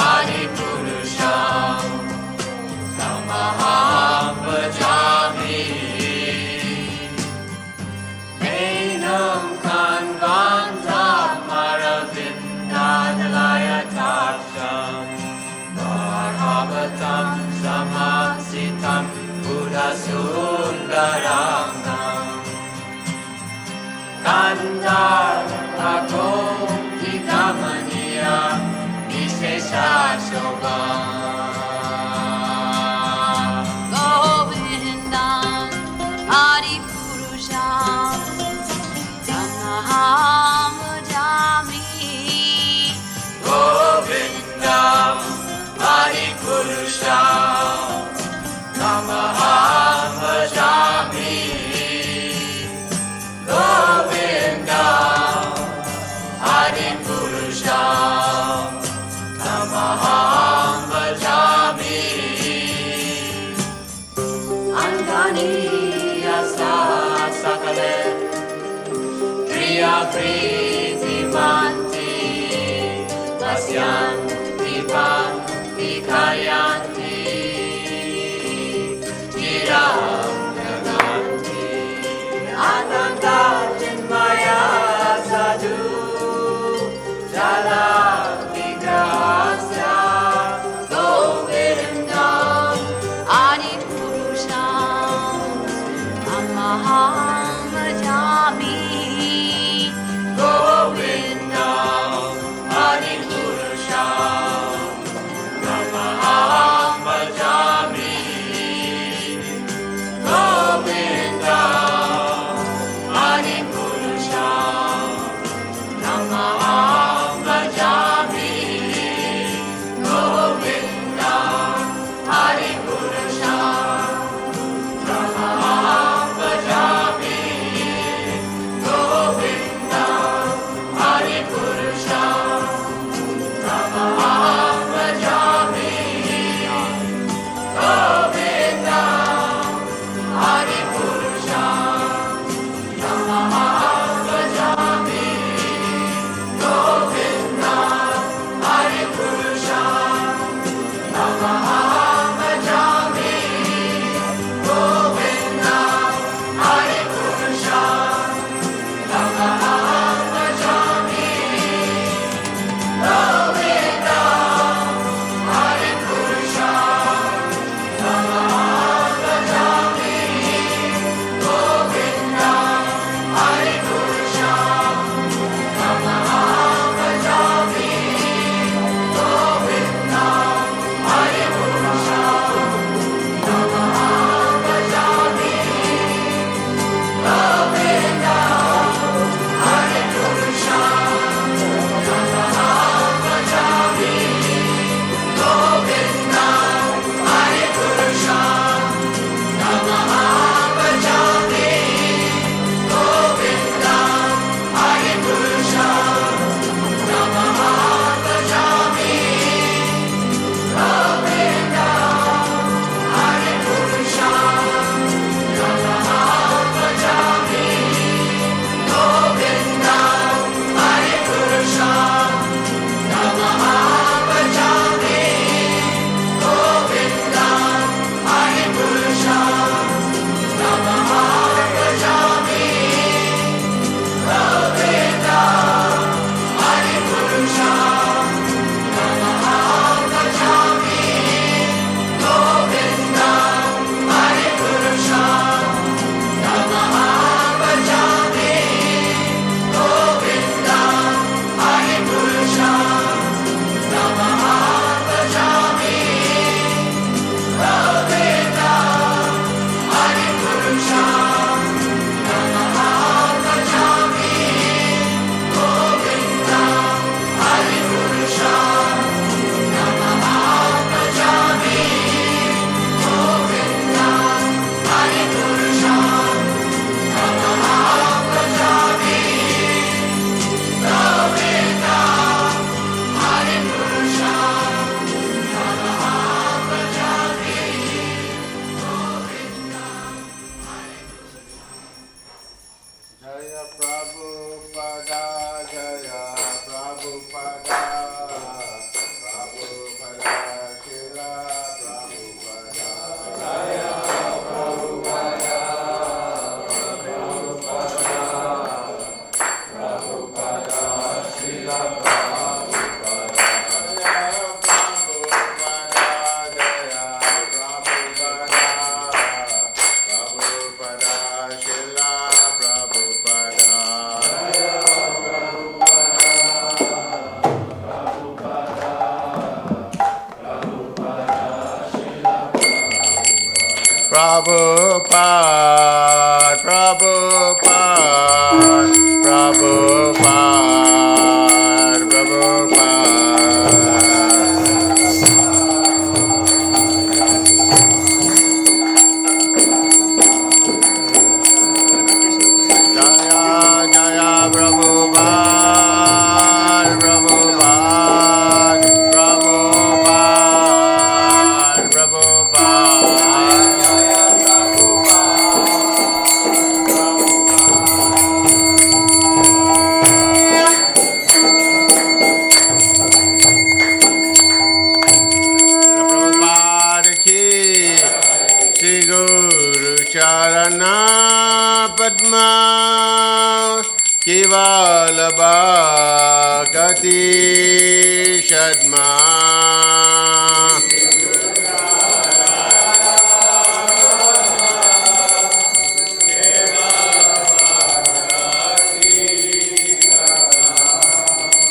S5: Adipurusham Namaham Bhajami Enam Kanvantam Maravindadalaya Taksham Bharavatam Samasitam Buddhasundaranam Kandarvakom Hikamaniya Vishesha Shobham Govindam Adipurusham Namaham Bhajami Govindam Adipurusham Namaham Bhajami Govindam Adipurusham Namaham Bhajami Andaniya Sakale Priya Priti Manti Pasyanti Bhakti Kayanti Chiram Jaganti Ananda Chinmaya Sadhu Jala Vigrahasya Govindam Adipurusham Namaham Bhajami Govindam Adipurusham Namaham Bhajami Govindam Adipurusham Namaham Bhajami Govindam Adipurusham Namaham Bhajami Govindam Adipurusham Namaham Bhajami Govindam Adipurusham Namaham Bhajami Govindam Adipurusham Namaham Bhajami Govindam Adipurusham Namaham Bhajami Govindam Adipurusham Namaham Bhajami Govindam Adipurusham Namaham Bhajami Govindam Adipurusham
S2: Prabhupada, Prabhupada, Prabhupada, Prabhupada. Jaya, Jaya, Prabhupada, Prabhupada, Prabhupada, Prabhupada. Prabhupada ki, Shri Guru Charana Padma, Kevala Bhakti Shadma.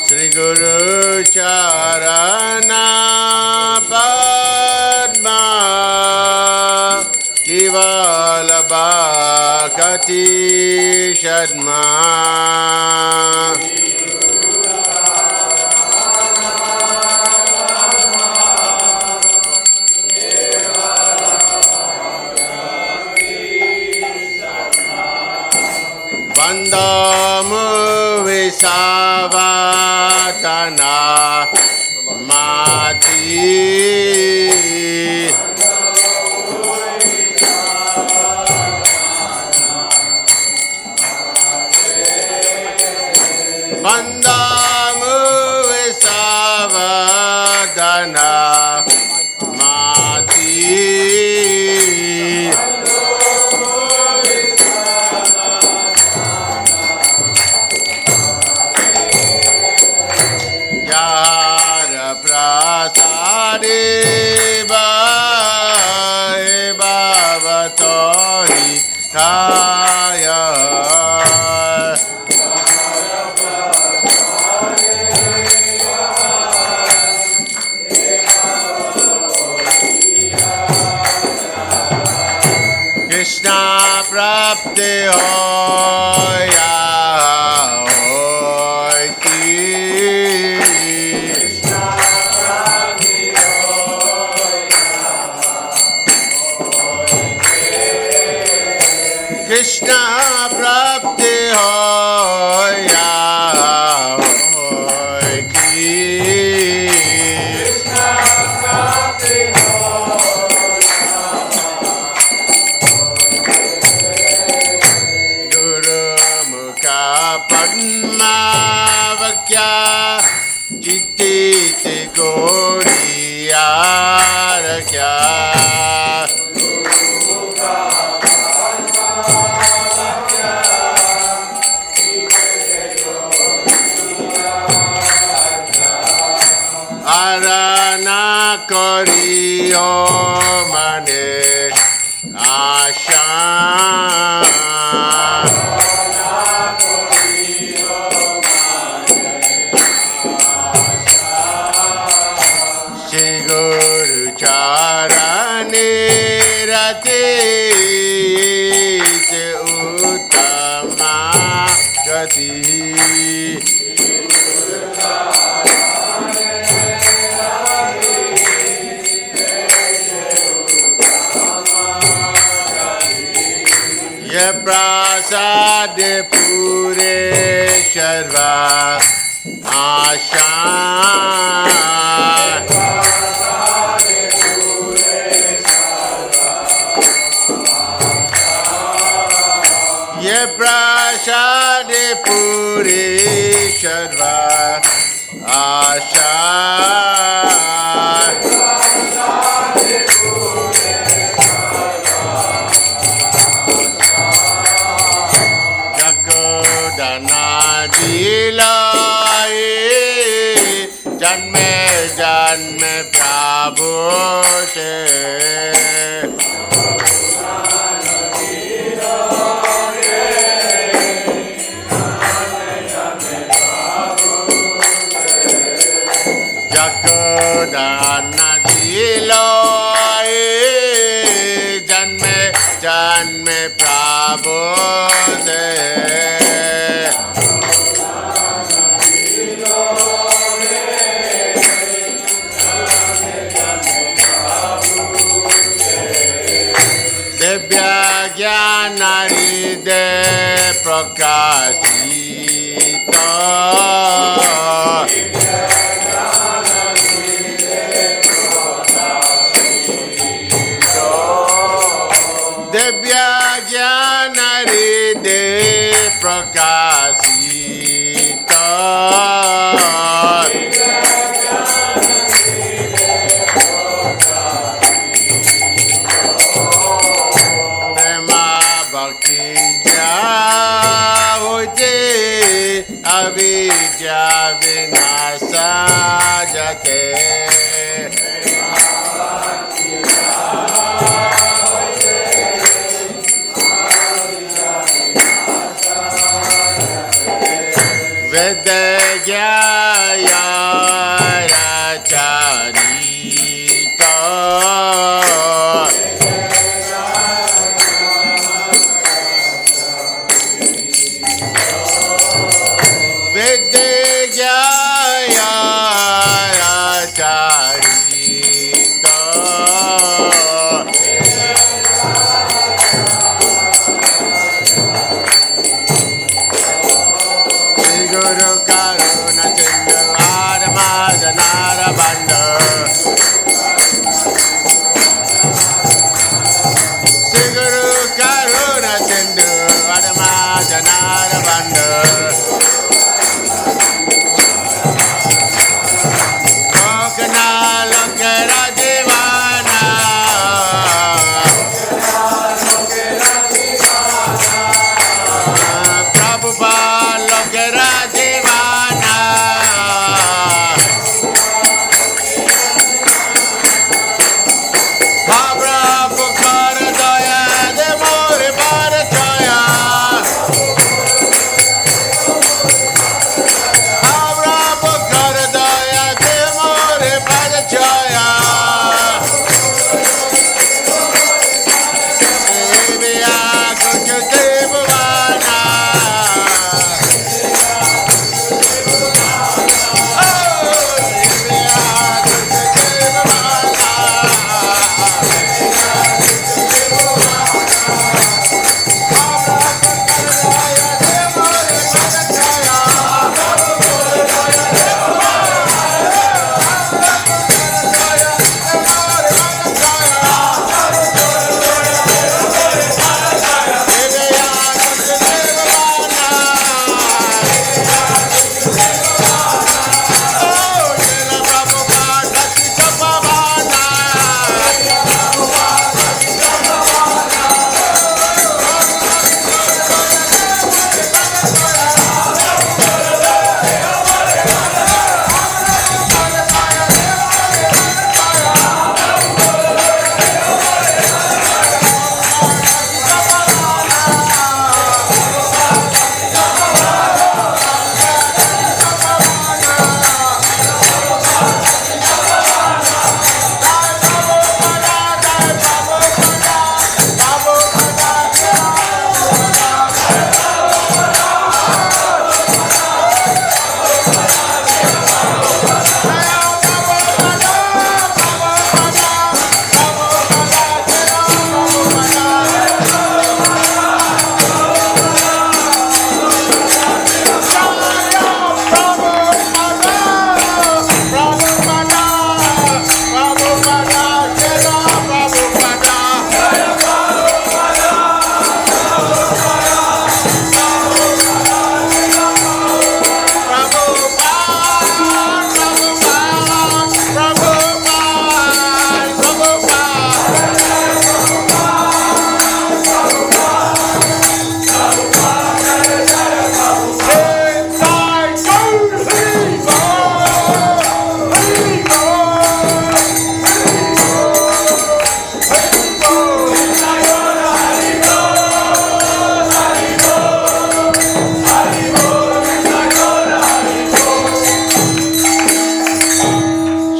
S2: Shri Guru Charana Padma, Kevala Bhakti Shadma. Vandamu Visavatana Mati. Vandamu Visavatana Mati. Yara prasade bhavatori kaya. Krishna prapti hoya hoy ki. Krishna prapti hoya hoy ki. Guru Mukha Padma Vakya Chitti Goriya Rakya. Arana koriyo mane asha. Shri Guru Charane Rate Uttama Gati. Ye prasad pure sharva asha. Ye prasad pure sharva asha. Janme janme Prabhu se. Jakodana dilo janme janme prabhu se Devya Jnanaride Prakashita Devya Jnanaride Prakashita Avijja vinasa jate Vedagaya racharita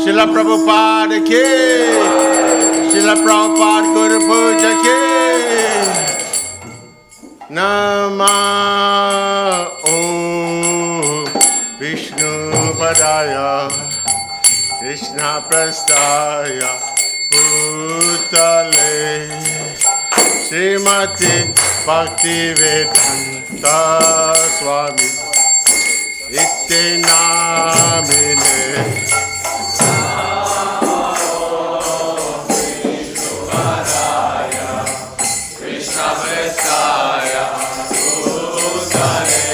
S2: Srila Prabhupada ki, Srila Prabhupada Guru Puja ki. Prestaya Bhutale Srimati Bhaktivedanta Swami Iti Namine
S5: Krishna Prestaya Bhutale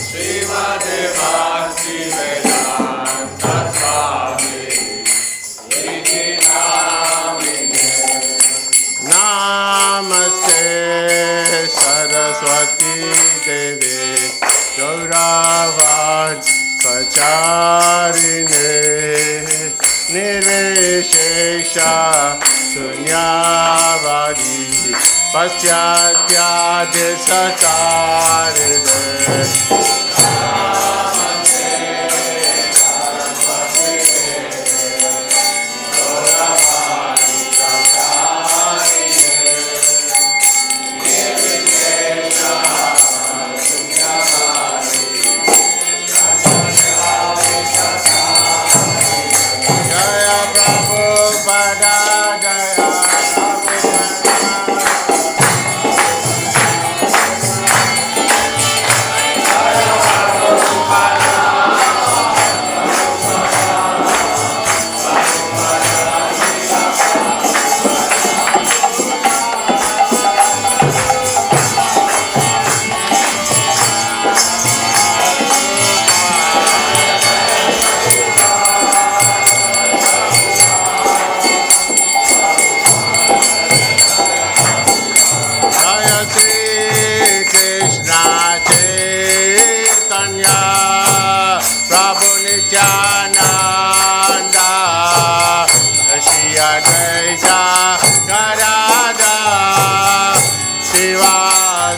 S5: Srimati Bhaktivedanta Swami Iti Namine
S2: Namaste Saraswati Devi Gauravan Pacharine Nirvishesha Sunyavadi Paschatya Satarine Jaya Prabhupada Jaya Jaya Shri Krishna Chaitanya Prabhu Nityananda Shri Advaita Gadadhara Shiva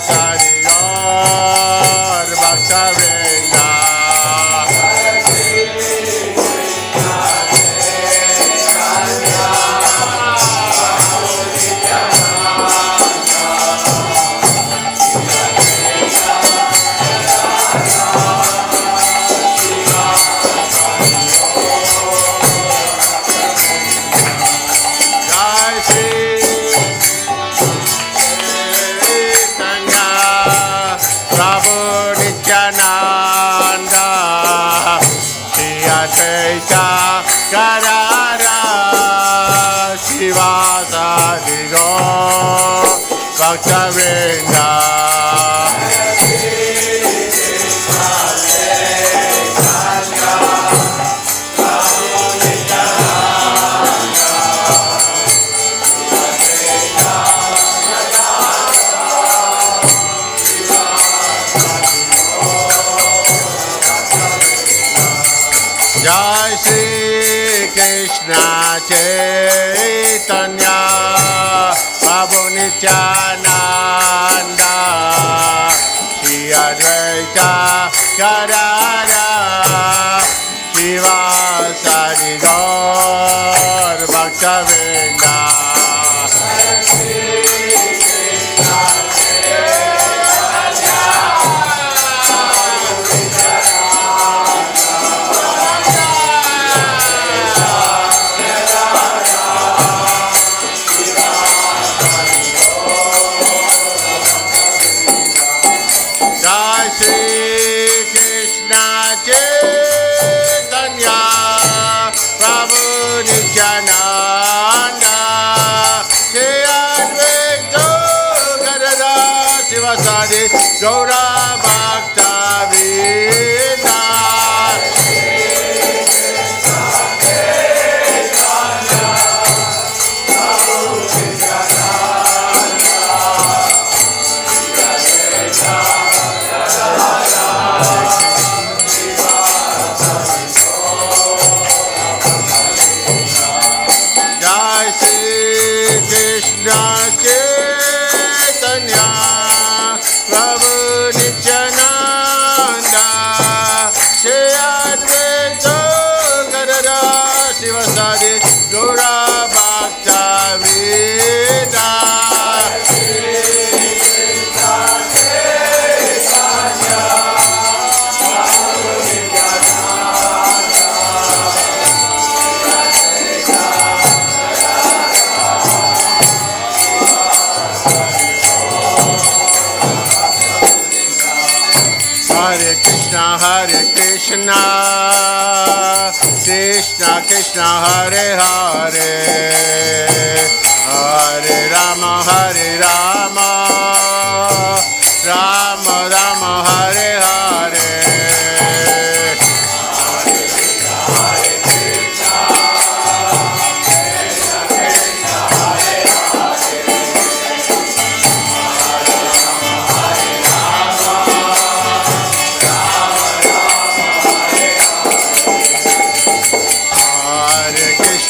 S2: Sari Gaur Bhaktivedanta Jai Shri Chaitanya Prabhu Nityananda Shri Advaita Gadadhara Shiva Sadi Gaur Bhaktivedanta Jai Shri Krishna Chaitanya Prabhu Nityananda Shri Advaita Gadadhara Shiva Sari Gaur Bhaktivedanta Jai Shri Krishna Chaitanya Prabhu Nityananda Shri Advaita Hare Krishna, Krishna Krishna Hare Hare, Hare Rama Hare Rama, Rama Rama Hare Hare.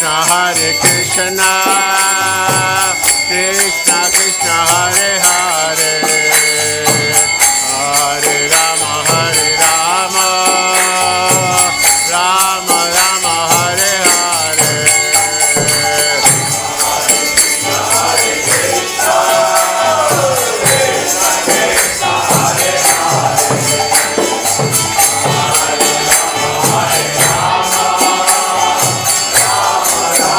S2: Hare Krishna, Krishna Krishna Hare Hare, Hare Rama Hare Rama, Rama Rama Hare Hare. Hare Krishna, Krishna Krishna Hare Hare, Hare Rama Hare Rama.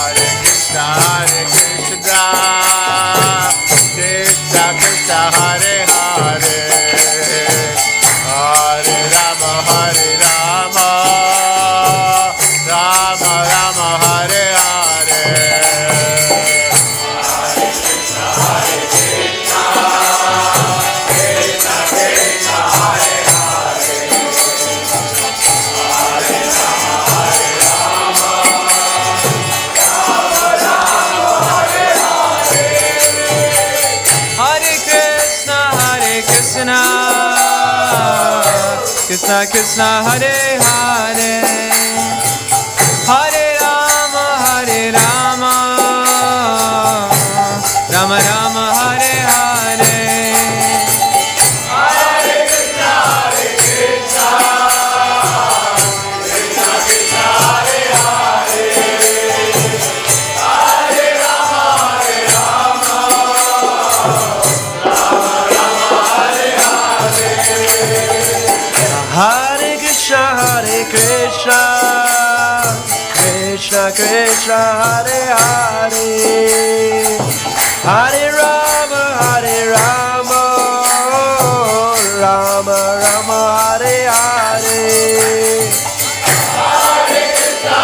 S2: Hare Krishna, Krishna Krishna Hare Hare, Hare Rama Hare Rama, Rama Rama Hare Hare. Hare Krishna, Krishna Krishna Hare Hare, Hare Rama Hare Rama.
S3: Krishna Krishna Hare Hare, Hare Rama Hare Rama, Rama Rama Hare Hare. Hare Krishna Krishna Krishna Hare Hare, Hare Rama Hare Rama, Rama Rama Hare Hare. Hare Krishna, Krishna Krishna Hare Hare, Hare Rama Hare Rama, Rama Rama Hare Hare. Hare Krishna,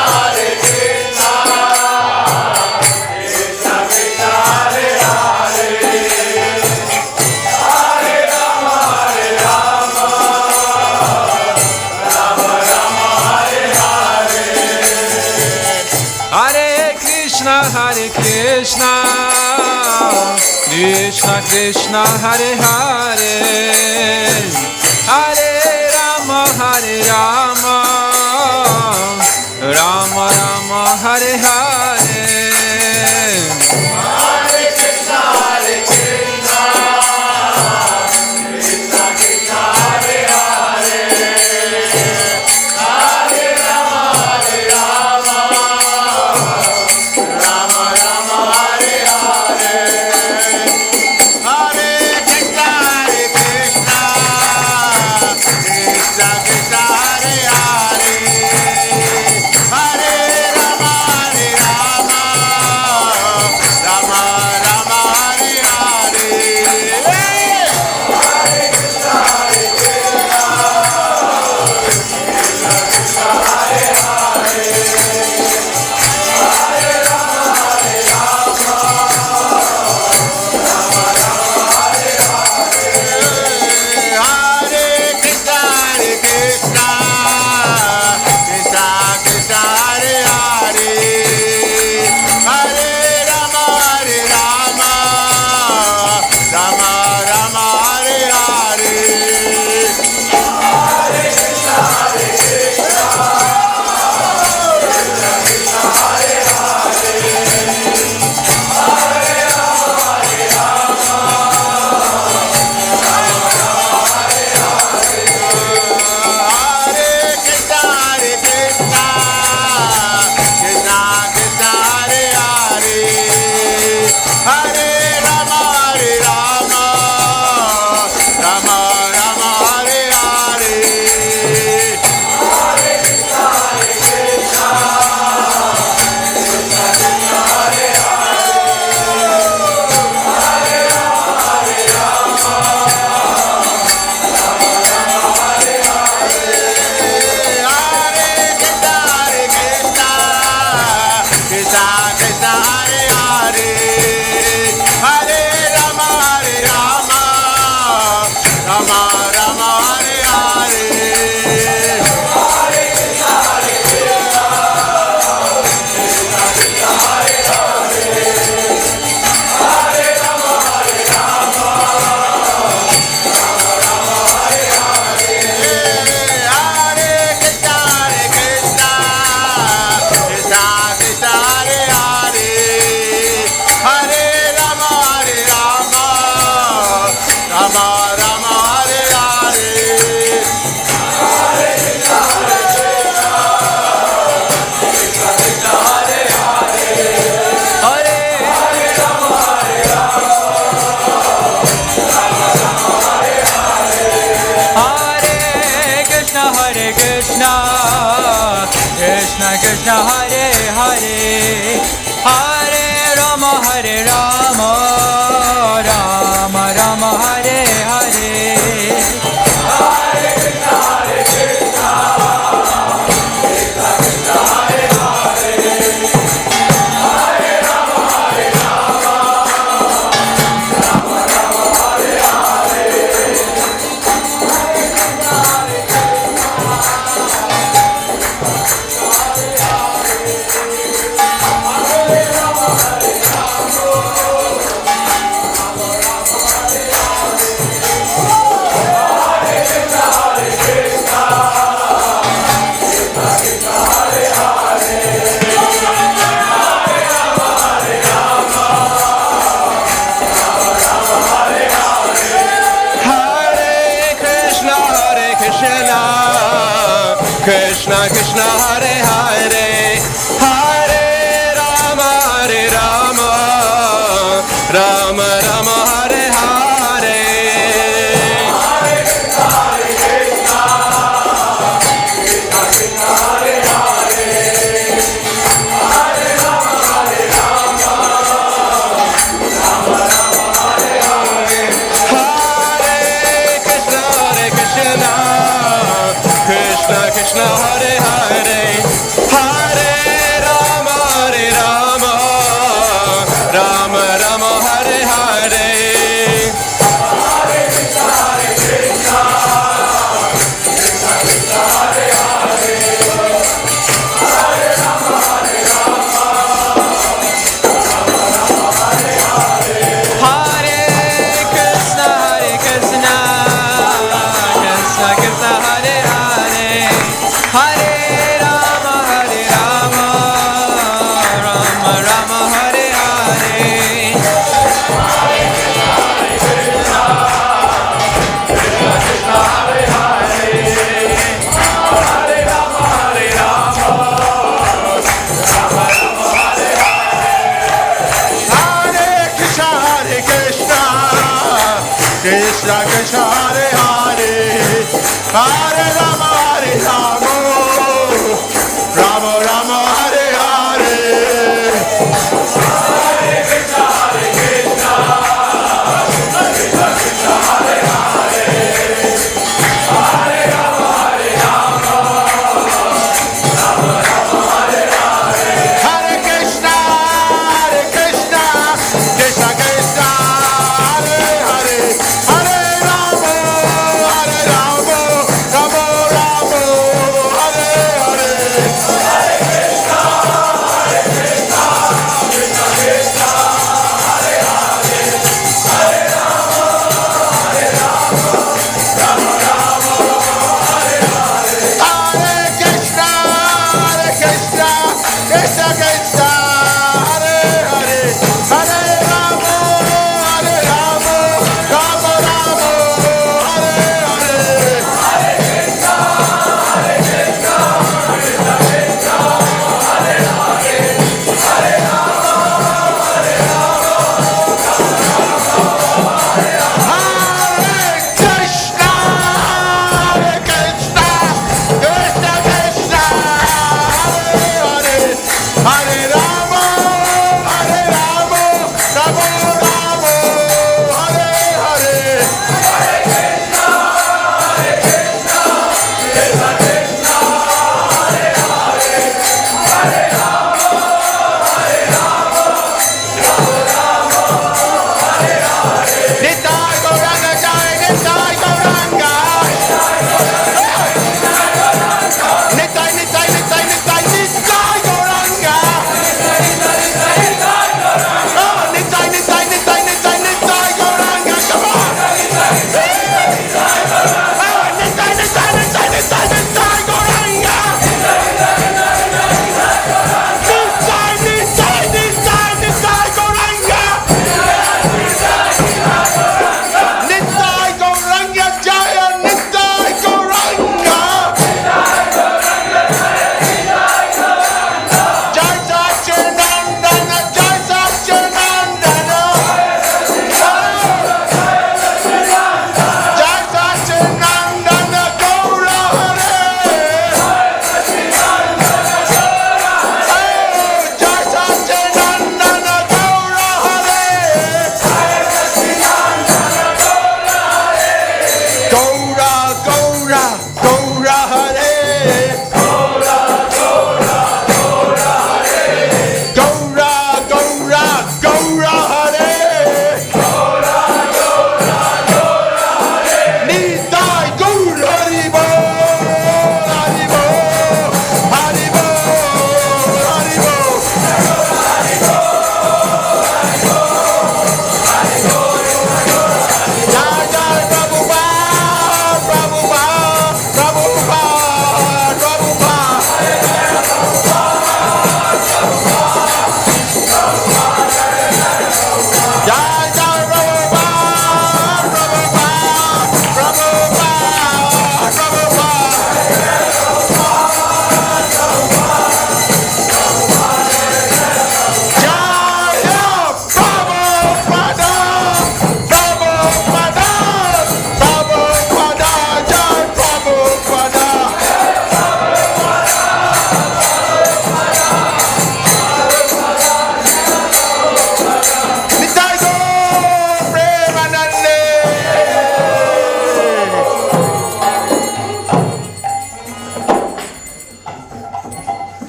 S3: Krishna Krishna Hare Hare, Hare Rama Hare Rama. Hare Krishna, Krishna Krishna Hare Hare, Hare Rama Hare Rama, Rama Rama Hare Hare. Hare Krishna, Krishna Krishna Hare Hare, Hare Rama Hare Rama, Rama Rama Hare Hare. Hare Krishna, Krishna Krishna Hare Hare, Hare Rama Hare Rama, Rama Rama Hare Hare. Hare Krishna, Krishna Hare Hare, Hare Rama Hare Rama, Rama Rama Hare Hare. Hare Krishna, Krishna Krishna Hare Hare, Hare Rama Hare Rama, Rama Rama Hare Hare. Hare Krishna, Krishna Krishna Krishna Hare Hare Hare Rama Rama Rama Hare Hare
S2: Krishna Krishna Hare Hare Hare Rama Rama Rama Hare Hare Krishna Krishna Hare Hare Hare Rama Rama Rama Hare Hare Hare Krishna Krishna Krishna Hare Hare Hare Rama Hare Krishna Krishna Krishna Hare Hare Hare Rama Rama Rama Hare Hare Krishna Krishna Hare Hare Hare Rama Rama Rama Hare Hare Hare Krishna Krishna Krishna Hare Hare Hare Rama Rama Rama Hare Hare Hare Krishna Krishna Krishna Krishna Hare Hare Hare Rama Rama Rama Hare Hare Hare Krishna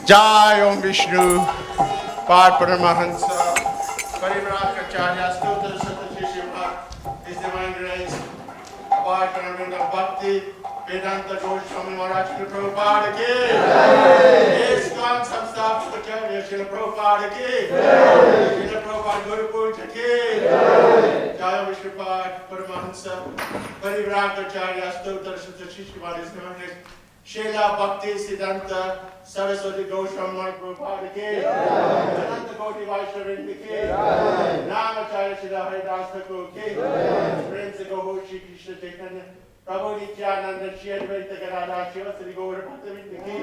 S2: Jai Om Vishnu, Pad Paramahansa, Parivrajacharya, Stotra Satyashiva, His Divine Grace, Abhay Paramahansa Bhakti, Vedanta Goswami Maharaj Srila Prabhupada ki, ISKCON Samstapakacharya Srila Prabhupada ki, Srila Prabhupada Guru Puja ki, Jai Vishnu Pad Paramahansa, Parivrajacharya, Stotra Satyashiva, His Divine Grace, Srila Bhakti Siddhanta Saraswati Goswami Maharaj Prabhupada ki, Vedanta Gaudiya Vaishnava ki, Namacharya Srila Haridas Thakur ki, Prince Gaur Shri Krishna Chaitanya, Prabhu Nityananda Shri Advaita Gadadhar Sri Gaur Bhaktivedanta ki.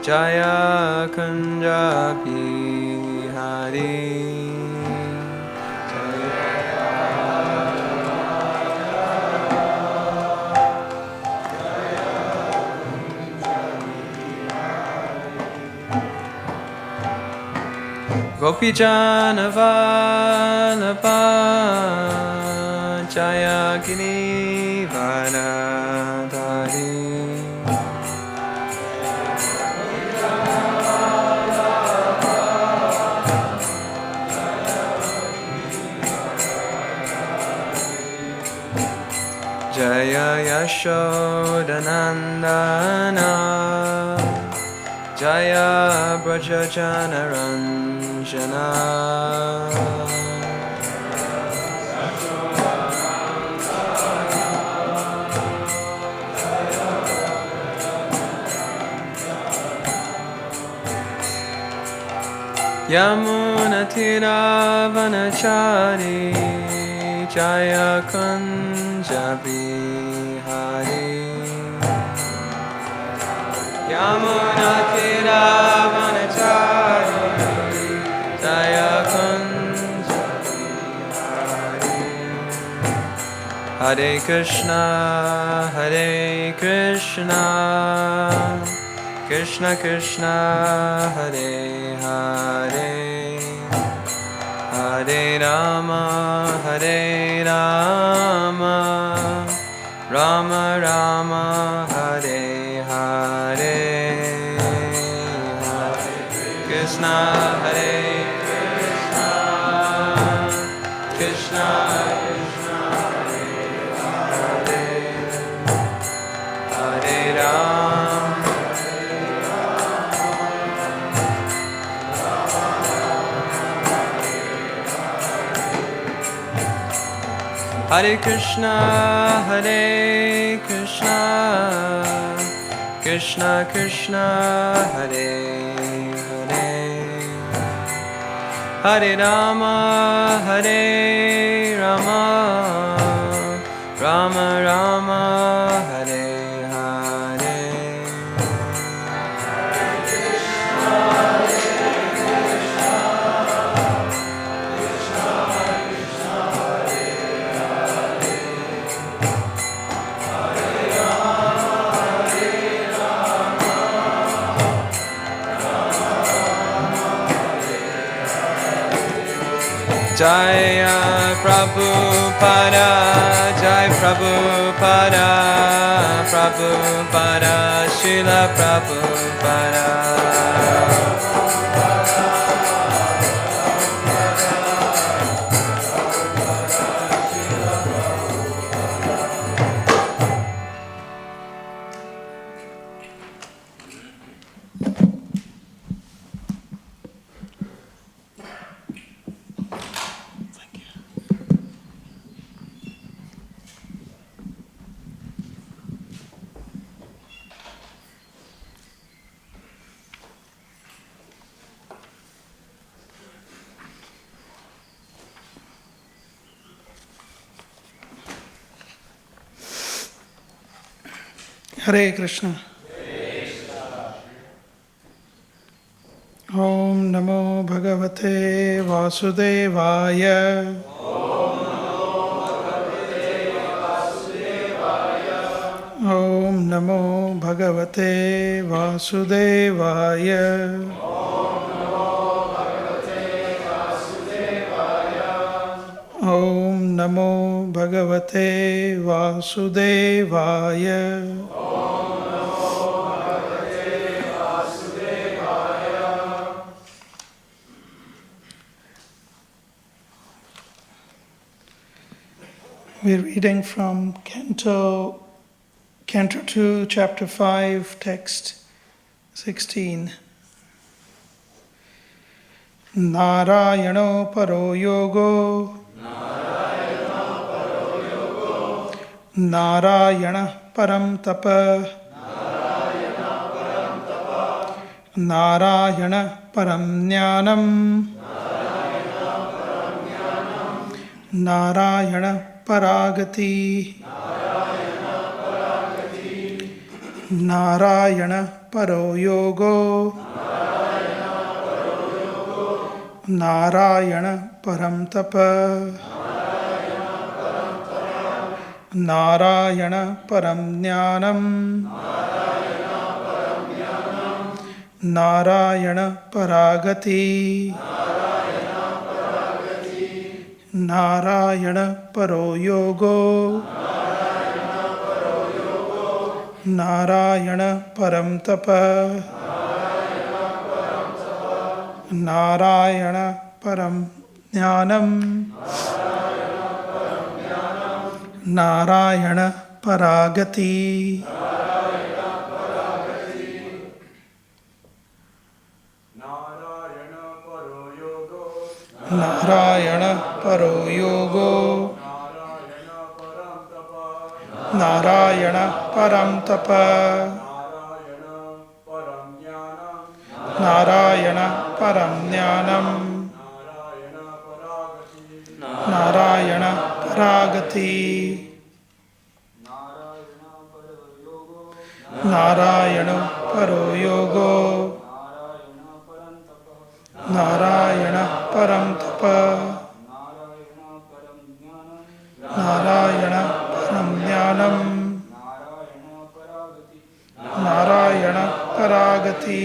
S3: Jaya Kunja Bihari. Gopi Jana Vallabha Jaya Giri Varadhari. Jaya Yashodanandana Jaya Brajajanaranjana Yamunatiravanachari Jaya Kunja Bihari Yamunatiravanachari Jaya Kunja Bihari Hare Krishna Krishna Krishna Hare Hare Hare Rama Rama Rama Hare Hare Hare Krishna Hare Krishna Krishna Krishna Hare Hare Hare Rama Hare Krishna Krishna Krishna Hare Hare Hare Rama Rama Rama Hare Hare Jaya Prabhupada, Jai Prabhupada, Prabhupada, Srila Prabhupada.
S6: Hare Krishna. Om Namo Bhagavate Vasudevaya. Om Namo Bhagavate Vasudevaya. Om Namo Bhagavate Vasudevaya. We're reading from Canto 2, Chapter 5, Text 16. Narayano paro yogo. Narayana param tapa. Narayana param jnanam. Narayana Paragati. Narayana Paro Yogo. Narayana Param Tapa. Narayana Param Jnanam. Narayana Paragati. Narayana Paro Yogo. Narayana Param Tapa. Narayana Param Jnanam. Narayana paragati. Narayana paro yogo. Narayana param tapa. Narayana param jnanam. Narayana paragati. Narayana paro yogo. Narayana param tapa. Narayana param jnanam. Narayana paragati.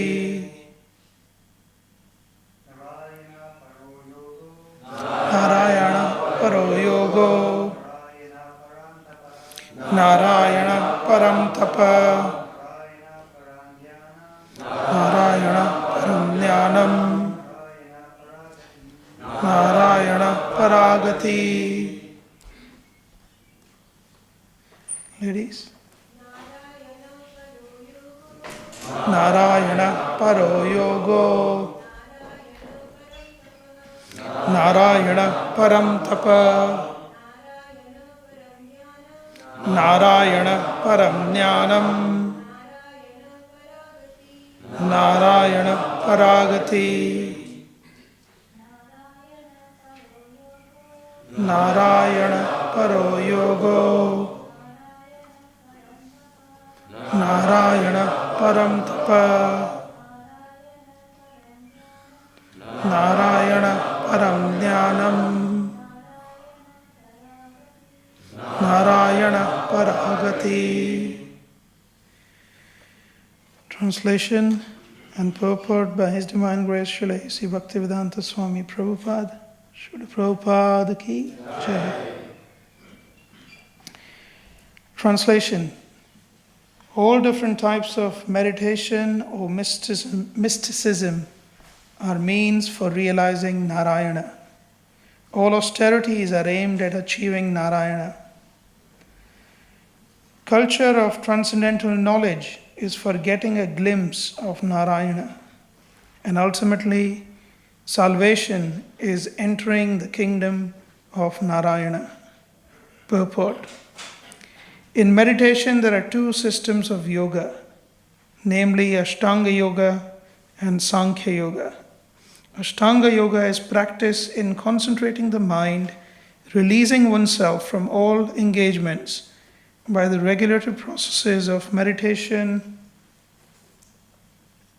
S6: Narayana paro yogo. Narayana param tapa. Narayana param jnanam. Narayana paragati. Ladies. Narayana paro yogo. Narayana param tapa. Narayana param jnanam. Narayana paragati. Narayana paro yogo. Narayana param tapa. Narayana param jnanam. Narayana paragati. Translation and purport by His Divine Grace Srila A.C. Bhaktivedanta Swami Prabhupada. Srila Prabhupada ki jai. Translation. All different types of meditation or mysticism are means for realizing Narayana. All austerities are aimed at achieving Narayana. Culture of transcendental knowledge is for getting a glimpse of Narayana. And ultimately, salvation is entering the kingdom of Narayana. Purport. In meditation, there are two systems of yoga, namely Ashtanga Yoga and Sankhya Yoga. Ashtanga Yoga is practice in concentrating the mind, releasing oneself from all engagements by the regulative processes of meditation,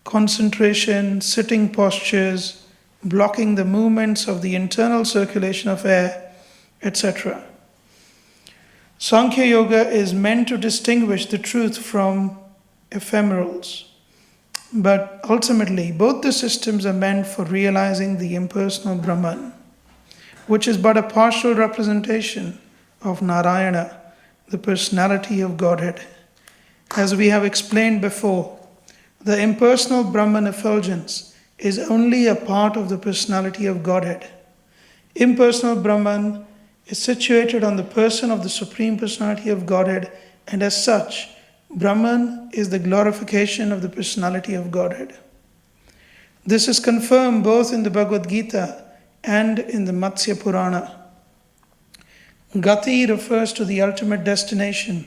S6: concentration, sitting postures, blocking the movements of the internal circulation of air, etc. Sankhya Yoga is meant to distinguish the truth from ephemerals. But ultimately, both the systems are meant for realizing the impersonal Brahman, which is but a partial representation of Narayana, the personality of Godhead. As we have explained before, the impersonal Brahman effulgence is only a part of the personality of Godhead. Impersonal Brahman is situated on the person of the Supreme Personality of Godhead, and as such, Brahman is the glorification of the personality of Godhead. This is confirmed both in the Bhagavad Gita and in the Matsya Purana. Gati refers to the ultimate destination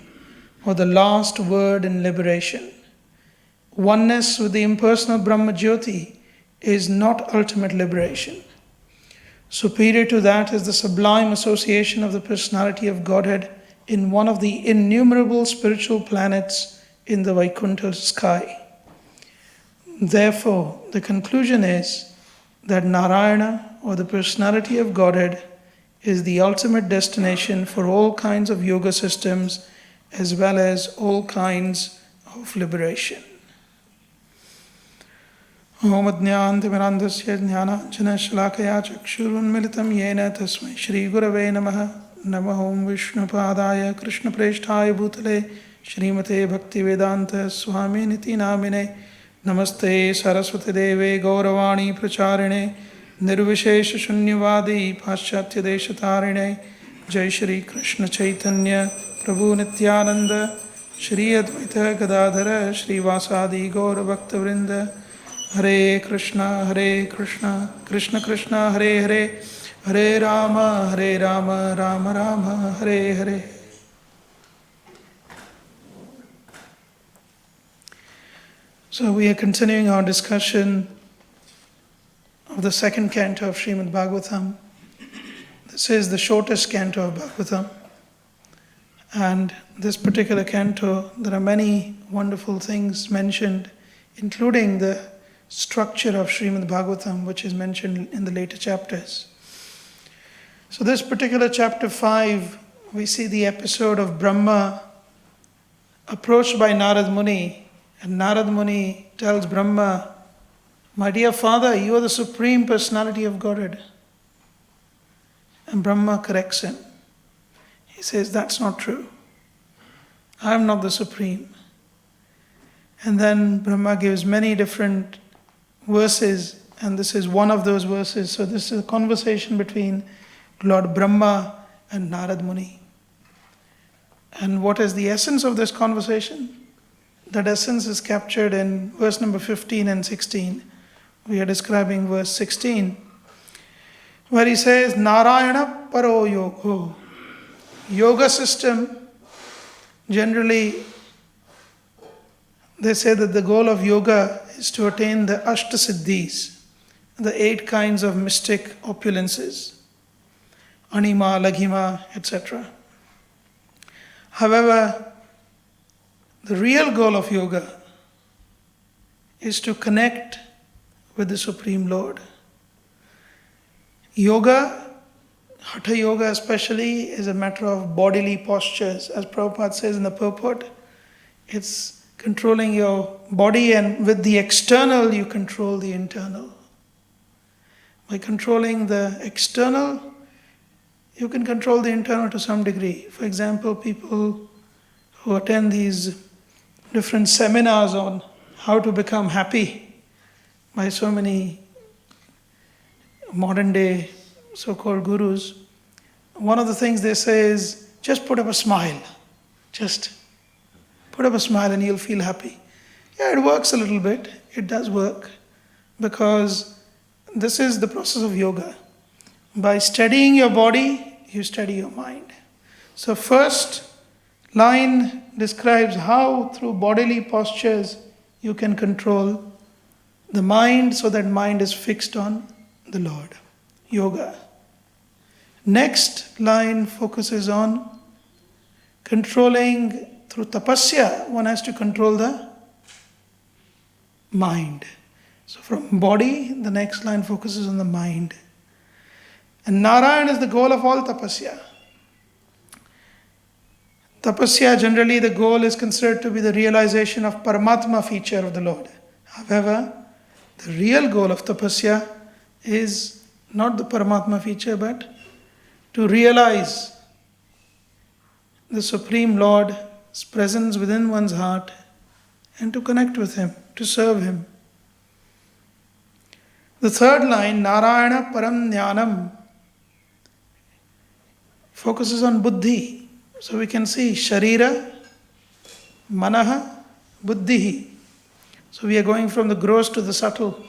S6: or the last word in liberation. Oneness with the impersonal Brahma Jyoti is not ultimate liberation. Superior to that is the sublime association of the personality of Godhead in one of the innumerable spiritual planets in the Vaikuntha sky. Therefore, the conclusion is that Narayana, or the personality of Godhead, is the ultimate destination for all kinds of yoga systems as well as all kinds of liberation. Om Ajnanatimirandhasya Jnananjana Shalakaya Chakshurunmilitam Yena Tasmai Shri Gurave Namaha. Namo Om Vishnu Padaya Krishna Presthaya Bhutale Shrimate Bhaktivedanta Swami Niti Namine Namaste Saraswati Deve Gauravani Pracharine Nirvishesha Shunyavadi Paschatya Deshatarine Jai Shri Krishna Chaitanya Prabhu Nityananda, Shri Advaita Gadadhara, Shri Vasadi Gaur Bhaktivinoda, Hare Krishna, Krishna Krishna, Hare Hare, Hare Rama, Rama Rama, Hare Hare. So we are continuing our discussion of the second canto of Srimad Bhagavatam. This is the shortest canto of Bhagavatam. And this particular canto, there are many wonderful things mentioned, including the structure of Srimad Bhagavatam, which is mentioned in the later chapters. So this particular chapter 5, we see the episode of Brahma approached by Narad Muni, and Narad Muni tells Brahma, "My dear father, you are the Supreme Personality of Godhead." And Brahma corrects him. He says, "That's not true. I am not the Supreme." And then Brahma gives many different verses, and this is one of those verses. So this is a conversation between Lord Brahma and Narad Muni. And what is the essence of this conversation? That essence is captured in verse number 15 and 16. We are describing verse 16, where he says, Narayana Paro Yogo. Yoga system, generally, they say that the goal of yoga is to attain the Ashtasiddhis, the 8 kinds of mystic opulences, Anima, Laghima, etc. However, the real goal of yoga is to connect with the Supreme Lord. Yoga, Hatha Yoga especially, is a matter of bodily postures. As Prabhupada says in the purport, it's controlling your body, and with the external you control the internal. By controlling the external, you can control the internal to some degree. For example, people who attend these different seminars on how to become happy by so many modern day so-called gurus, one of the things they say is, just put up a smile. Just put up a smile and you'll feel happy. Yeah, it works a little bit. It does work, because this is the process of yoga. By steadying your body, you steady your mind. So first line describes how through bodily postures you can control the mind so that mind is fixed on the Lord. Yoga. Next line focuses on controlling through tapasya. One has to control the mind. So from body, the next line focuses on the mind. And Narayan is the goal of all tapasya. Tapasya, generally the goal is considered to be the realization of Paramatma feature of the Lord. However, the real goal of tapasya is not the Paramatma feature, but to realize the Supreme Lord's presence within one's heart and to connect with Him, to serve Him. The third line, Narayana Param Jnanam, focuses on buddhi. So we can see Sharira, Manaha, Buddhihi. So we are going from the gross to the subtle.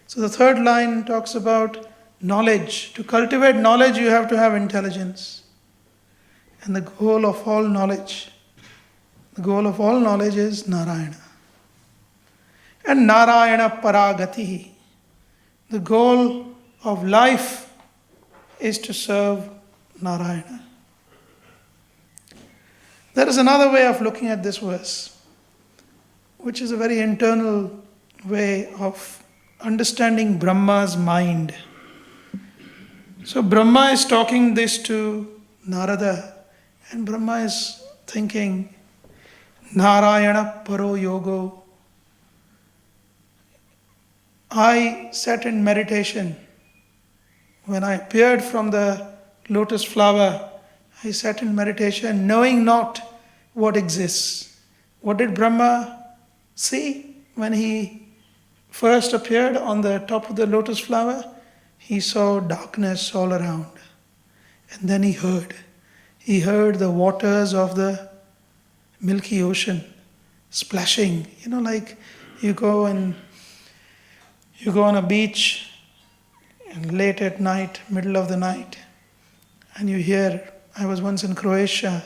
S6: So the third line talks about knowledge. To cultivate knowledge, you have to have intelligence. And the goal of all knowledge is Narayana. And Narayana Paragatihi. The goal of life is to serve Narayana. There is another way of looking at this verse, which is a very internal way of understanding Brahma's mind. So Brahma is talking this to Narada, and Brahma is thinking, Narayana Paro Yogo. I sat in meditation. When I appeared from the lotus flower, I sat in meditation, knowing not what exists. What did Brahma see when he first appeared on the top of the lotus flower? He saw darkness all around. And then he heard. he heard the waters of the Milky Ocean splashing. Like you go on a beach and late at night, middle of the night, and you hear. I was once in Croatia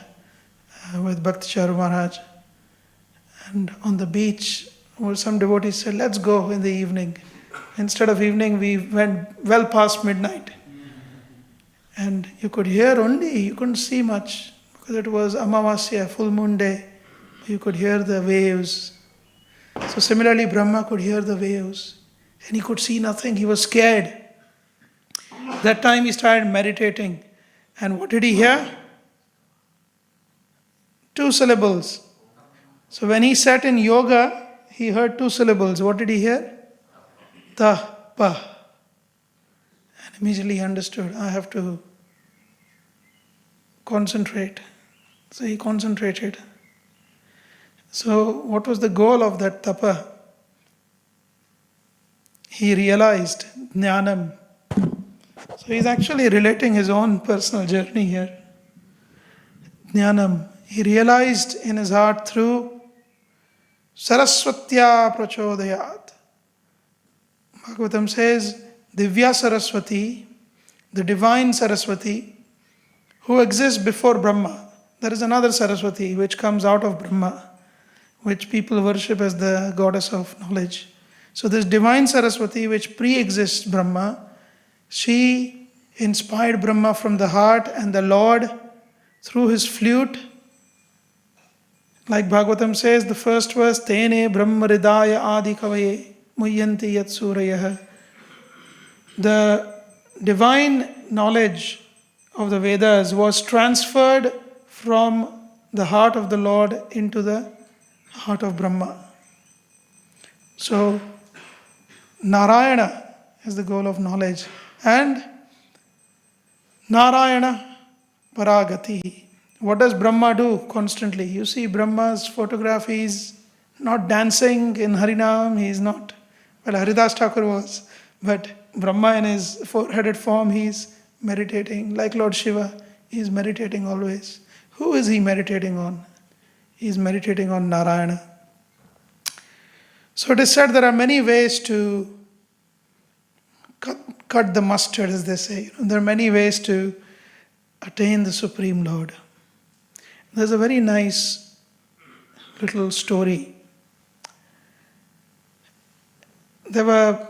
S6: with Bhaktivedanta Maharaj, and on the beach, some devotees said, "Let's go in the evening." Instead of evening, we went well past midnight. And you could hear only, you couldn't see much, because it was Amavasya, full moon day. You could hear the waves. So similarly, Brahma could hear the waves. And he could see nothing, he was scared. That time he started meditating. And what did he hear? 2 syllables. So when he sat in yoga, he heard 2 syllables. What did he hear? Ta, pa. And immediately he understood, I have to concentrate. So he concentrated. So what was the goal of that tapa? He realized jnanam. So he's actually relating his own personal journey here. Jnanam. He realized in his heart through Saraswatya prachodayat. Bhagavatam says, Divya Saraswati, the divine Saraswati, who exists before Brahma. There is another Saraswati which comes out of Brahma, which people worship as the goddess of knowledge. So this divine Saraswati which pre-exists Brahma, she inspired Brahma from the heart, and the Lord, through his flute, like Bhagavatam says, the first verse, Tene Brahma Ridaya Adi Kavaye Muyyanti Yat Surayah. The divine knowledge of the Vedas was transferred from the heart of the Lord into the heart of Brahma. So, Narayana is the goal of knowledge. And Narayana Paragati. What does Brahma do constantly? You see Brahma's photograph, he is not dancing in Harinam, he is not. Well, Haridas Thakur was. But Brahma in his four-headed form, he is meditating. Like Lord Shiva, he is meditating always. Who is he meditating on? He is meditating on Narayana. So it is said there are many ways to cut the mustard, as they say. There are many ways to attain the Supreme Lord. There's a very nice little story. There were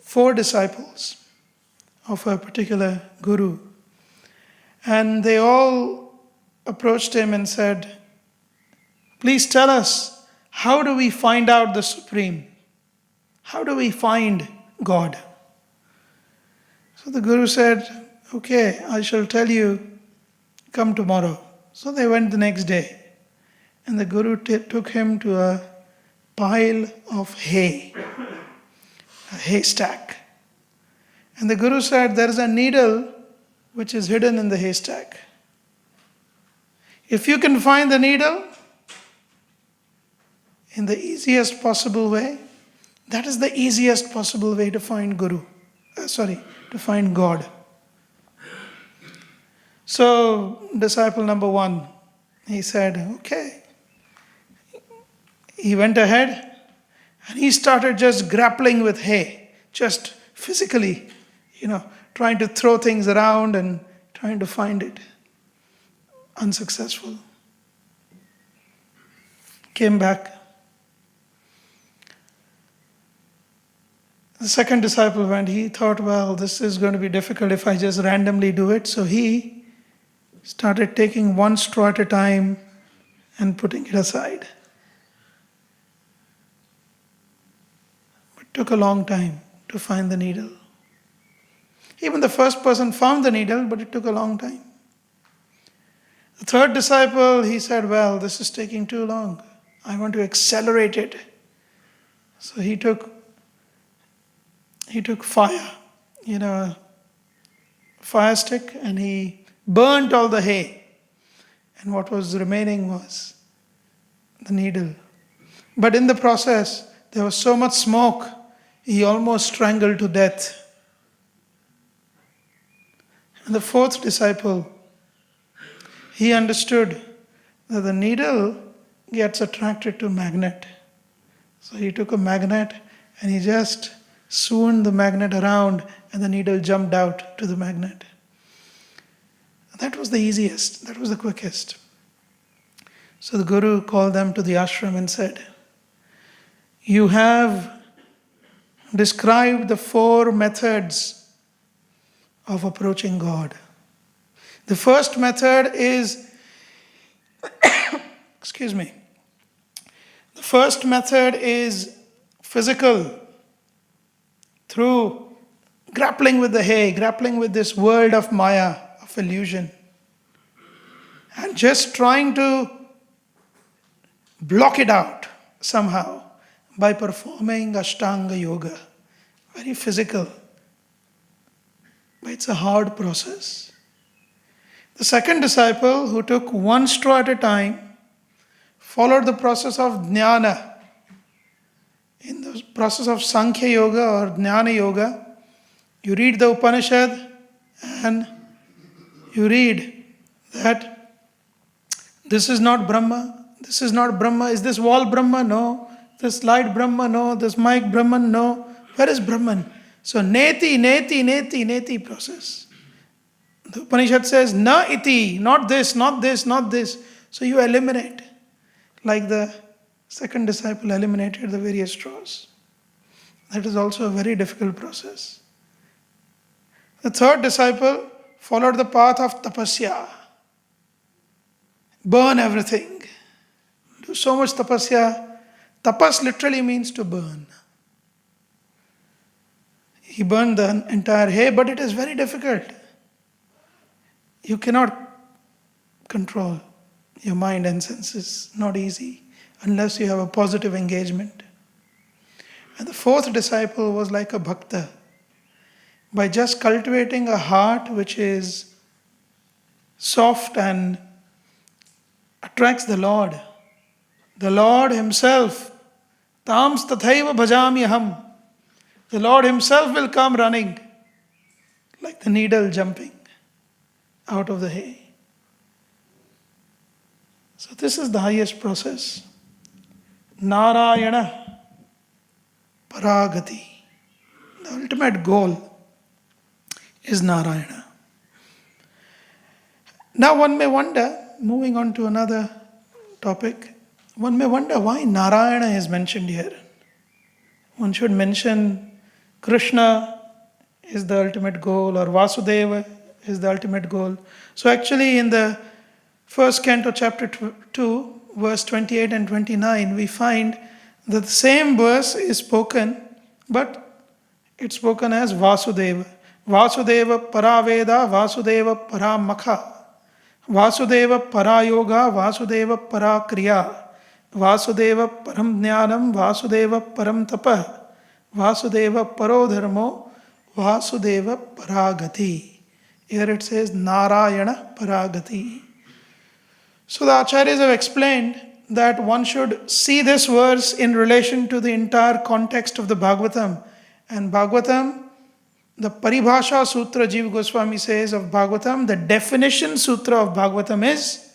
S6: 4 disciples of a particular guru, and they all approached him and said, please tell us, how do we find out the Supreme? How do we find God? So the Guru said, okay, I shall tell you, come tomorrow. So they went the next day, and the Guru took him to a pile of hay, a haystack. And the Guru said, there is a needle which is hidden in the haystack. If you can find the needle in the easiest possible way, that is the easiest possible way to find to find God. So, disciple number 1, he said, okay. He went ahead and he started just grappling with hay, just physically, trying to throw things around and trying to find it. Unsuccessful. Came back. The second disciple went, he thought, well, this is going to be difficult if I just randomly do it. So he started taking 1 straw at a time and putting it aside. But it took a long time to find the needle. Even the first person found the needle, but it took a long time. The third disciple, he said, well, this is taking too long. I want to accelerate it. So he took fire, a fire stick, and he burnt all the hay. And what was remaining was the needle. But in the process, there was so much smoke, he almost strangled to death. And the fourth disciple, he understood that the needle gets attracted to a magnet. So he took a magnet and he just swooned the magnet around and the needle jumped out to the magnet. That was the easiest, that was the quickest. So the Guru called them to the ashram and said, "You have described the 4 methods of approaching God. The first method is, excuse me, the first method is physical, through grappling with the hay, grappling with this world of Maya, of illusion, and just trying to block it out somehow by performing Ashtanga Yoga. Very physical, but it's a hard process. The second disciple, who took one straw at a time, followed the process of Jnana. In the process of Sankhya Yoga or Jnana Yoga, you read the Upanishad and you read that this is not Brahma, this is not Brahma, is this wall Brahma? No. This light Brahma? No. This mic Brahman? No. Where is Brahman? So neti, neti, neti, neti process. The Upanishad says, na iti, not this, not this, not this. So you eliminate, like the second disciple eliminated the various straws. That is also a very difficult process. The third disciple followed the path of tapasya. Burn everything. Do so much tapasya. Tapas literally means to burn. He burned the entire hay, but it is very difficult. You cannot control your mind and senses. Not easy unless you have a positive engagement. And the fourth disciple was like a bhakta. By just cultivating a heart which is soft and attracts the Lord Himself, tams tathaiva bhajamyaham, the Lord Himself will come running like the needle jumping out of the hay. So this is the highest process. Narayana Paragati. The ultimate goal is Narayana. Now one may wonder, moving on to another topic, one may wonder why Narayana is mentioned here. One should mention Krishna is the ultimate goal, or Vasudeva is the ultimate goal. So actually in the first canto, chapter 2, verse 28 and 29, we find that the same verse is spoken, but it's spoken as Vasudeva. Vasudeva Paraveda, Vasudeva Paramakha, Vasudeva Parayoga, Vasudeva Parakriya, Vasudeva Param Jnanam, Vasudeva Param Tapa, Vasudeva Parodharmo, Vasudeva Paragati. Here it says Narayana Paragati. So the Acharyas have explained that one should see this verse in relation to the entire context of the Bhagavatam. And Bhagavatam, the Paribhasha Sutra, Jiva Goswami says of Bhagavatam, the definition sutra of Bhagavatam is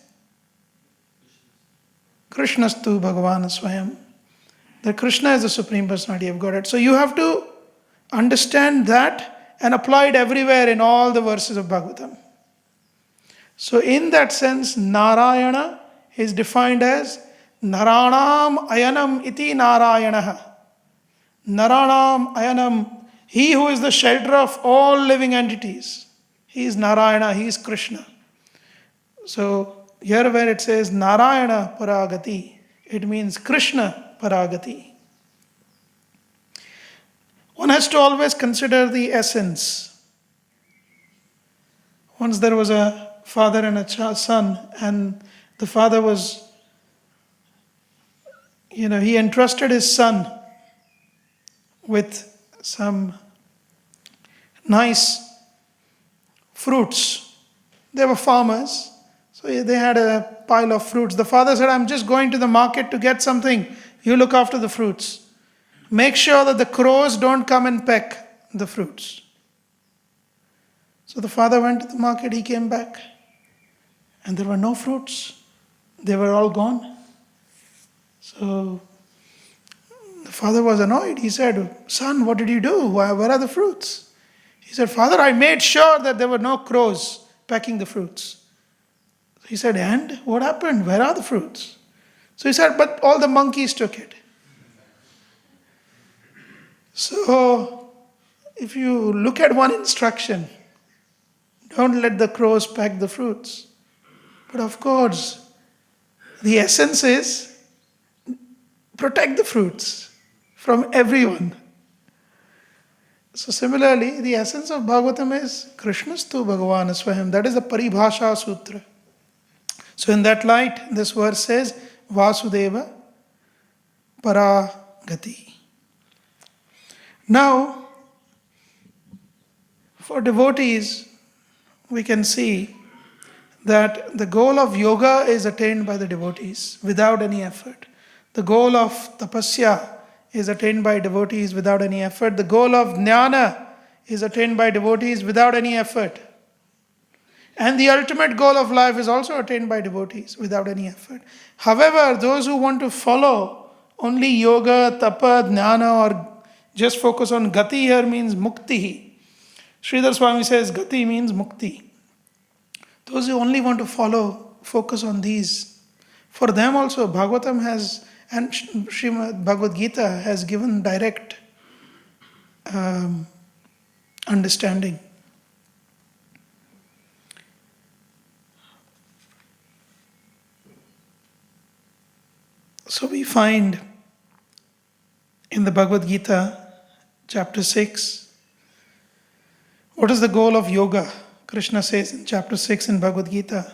S6: Krishnastu Bhagavan Swayam. That Krishna is the Supreme Personality of Godhead. So you have to understand that and apply it everywhere in all the verses of Bhagavatam. So in that sense, Narayana is defined as Naranam Ayanam iti Narayanaha. Naranam Ayanam, he who is the shelter of all living entities. He is Narayana, he is Krishna. So here where it says Narayana Paragati, it means Krishna Paragati. One has to always consider the essence. Once there was a father and a son, and the father was, he entrusted his son with some nice fruits. They were farmers, so they had a pile of fruits. The father said, I'm just going to the market to get something. You look after the fruits. Make sure that the crows don't come and peck the fruits. So the father went to the market, he came back. and there were no fruits. They were all gone. So the father was annoyed. He said, "Son, what did you do? Where are the fruits?" He said, "Father, I made sure that there were no crows pecking the fruits." He said, "And what happened? Where are the fruits?" So he said, "But all the monkeys took it." So if you look at one instruction, don't let the crows peck the fruits. But of course, the essence is protect the fruits from everyone. So similarly, the essence of Bhagavatam is Krishnastu Bhagavan Swayam. That is the Paribhasha Sutra. So in that light, this verse says, Vasudeva Paragati. Now, for devotees, we can see that the goal of yoga is attained by the devotees without any effort. The goal of tapasya is attained by devotees without any effort. The goal of jnana is attained by devotees without any effort. And the ultimate goal of life is also attained by devotees without any effort. However, those who want to follow only yoga, tapa, jnana, or just focus on gati here means mukti. Sridhar Swami says gati means mukti. Those who only want to focus on these, for them also Bhagavatam has, and Srimad Bhagavad Gita has given direct understanding. So we find in the Bhagavad Gita, chapter 6, what is the goal of yoga? Krishna says in chapter 6 in Bhagavad Gita,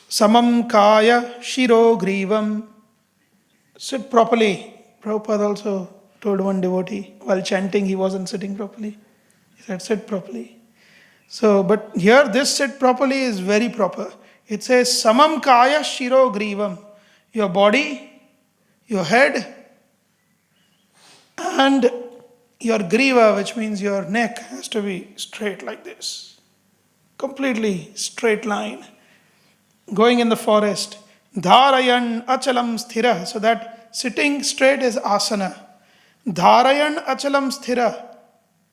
S6: Samam Kaya Shiro Grivam. Sit properly. Prabhupada also told one devotee, while chanting, he wasn't sitting properly. He said, sit properly. So, but here this sit properly is very proper. It says, Samam Kaya Shiro Grivam. Your body, your head, and your griva, which means your neck, has to be straight like this. Completely straight line. Going in the forest. Dharayan achalam sthira. So that sitting straight is asana. Dharayan achalam sthira.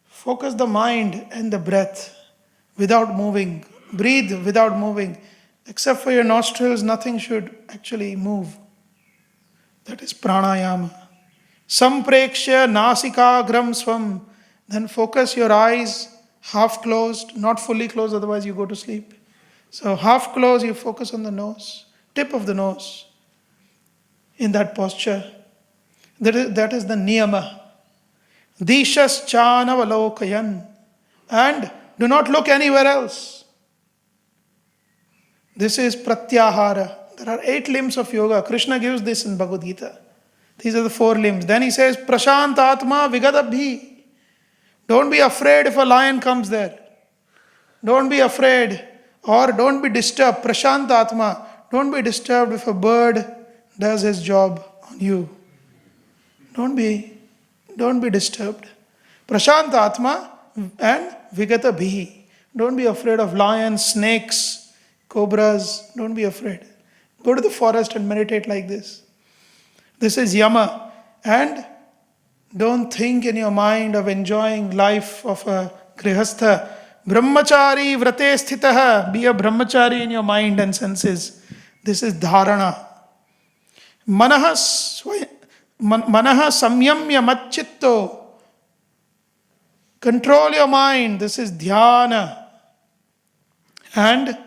S6: Focus the mind and the breath without moving. Breathe without moving. Except for your nostrils, nothing should actually move. That is pranayama. Samprekshya nasikagram swam. Then focus your eyes half closed, not fully closed, otherwise you go to sleep. So half closed, you focus on the nose, tip of the nose. In that posture, that is the niyama. Dishas chanavalokayan. And do not look anywhere else. This is pratyahara. There are 8 limbs of yoga. Krishna gives this in Bhagavad Gita. These are the 4 limbs. Then he says, Prashant Atma Vigadabhi. Don't be afraid if a lion comes there. Don't be afraid or don't be disturbed. Prashant Atma. Don't be disturbed if a bird does his job on you. Don't be disturbed. Prashant Atma and Vigata Bhi. Don't be afraid of lions, snakes, cobras. Don't be afraid. Go to the forest and meditate like this. This is yama. And don't think in your mind of enjoying life of a grihastha. Brahmachari vrate sthitaha. Be a brahmachari in your mind and senses. This is dharana. Manaha samyamya matchitto. Control your mind. This is dhyana. And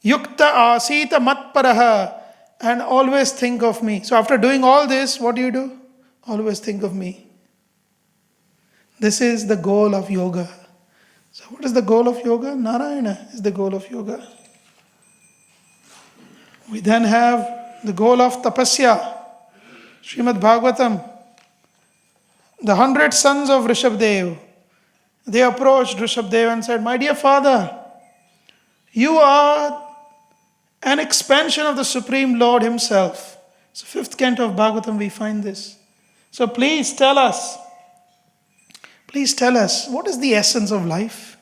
S6: yukta asita matparaha. And always think of me. So after doing all this, what do? Always think of me. This is the goal of yoga. So what is the goal of yoga? Narayana is the goal of yoga. We then have the goal of tapasya. Srimad Bhagavatam. The 100 sons of Rishabdev. They approached Rishabdev and said, my dear father, you are an expansion of the Supreme Lord Himself. So 5th canto of Bhagavatam we find this. So please tell us, what is the essence of life?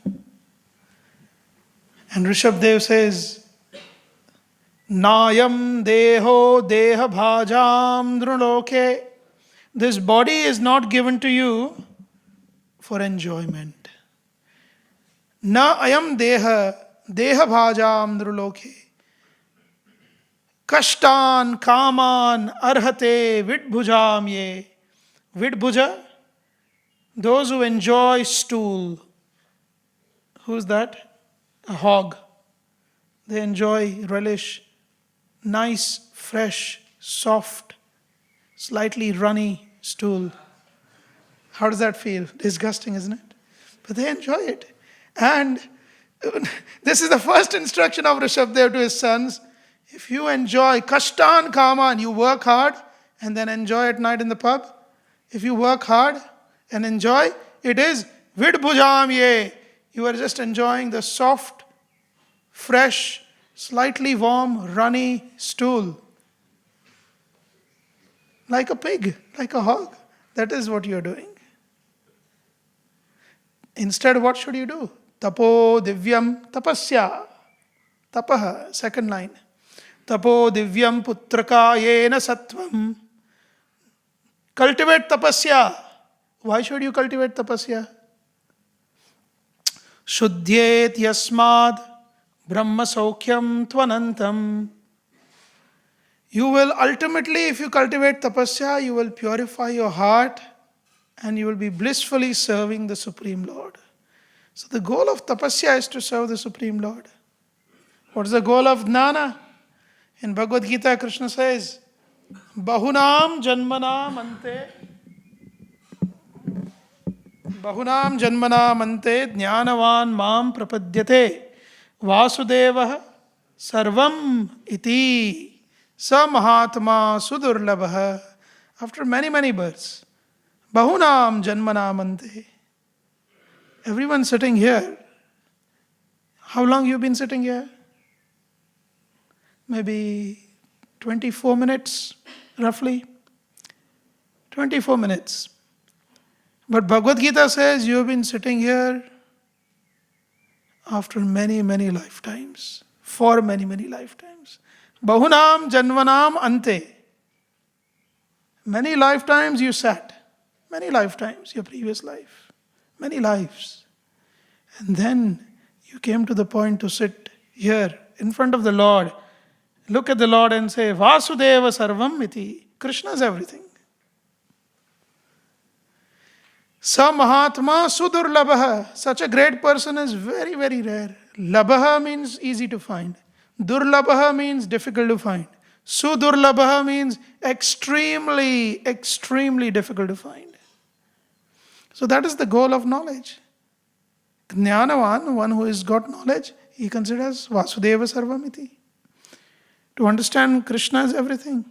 S6: And Rishabdev says, Nayam deho deha bhajam drunloke. This body is not given to you for enjoyment. Na ayam deha bhajam drunloke. Kashtan kaman arhate vidbhujam ye. Vidbhuja, those who enjoy stool. Who's that? A hog. They enjoy, relish nice, fresh, soft, slightly runny stool. How does that feel? Disgusting, isn't it? But they enjoy it. And this is the first instruction of Rishabdev to his sons. If you enjoy kashtan kaman, you work hard and then enjoy at night in the pub. If you work hard and enjoy, it is vidbhujam ye. You are just enjoying the soft, fresh, slightly warm, runny stool. Like a pig, like a hog. That is what you are doing. Instead, what should you do? Tapo divyam tapasya. Tapaha, second line. Tapo divyam putraka yena sattvam. Cultivate tapasya. Why should you cultivate tapasya? Shuddhyet yasmad brahma saukyam tvanantam. You will ultimately, if you cultivate tapasya, you will purify your heart and you will be blissfully serving the Supreme Lord. So the goal of tapasya is to serve the Supreme Lord. What is the goal of jnana? In Bhagavad Gita, Krishna says, Bahunam janmanam ante jnanavan mam prapadyate vasudevah sarvam iti sa mahatma sudurlabha. After many, many births, Bahunam janmanam ante. Everyone sitting here. How long you been sitting here? Maybe 24 minutes, roughly. 24 minutes. But Bhagavad Gita says you have been sitting here after many, many lifetimes. For many, many lifetimes. Bahunam janvanam ante. Many lifetimes you sat. Many lifetimes, your previous life. Many lives. And then you came to the point to sit here in front of the Lord. Look at the Lord and say, Vasudeva sarvam iti. Krishna is everything. Sa mahatma sudurlabha. Such a great person is very, very rare. Labha means easy to find. Durlabha means difficult to find. Sudurlabha means extremely, extremely difficult to find. So that is the goal of knowledge. Jnanavan, one who has got knowledge, he considers Vasudeva Sarvamiti. To understand Krishna is everything.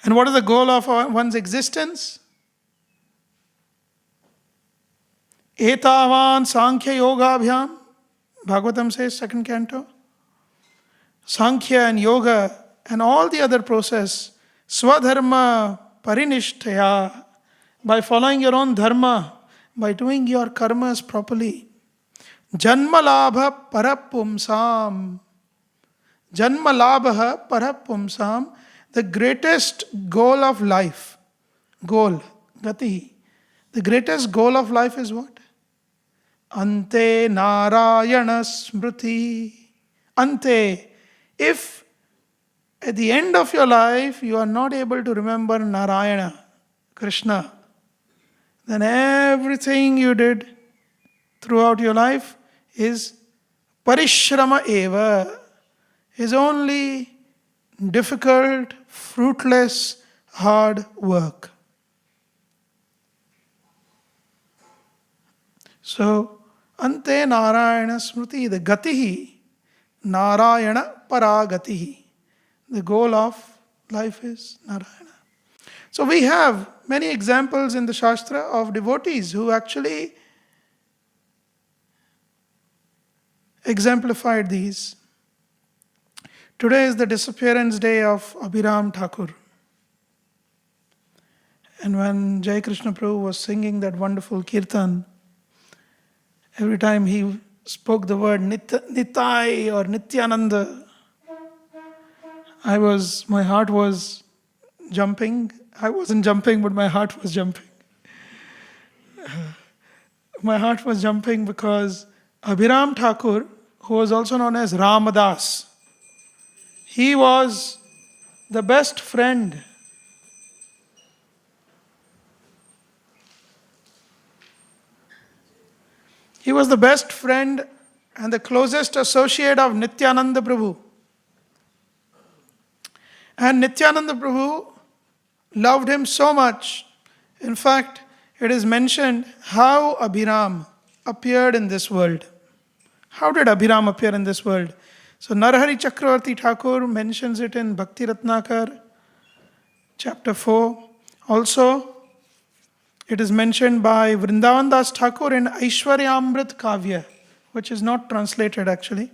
S6: And what is the goal of one's existence? Etavan Sankhya Yoga Abhyam. Bhagavatam says, second canto. Sankhya and Yoga and all the other process. Swadharma Parinishtaya. By following your own dharma, by doing your karmas properly. Janmalabha parapumsam. Janmalabha parapumsam. The greatest goal of life. Goal. Gati. The greatest goal of life is what? Ante Narayana Smriti. Ante. If at the end of your life you are not able to remember Narayana, Krishna, then everything you did throughout your life is parishrama eva, is only difficult, fruitless, hard work. So, ante Narayana Smriti, the gatihi, Narayana paragatihi. The goal of life is Narayana. So we have many examples in the Shastra of devotees who actually exemplified these. Today is the disappearance day of Abhiram Thakur. And when Jai Krishna Prabhu was singing that wonderful kirtan, every time he spoke the word Nitai or Nityananda, My heart was jumping. I wasn't jumping, but my heart was jumping. My heart was jumping because Abhiram Thakur, who was also known as Ramadas, he was the best friend. He was the best friend and the closest associate of Nityananda Prabhu. And Nityananda Prabhu loved him so much. In fact, it is mentioned how Abhiram appeared in this world. How did Abhiram appear in this world? So Narahari Chakravarti Thakur mentions it in Bhakti Ratnakar, chapter 4. Also, it is mentioned by Vrindavan Das Thakur in Aishwaryamrit Kavya, which is not translated actually.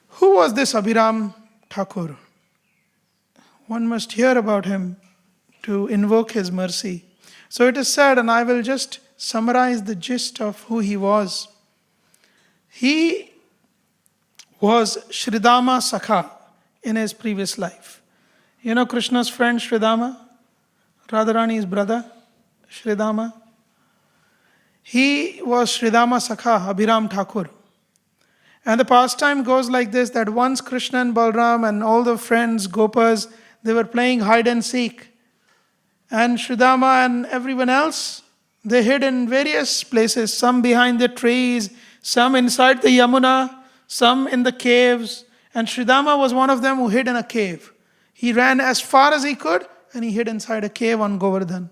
S6: Who was this Abhiram Thakur? One must hear about him to invoke his mercy. So it is said, and I will just summarize the gist of who he was. He was Shridama Sakha in his previous life. You know Krishna's friend Shridama, Radharani's brother, Shridama. He was Shridama Sakha, Abhiram Thakur. And the pastime goes like this, that once Krishna and Balram and all the friends, Gopas, they were playing hide and seek. And Shridama and everyone else, they hid in various places, some behind the trees, some inside the Yamuna, some in the caves. And Shridama was one of them who hid in a cave. He ran as far as he could and he hid inside a cave on Govardhan.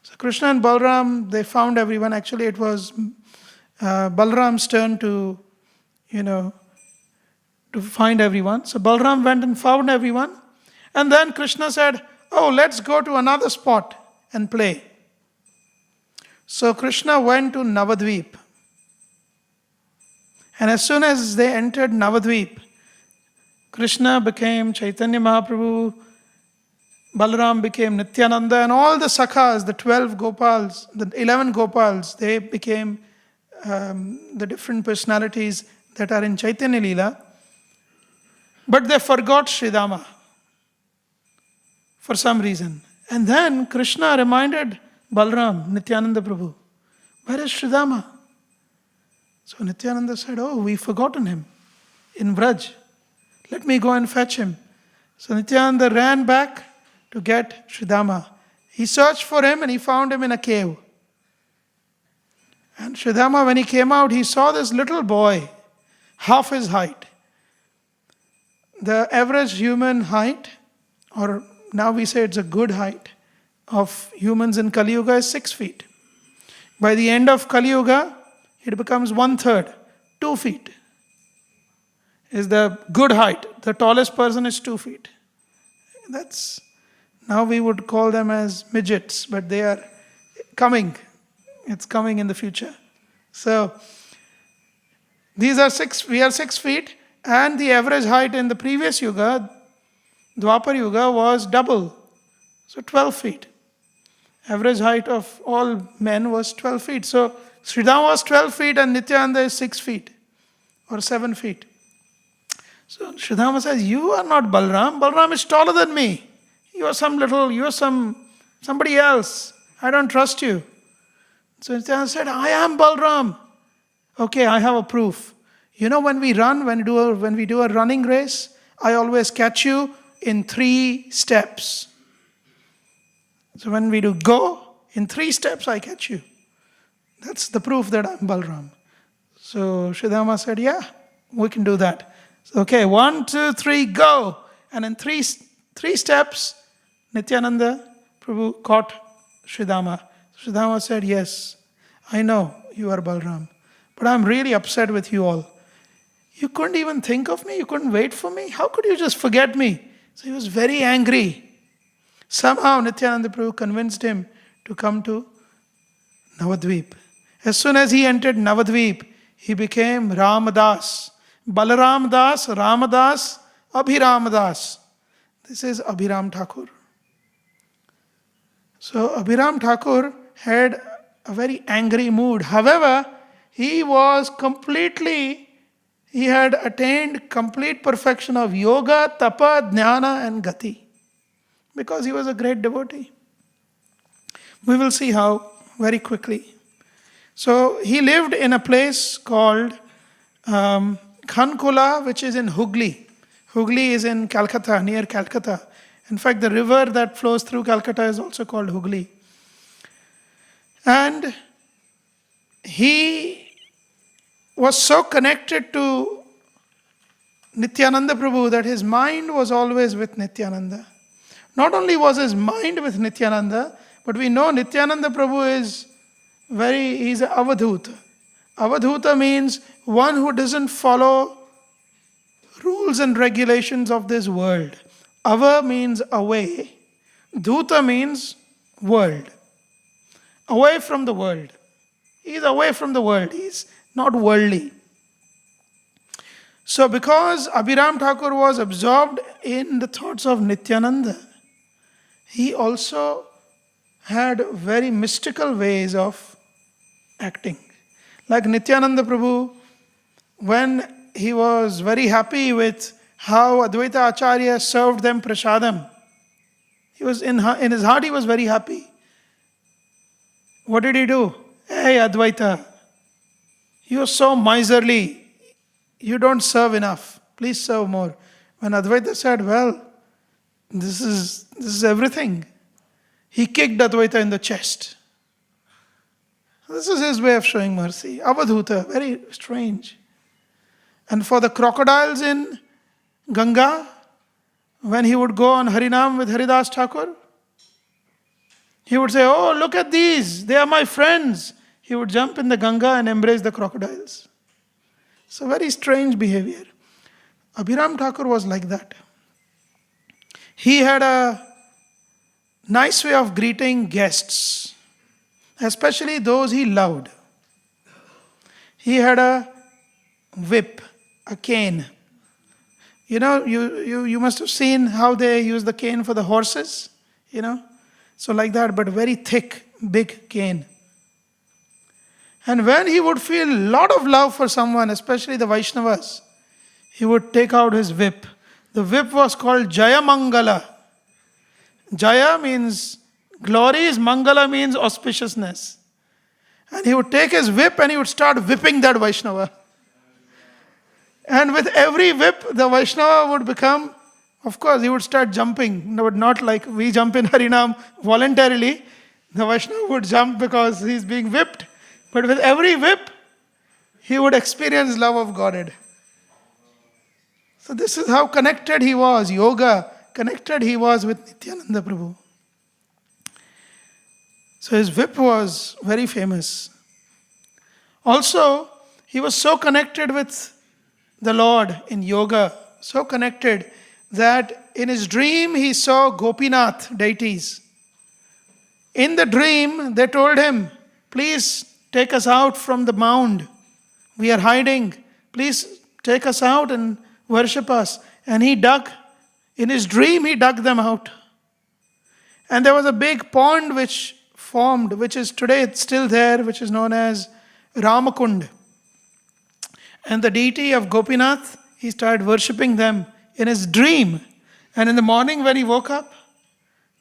S6: So Krishna and Balram, they found everyone. Actually, it was Balram's turn to find everyone. So Balram went and found everyone. And then Krishna said, "Oh, let's go to another spot and play." So Krishna went to Navadvip. And as soon as they entered Navadvip, Krishna became Chaitanya Mahaprabhu, Balaram became Nityananda, and all the Sakhas, the 12 Gopals, the 11 Gopals, they became the different personalities that are in Chaitanya Leela. But they forgot Sridama for some reason. And then Krishna reminded Balram, Nityananda Prabhu, "Where is Sridama?" So Nityananda said, "Oh, we've forgotten him in Vraj. Let me go and fetch him." So Nityananda ran back to get Sridama. He searched for him and he found him in a cave. And Sridama, when he came out, he saw this little boy, half his height. The average human height, or now we say it's a good height, of humans in Kali Yuga is 6 feet. By the end of Kali Yuga, it becomes 1/3, 2 feet. Is the good height. The tallest person is 2 feet. Now we would call them as midgets, but they are coming. It's coming in the future. So we are 6 feet, and the average height in the previous Yuga, Dwapar Yuga, was double. So 12 feet. Average height of all men was 12 feet. So Sridham was 12 feet and Nityananda is 6 feet or 7 feet. So Sridhama says, "You are not Balram. Balram is taller than me. You are somebody else. I don't trust you." So Nityananda said, "I am Balram." "Okay, I have a proof. You know when we run, when we do a running race, I always catch you in 3 steps. So when we do go, in 3 steps I catch you. That's the proof that I'm Balram." So Sridhama said, "Yeah, we can do that." So, okay, 1, 2, 3, go. And in three steps, Nityananda Prabhu caught Sridhama. Sridhama said, "Yes, I know you are Balram, but I'm really upset with you all. You couldn't even think of me? You couldn't wait for me? How could you just forget me?" So he was very angry. Somehow Nityananda Prabhu convinced him to come to Navadvip. As soon as he entered Navadvip, he became Ramadas. Balaram Das, Ramadas, Abhiram Das. This is Abhiram Thakur. So Abhiram Thakur had a very angry mood. However, he was completely, he had attained complete perfection of yoga, tapa, jnana and gati. Because he was a great devotee. We will see how very quickly. So he lived in a place called Khankula, which is in Hooghly. Hooghly is in Calcutta, near Calcutta. In fact, the river that flows through Calcutta is also called Hooghly. And he was so connected to Nityananda Prabhu that his mind was always with Nityananda. Not only was his mind with Nityananda, but we know Nityananda Prabhu is he's an avadhuta. Avadhuta means one who doesn't follow rules and regulations of this world. Ava means away. Dhuta means world. Away from the world. He's away from the world. He's not worldly. So because Abhiram Thakur was absorbed in the thoughts of Nityananda, he also had very mystical ways of acting. Like Nityananda Prabhu, when he was very happy with how Advaita Acharya served them prasadam, he was in his heart he was very happy. What did he do? Hey Advaita, you are so miserly. You don't serve enough. Please serve more. When Advaita said, well, this is everything, he kicked Advaita in the chest. This is his way of showing mercy. Avadhuta, very strange. And for the crocodiles in Ganga, when he would go on Harinam with Haridas Thakur, he would say, oh, look at these, they are my friends. He would jump in the Ganga and embrace the crocodiles. So very strange behavior. Abhiram Thakur was like that. He had a nice way of greeting guests, especially those he loved. He had a whip, a cane. You know, you must have seen how they use the cane for the horses, you know. So like that, but very thick, big cane. And when he would feel a lot of love for someone, especially the Vaishnavas, he would take out his whip. The whip was called Jaya Mangala. Jaya means glories, Mangala means auspiciousness. And he would take his whip and he would start whipping that Vaishnava. And with every whip, the Vaishnava would become, of course, he would start jumping. But not like we jump in Harinam voluntarily. The Vaishnava would jump because he's being whipped. But with every whip, he would experience love of Godhead. So this is how connected he was, yoga, connected he was with Nityananda Prabhu. So his whip was very famous. Also, he was so connected with the Lord in yoga, so connected that in his dream he saw Gopinath deities. In the dream, they told him, please take us out from the mound. We are hiding. Please take us out and worship us. And he dug, in his dream he dug them out. And there was a big pond which formed, which is today it's still there, which is known as Ramakund. And the deity of Gopinath, he started worshipping them in his dream. And in the morning when he woke up,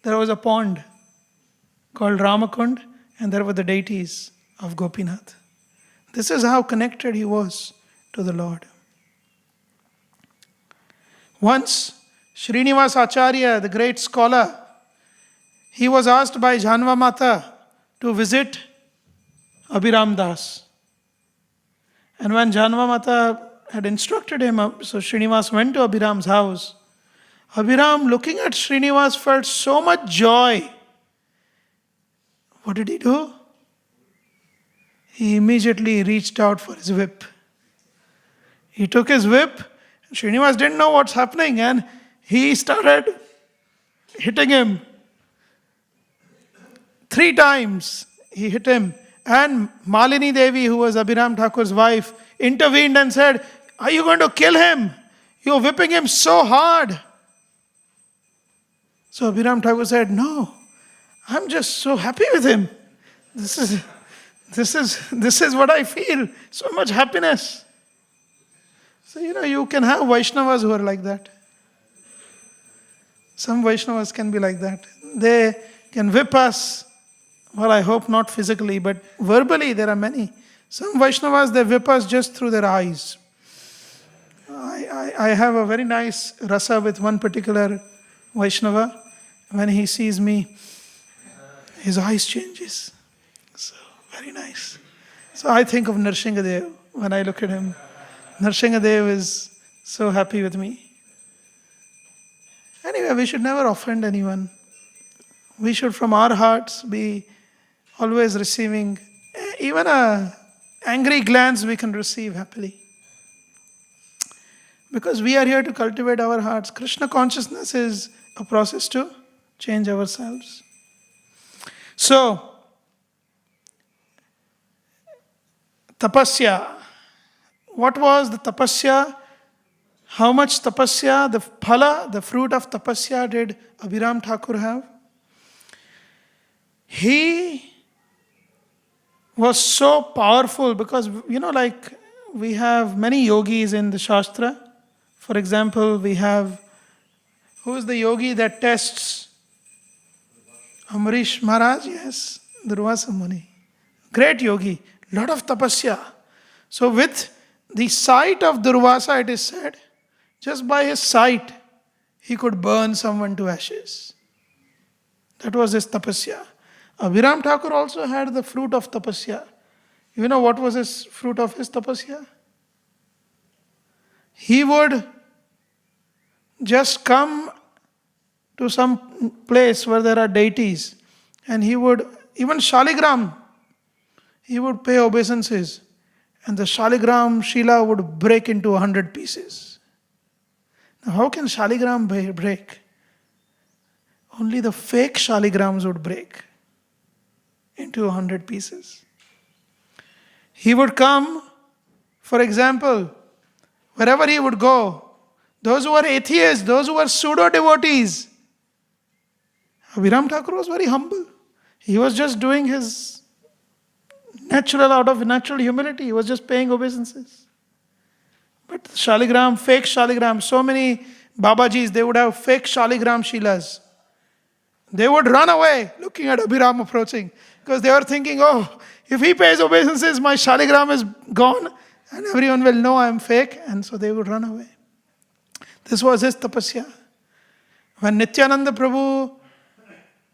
S6: there was a pond called Ramakund, and there were the deities of Gopinath. This is how connected he was to the Lord. Once, Srinivas Acharya, the great scholar, he was asked by Janva Mata to visit Abhiram Das. And when Janva Mata had instructed him, so Srinivas went to Abhiram's house. Abhiram, looking at Srinivas, felt so much joy. What did he do? He immediately reached out for his whip. He took his whip. Srinivas didn't know what's happening and he started hitting him. 3 times he hit him. And Malini Devi, who was Abhiram Thakur's wife, intervened and said, are you going to kill him? You're whipping him so hard. So Abhiram Thakur said, no, I'm just so happy with him. This is what I feel. So much happiness. So, you can have Vaishnavas who are like that. Some Vaishnavas can be like that. They can whip us. Well, I hope not physically, but verbally there are many. Some Vaishnavas, they whip us just through their eyes. I have a very nice rasa with one particular Vaishnava. When he sees me, his eyes changes. So, very nice. So I think of Nrsingadev when I look at him. Nrsingadev is so happy with me. Anyway, we should never offend anyone. We should from our hearts be always receiving. Even a angry glance we can receive happily. Because we are here to cultivate our hearts. Krishna consciousness is a process to change ourselves. So, tapasya. What was the tapasya? How much tapasya, the phala, the fruit of tapasya did Abhiram Thakur have? He was so powerful because, like we have many yogis in the Shastra. For example, we have, who is the yogi that tests? Amrish Maharaj, yes, Durvasa Muni. Great yogi, lot of tapasya. So with the sight of Durvasa, it is said, just by his sight, he could burn someone to ashes. That was his tapasya. Abhiram Thakur also had the fruit of tapasya. You know what was his fruit of his tapasya? He would just come to some place where there are deities and he would, even Shaligram, he would pay obeisances and the Shaligram Shila would break into 100 pieces. Now how can Shaligram break? Only the fake Shaligrams would break into 100 pieces. He would come, for example, wherever he would go, those who were atheists, those who were pseudo-devotees, Abhiram Thakur was very humble. He was just doing his out of natural humility. He was just paying obeisances. But Shaligram, fake Shaligram, so many Babajis, they would have fake Shaligram Shilas. They would run away looking at Abhiram approaching because they were thinking, oh, if he pays obeisances, my Shaligram is gone and everyone will know I am fake, and so they would run away. This was his tapasya. When Nityananda Prabhu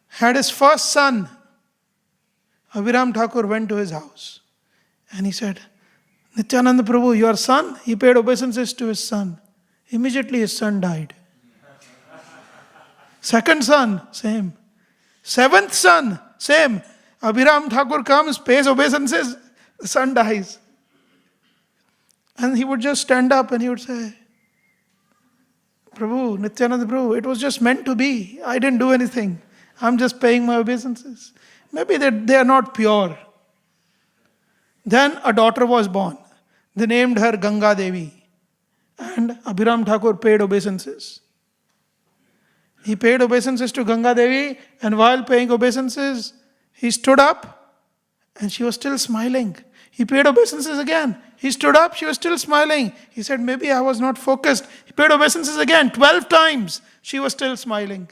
S6: had his first son, Abhiram Thakur went to his house and he said, Nityananda Prabhu, your son? He paid obeisances to his son. Immediately his son died. Second son, same. Seventh son, same. Abhiram Thakur comes, pays obeisances, the son dies. And he would just stand up and he would say, Prabhu, Nityananda Prabhu, it was just meant to be. I didn't do anything. I'm just paying my obeisances. Maybe they are not pure. Then a daughter was born. They named her Ganga Devi. And Abhiram Thakur paid obeisances. He paid obeisances to Ganga Devi, and while paying obeisances, he stood up and she was still smiling. He paid obeisances again. He stood up, she was still smiling. He said, maybe I was not focused. He paid obeisances again, 12 times. She was still smiling.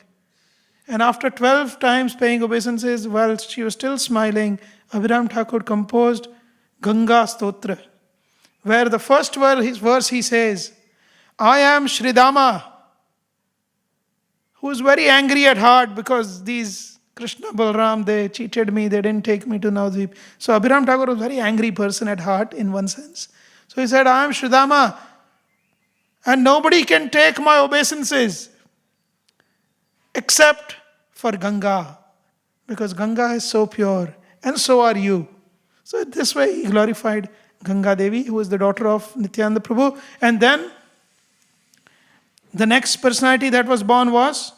S6: And after 12 times paying obeisances, while she was still smiling, Abhiram Thakur composed Ganga Stotra, where the first verse he says, I am Shridama, who is very angry at heart because these Krishna Balram, they cheated me, they didn't take me to Navadvip. So Abhiram Thakur was a very angry person at heart in one sense. So he said, I am Shridama and nobody can take my obeisances except for Ganga, because Ganga is so pure and so are you. So this way he glorified Ganga Devi, who is the daughter of Nityananda Prabhu. And then the next personality that was born was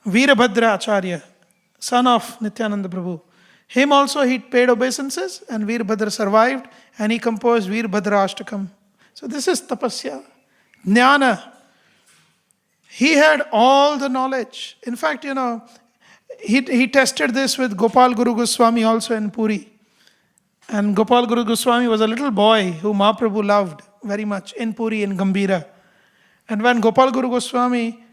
S6: Veerabhadra Acharya, son of Nityananda Prabhu. Him also he paid obeisances and Veerabhadra survived and he composed Veerabhadra Ashtakam. So this is tapasya, jnana. He had all the knowledge. In fact, he tested this with Gopal Guru Goswami also in Puri. And Gopal Guru Goswami was a little boy who Mahaprabhu loved very much in Puri, in Gambhira. And when Gopal Guru Goswami,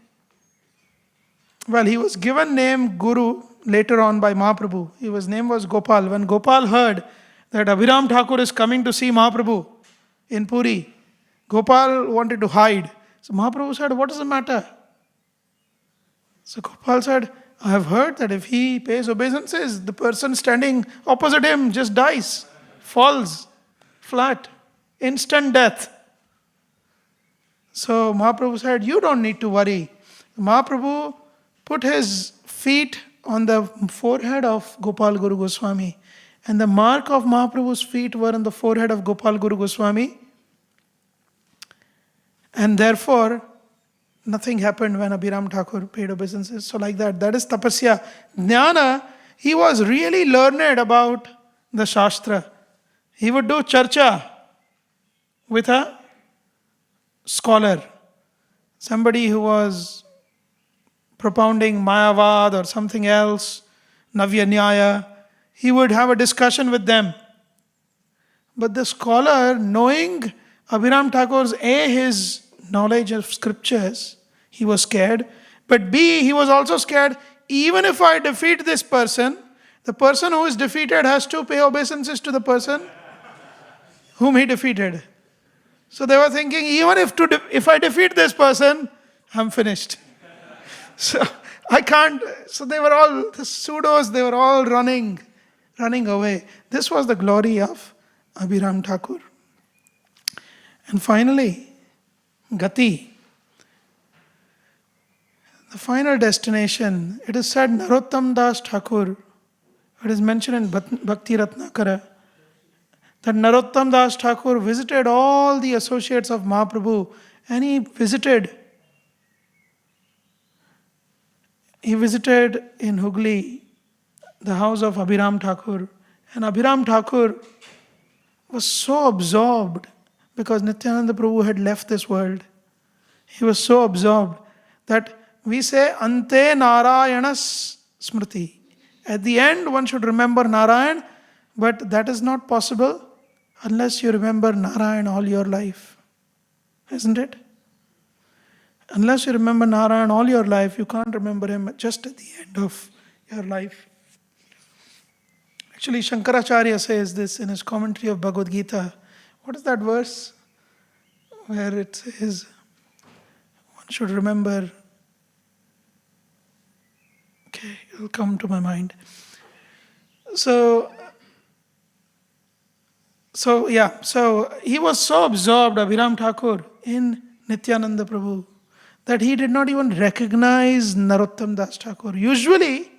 S6: well, he was given name Guru later on by Mahaprabhu. His name was Gopal. When Gopal heard that Abhiram Thakur is coming to see Mahaprabhu in Puri, Gopal wanted to hide. So Mahaprabhu said, "What is the matter?" So Gopal said, "I have heard that if he pays obeisances, the person standing opposite him just dies, falls flat, instant death." So Mahaprabhu said, "You don't need to worry." Mahaprabhu put his feet on the forehead of Gopal Guru Goswami, and the mark of Mahaprabhu's feet were on the forehead of Gopal Guru Goswami, and therefore nothing happened when Abhiram Thakur paid obeisances. So like that is tapasya. Jnana, he was really learned about the Shastra. He would do charcha with a scholar, somebody who was propounding Mayavad or something else, Navya Nyaya. He would have a discussion with them. But the scholar, knowing Abhiram Thakur's his knowledge of scriptures, he was scared. But B, he was also scared, even if I defeat this person, the person who is defeated has to pay obeisances to the person whom he defeated. So they were thinking, even if I defeat this person, I'm finished. So I can't. So they were all, the pseudos, they were all running away. This was the glory of Abhiram Thakur. And finally, Gati. The final destination, it is said Narottam Das Thakur, it is mentioned in Bhakti Ratnakara, that Narottam Das Thakur visited all the associates of Mahaprabhu, and he visited in Hooghly the house of Abhiram Thakur. And Abhiram Thakur was so absorbed because Nityananda Prabhu had left this world. He was so absorbed that we say Ante Narayanas Smriti. At the end, one should remember Narayan, but that is not possible unless you remember Narayan all your life. Isn't it? Unless you remember Narayan all your life, you can't remember him just at the end of your life. Actually, Shankaracharya says this in his commentary of Bhagavad Gita. What is that verse? Where it says, one should remember. Okay, it will come to my mind. So he was so absorbed, Abhiram Thakur, in Nityananda Prabhu, that he did not even recognize Narottam Das Thakur. Usually,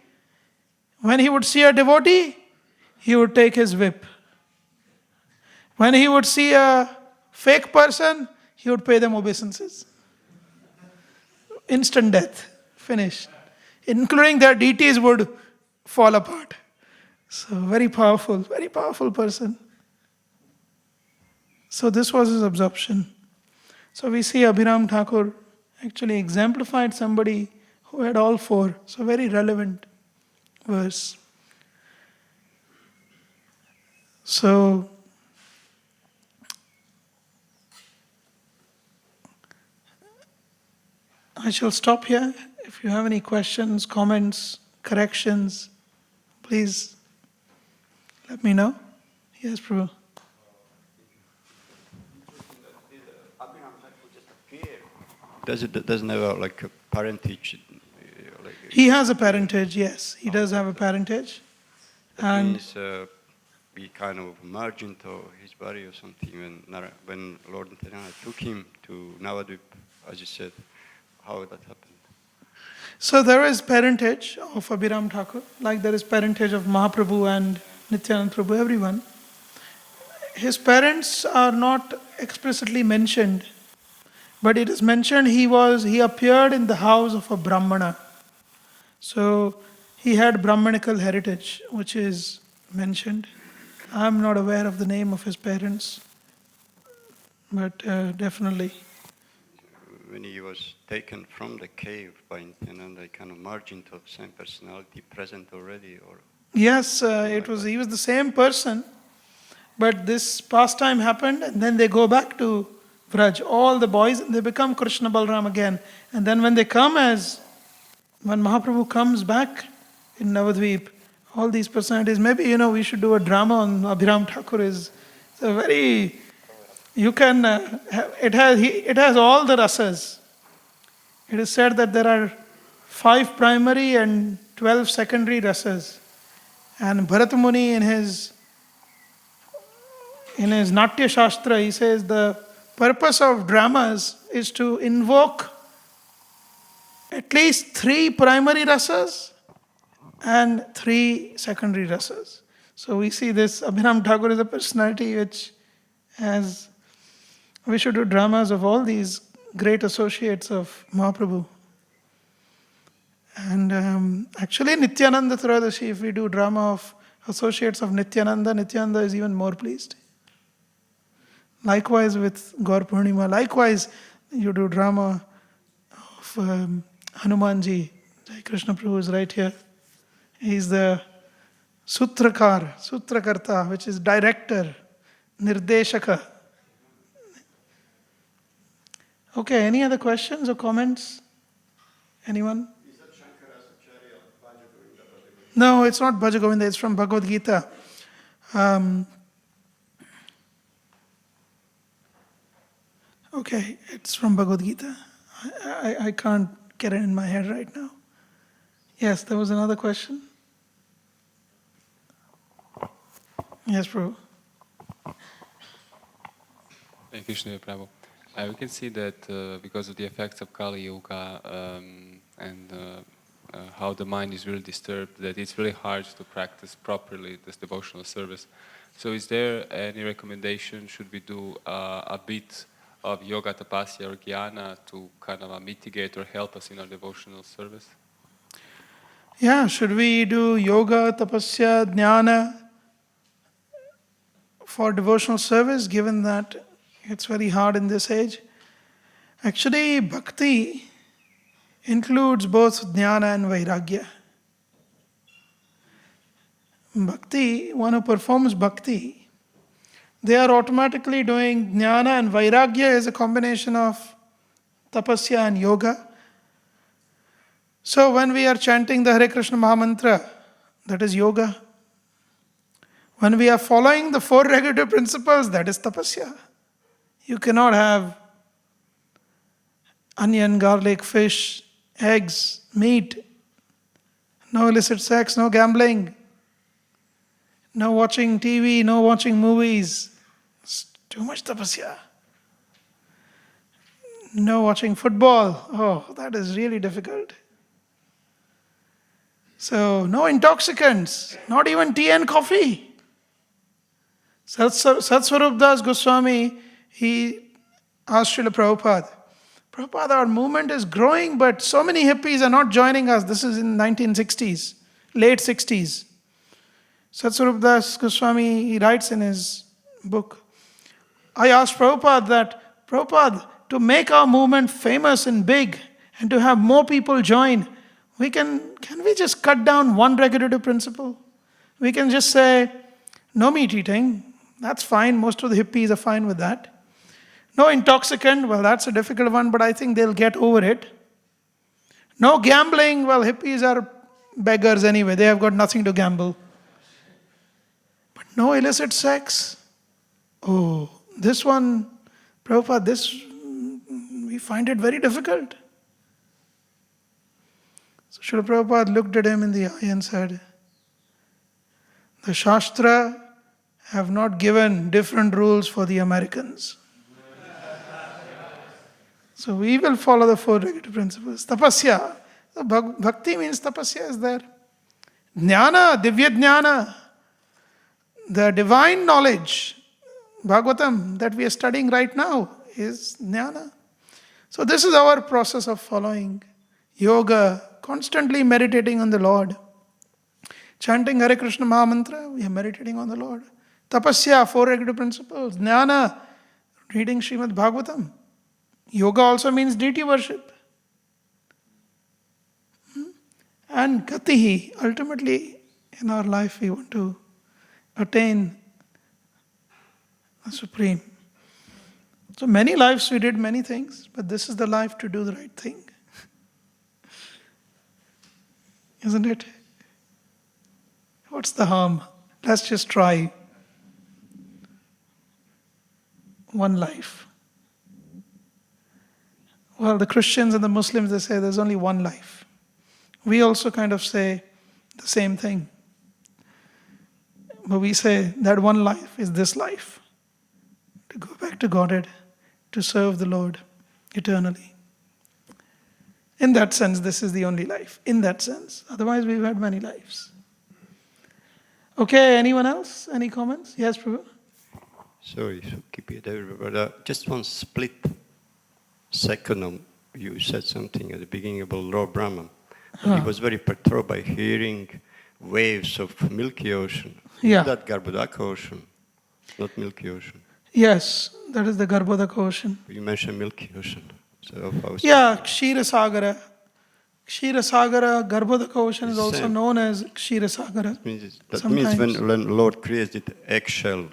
S6: when he would see a devotee, he would take his whip. When he would see a fake person, he would pay them obeisances. Instant death, finished. Including their deities would fall apart. So very powerful person. So this was his absorption. So we see Abhiram Thakur actually exemplified somebody who had all four. So very relevant verse. So I shall stop here. If you have any questions, comments, corrections, please let me know. Yes, Prabhu.
S7: Doesn't have like a parentage?
S6: He has a parentage, yes. He does have a parentage.
S7: That means we kind of merged into his body or something when Lord Nityananda took him to Navadvip, as you said. How that happened?
S6: So there is parentage of Abhiram Thakur, like there is parentage of Mahaprabhu and Nityananda Prabhu, everyone. His parents are not explicitly mentioned, but it is mentioned he appeared in the house of a Brahmana. So he had Brahmanical heritage, which is mentioned. I am not aware of the name of his parents, but definitely.
S7: When he was taken from the cave by Nityananda, they kind of merged into the same personality present already, or
S6: yes, he was the same person, But this pastime happened, and then they go back to Vraj. All the boys, they become Krishna Balram again. And then when Mahaprabhu comes back in Navadvip, all these personalities, maybe, we should do a drama on Abhiram Thakur. It's a very, it has all the rasas. It is said that there are 5 primary and 12 secondary rasas. And Bharat Muni in his Natya Shastra, he says the purpose of dramas is to invoke at least 3 primary rasas and 3 secondary rasas. So we see this Abhiram Thakur is a personality which has, we should do dramas of all these great associates of Mahaprabhu. And actually Nityananda Trayodasi, if we do drama of associates of Nityananda is even more pleased. Likewise with Gaur Purnima. Likewise, you do drama of Hanumanji. Jai Krishna Prabhu is right here. He is the Sutrakarta, which is director, Nirdeshaka. Okay, any other questions or comments? Anyone? No, it's not Bhaja Govinda, it's from Bhagavad Gita. Okay, it's from Bhagavad Gita. I can't get it in my head right now. Yes, there was another question. Yes, Prabhu.
S8: Hare Krishna, Prabhu. We can see that because of the effects of Kali Yuga and how the mind is really disturbed, that it's really hard to practice properly this devotional service. So is there any recommendation? Should we do a bit of yoga, tapasya or jnana to kind of mitigate or help us in our devotional service?
S6: Yeah, should we do yoga, tapasya, jnana for devotional service, given that it's very hard in this age? Actually, bhakti includes both jnana and vairagya. Bhakti, one who performs bhakti, they are automatically doing jnana, and vairagya is a combination of tapasya and yoga. So when we are chanting the Hare Krishna Mahamantra, that is yoga. When we are following the 4 regulative principles, that is tapasya. You cannot have onion, garlic, fish, eggs, meat, no illicit sex, no gambling, no watching TV, no watching movies. It's too much tapasya. No watching football. Oh, that is really difficult. So, no intoxicants, not even tea and coffee. Satswarup Das Goswami, he asked Srila Prabhupada, Prabhupada, our movement is growing, but so many hippies are not joining us. This is in 1960s, late 60s. Satswarup Das Goswami, he writes in his book, I asked Prabhupada to make our movement famous and big, and to have more people join, can we just cut down one regulative principle? We can just say, no meat eating, that's fine, most of the hippies are fine with that. No intoxicant, well that's a difficult one, but I think they'll get over it. No gambling, well hippies are beggars anyway, they have got nothing to gamble. But no illicit sex, oh, this one, Prabhupada, we find it very difficult. So Srila Prabhupada looked at him in the eye and said, the Shastra have not given different rules for the Americans. So we will follow the 4 regulative principles. Tapasya. So bhakti means tapasya is there. Jnana, divya jnana. The divine knowledge, Bhagavatam, that we are studying right now is jnana. So this is our process of following yoga, constantly meditating on the Lord. Chanting Hare Krishna Mahamantra, we are meditating on the Lord. Tapasya, 4 regulative principles. Jnana, reading Srimad Bhagavatam. Yoga also means deity worship. And gatihi, ultimately in our life we want to attain the Supreme. So many lives we did many things, but this is the life to do the right thing. Isn't it? What's the harm? Let's just try one life. Well, the Christians and the Muslims, they say there's only one life. We also kind of say the same thing. But we say that one life is this life. To go back to Godhead, to serve the Lord eternally. In that sense, this is the only life. In that sense. Otherwise, we've had many lives. Okay, anyone else? Any comments? Yes, Prabhu?
S7: Sorry to keep it there, but just one split second on, you said something at the beginning about Lord Brahman. He was very perturbed by hearing waves of Milky Ocean.
S6: Yeah.
S7: Is that Garbhodaka Ocean, not Milky Ocean?
S6: Yes, that is the Garbhodaka Ocean.
S7: You mentioned Milky Ocean. So
S6: Yeah, Kshira Sagara. Kshira Sagara, Garbhodaka Ocean is also
S7: Same.
S6: known as Kshira Sagara.
S7: That means when Lord created the eggshell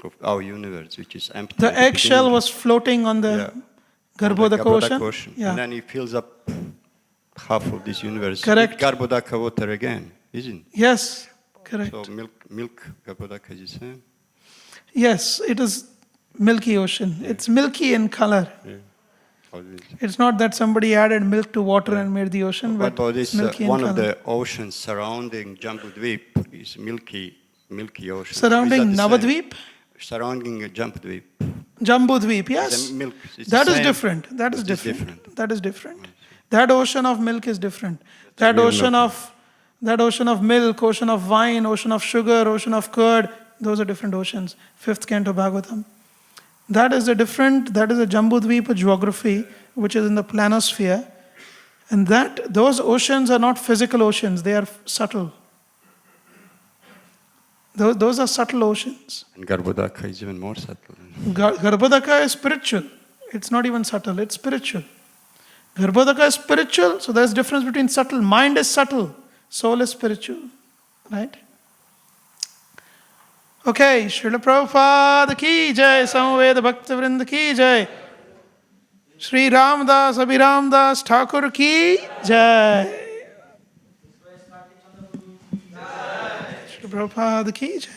S7: of our universe, which is empty.
S6: The eggshell was floating on the Garbhodaka Ocean. Yeah.
S7: And then he fills up half of this universe
S6: Correct.
S7: with Garbhodaka water again, isn't it?
S6: Yes, correct.
S7: So milk Garbhodaka is the same?
S6: Yes, it is Milky Ocean. Yeah. It's milky in color. Yeah. It's not that somebody added milk to water and made the ocean, but
S7: about this,
S6: milky in
S7: one
S6: color.
S7: of the oceans surrounding Jambudvip is milky ocean.
S6: Surrounding Navadvip?
S7: Surrounding Jambudvip.
S6: Jambudvip, yes.
S7: Milk,
S6: that is different. That is different. That is different. That ocean of milk is different. That ocean of milk, ocean of wine, ocean of sugar, ocean of curd, those are different oceans. 5th canto Bhagavatam. That is a Jambudvipa geography which is in the planosphere. And those oceans are not physical oceans, they are subtle. Those are subtle oceans.
S7: And Garbhodaka is even more subtle.
S6: Garbhodaka is spiritual. It's not even subtle, it's spiritual. Garbhodaka is spiritual, so there's difference between subtle. Mind is subtle, soul is spiritual. Right? Okay, Srila Prabhupada ki jai, Samaveda Bhaktivedanta ki jai, Sri Ramdas, Abhiram Thakur ki jai. Srila Prabhupada ki jai.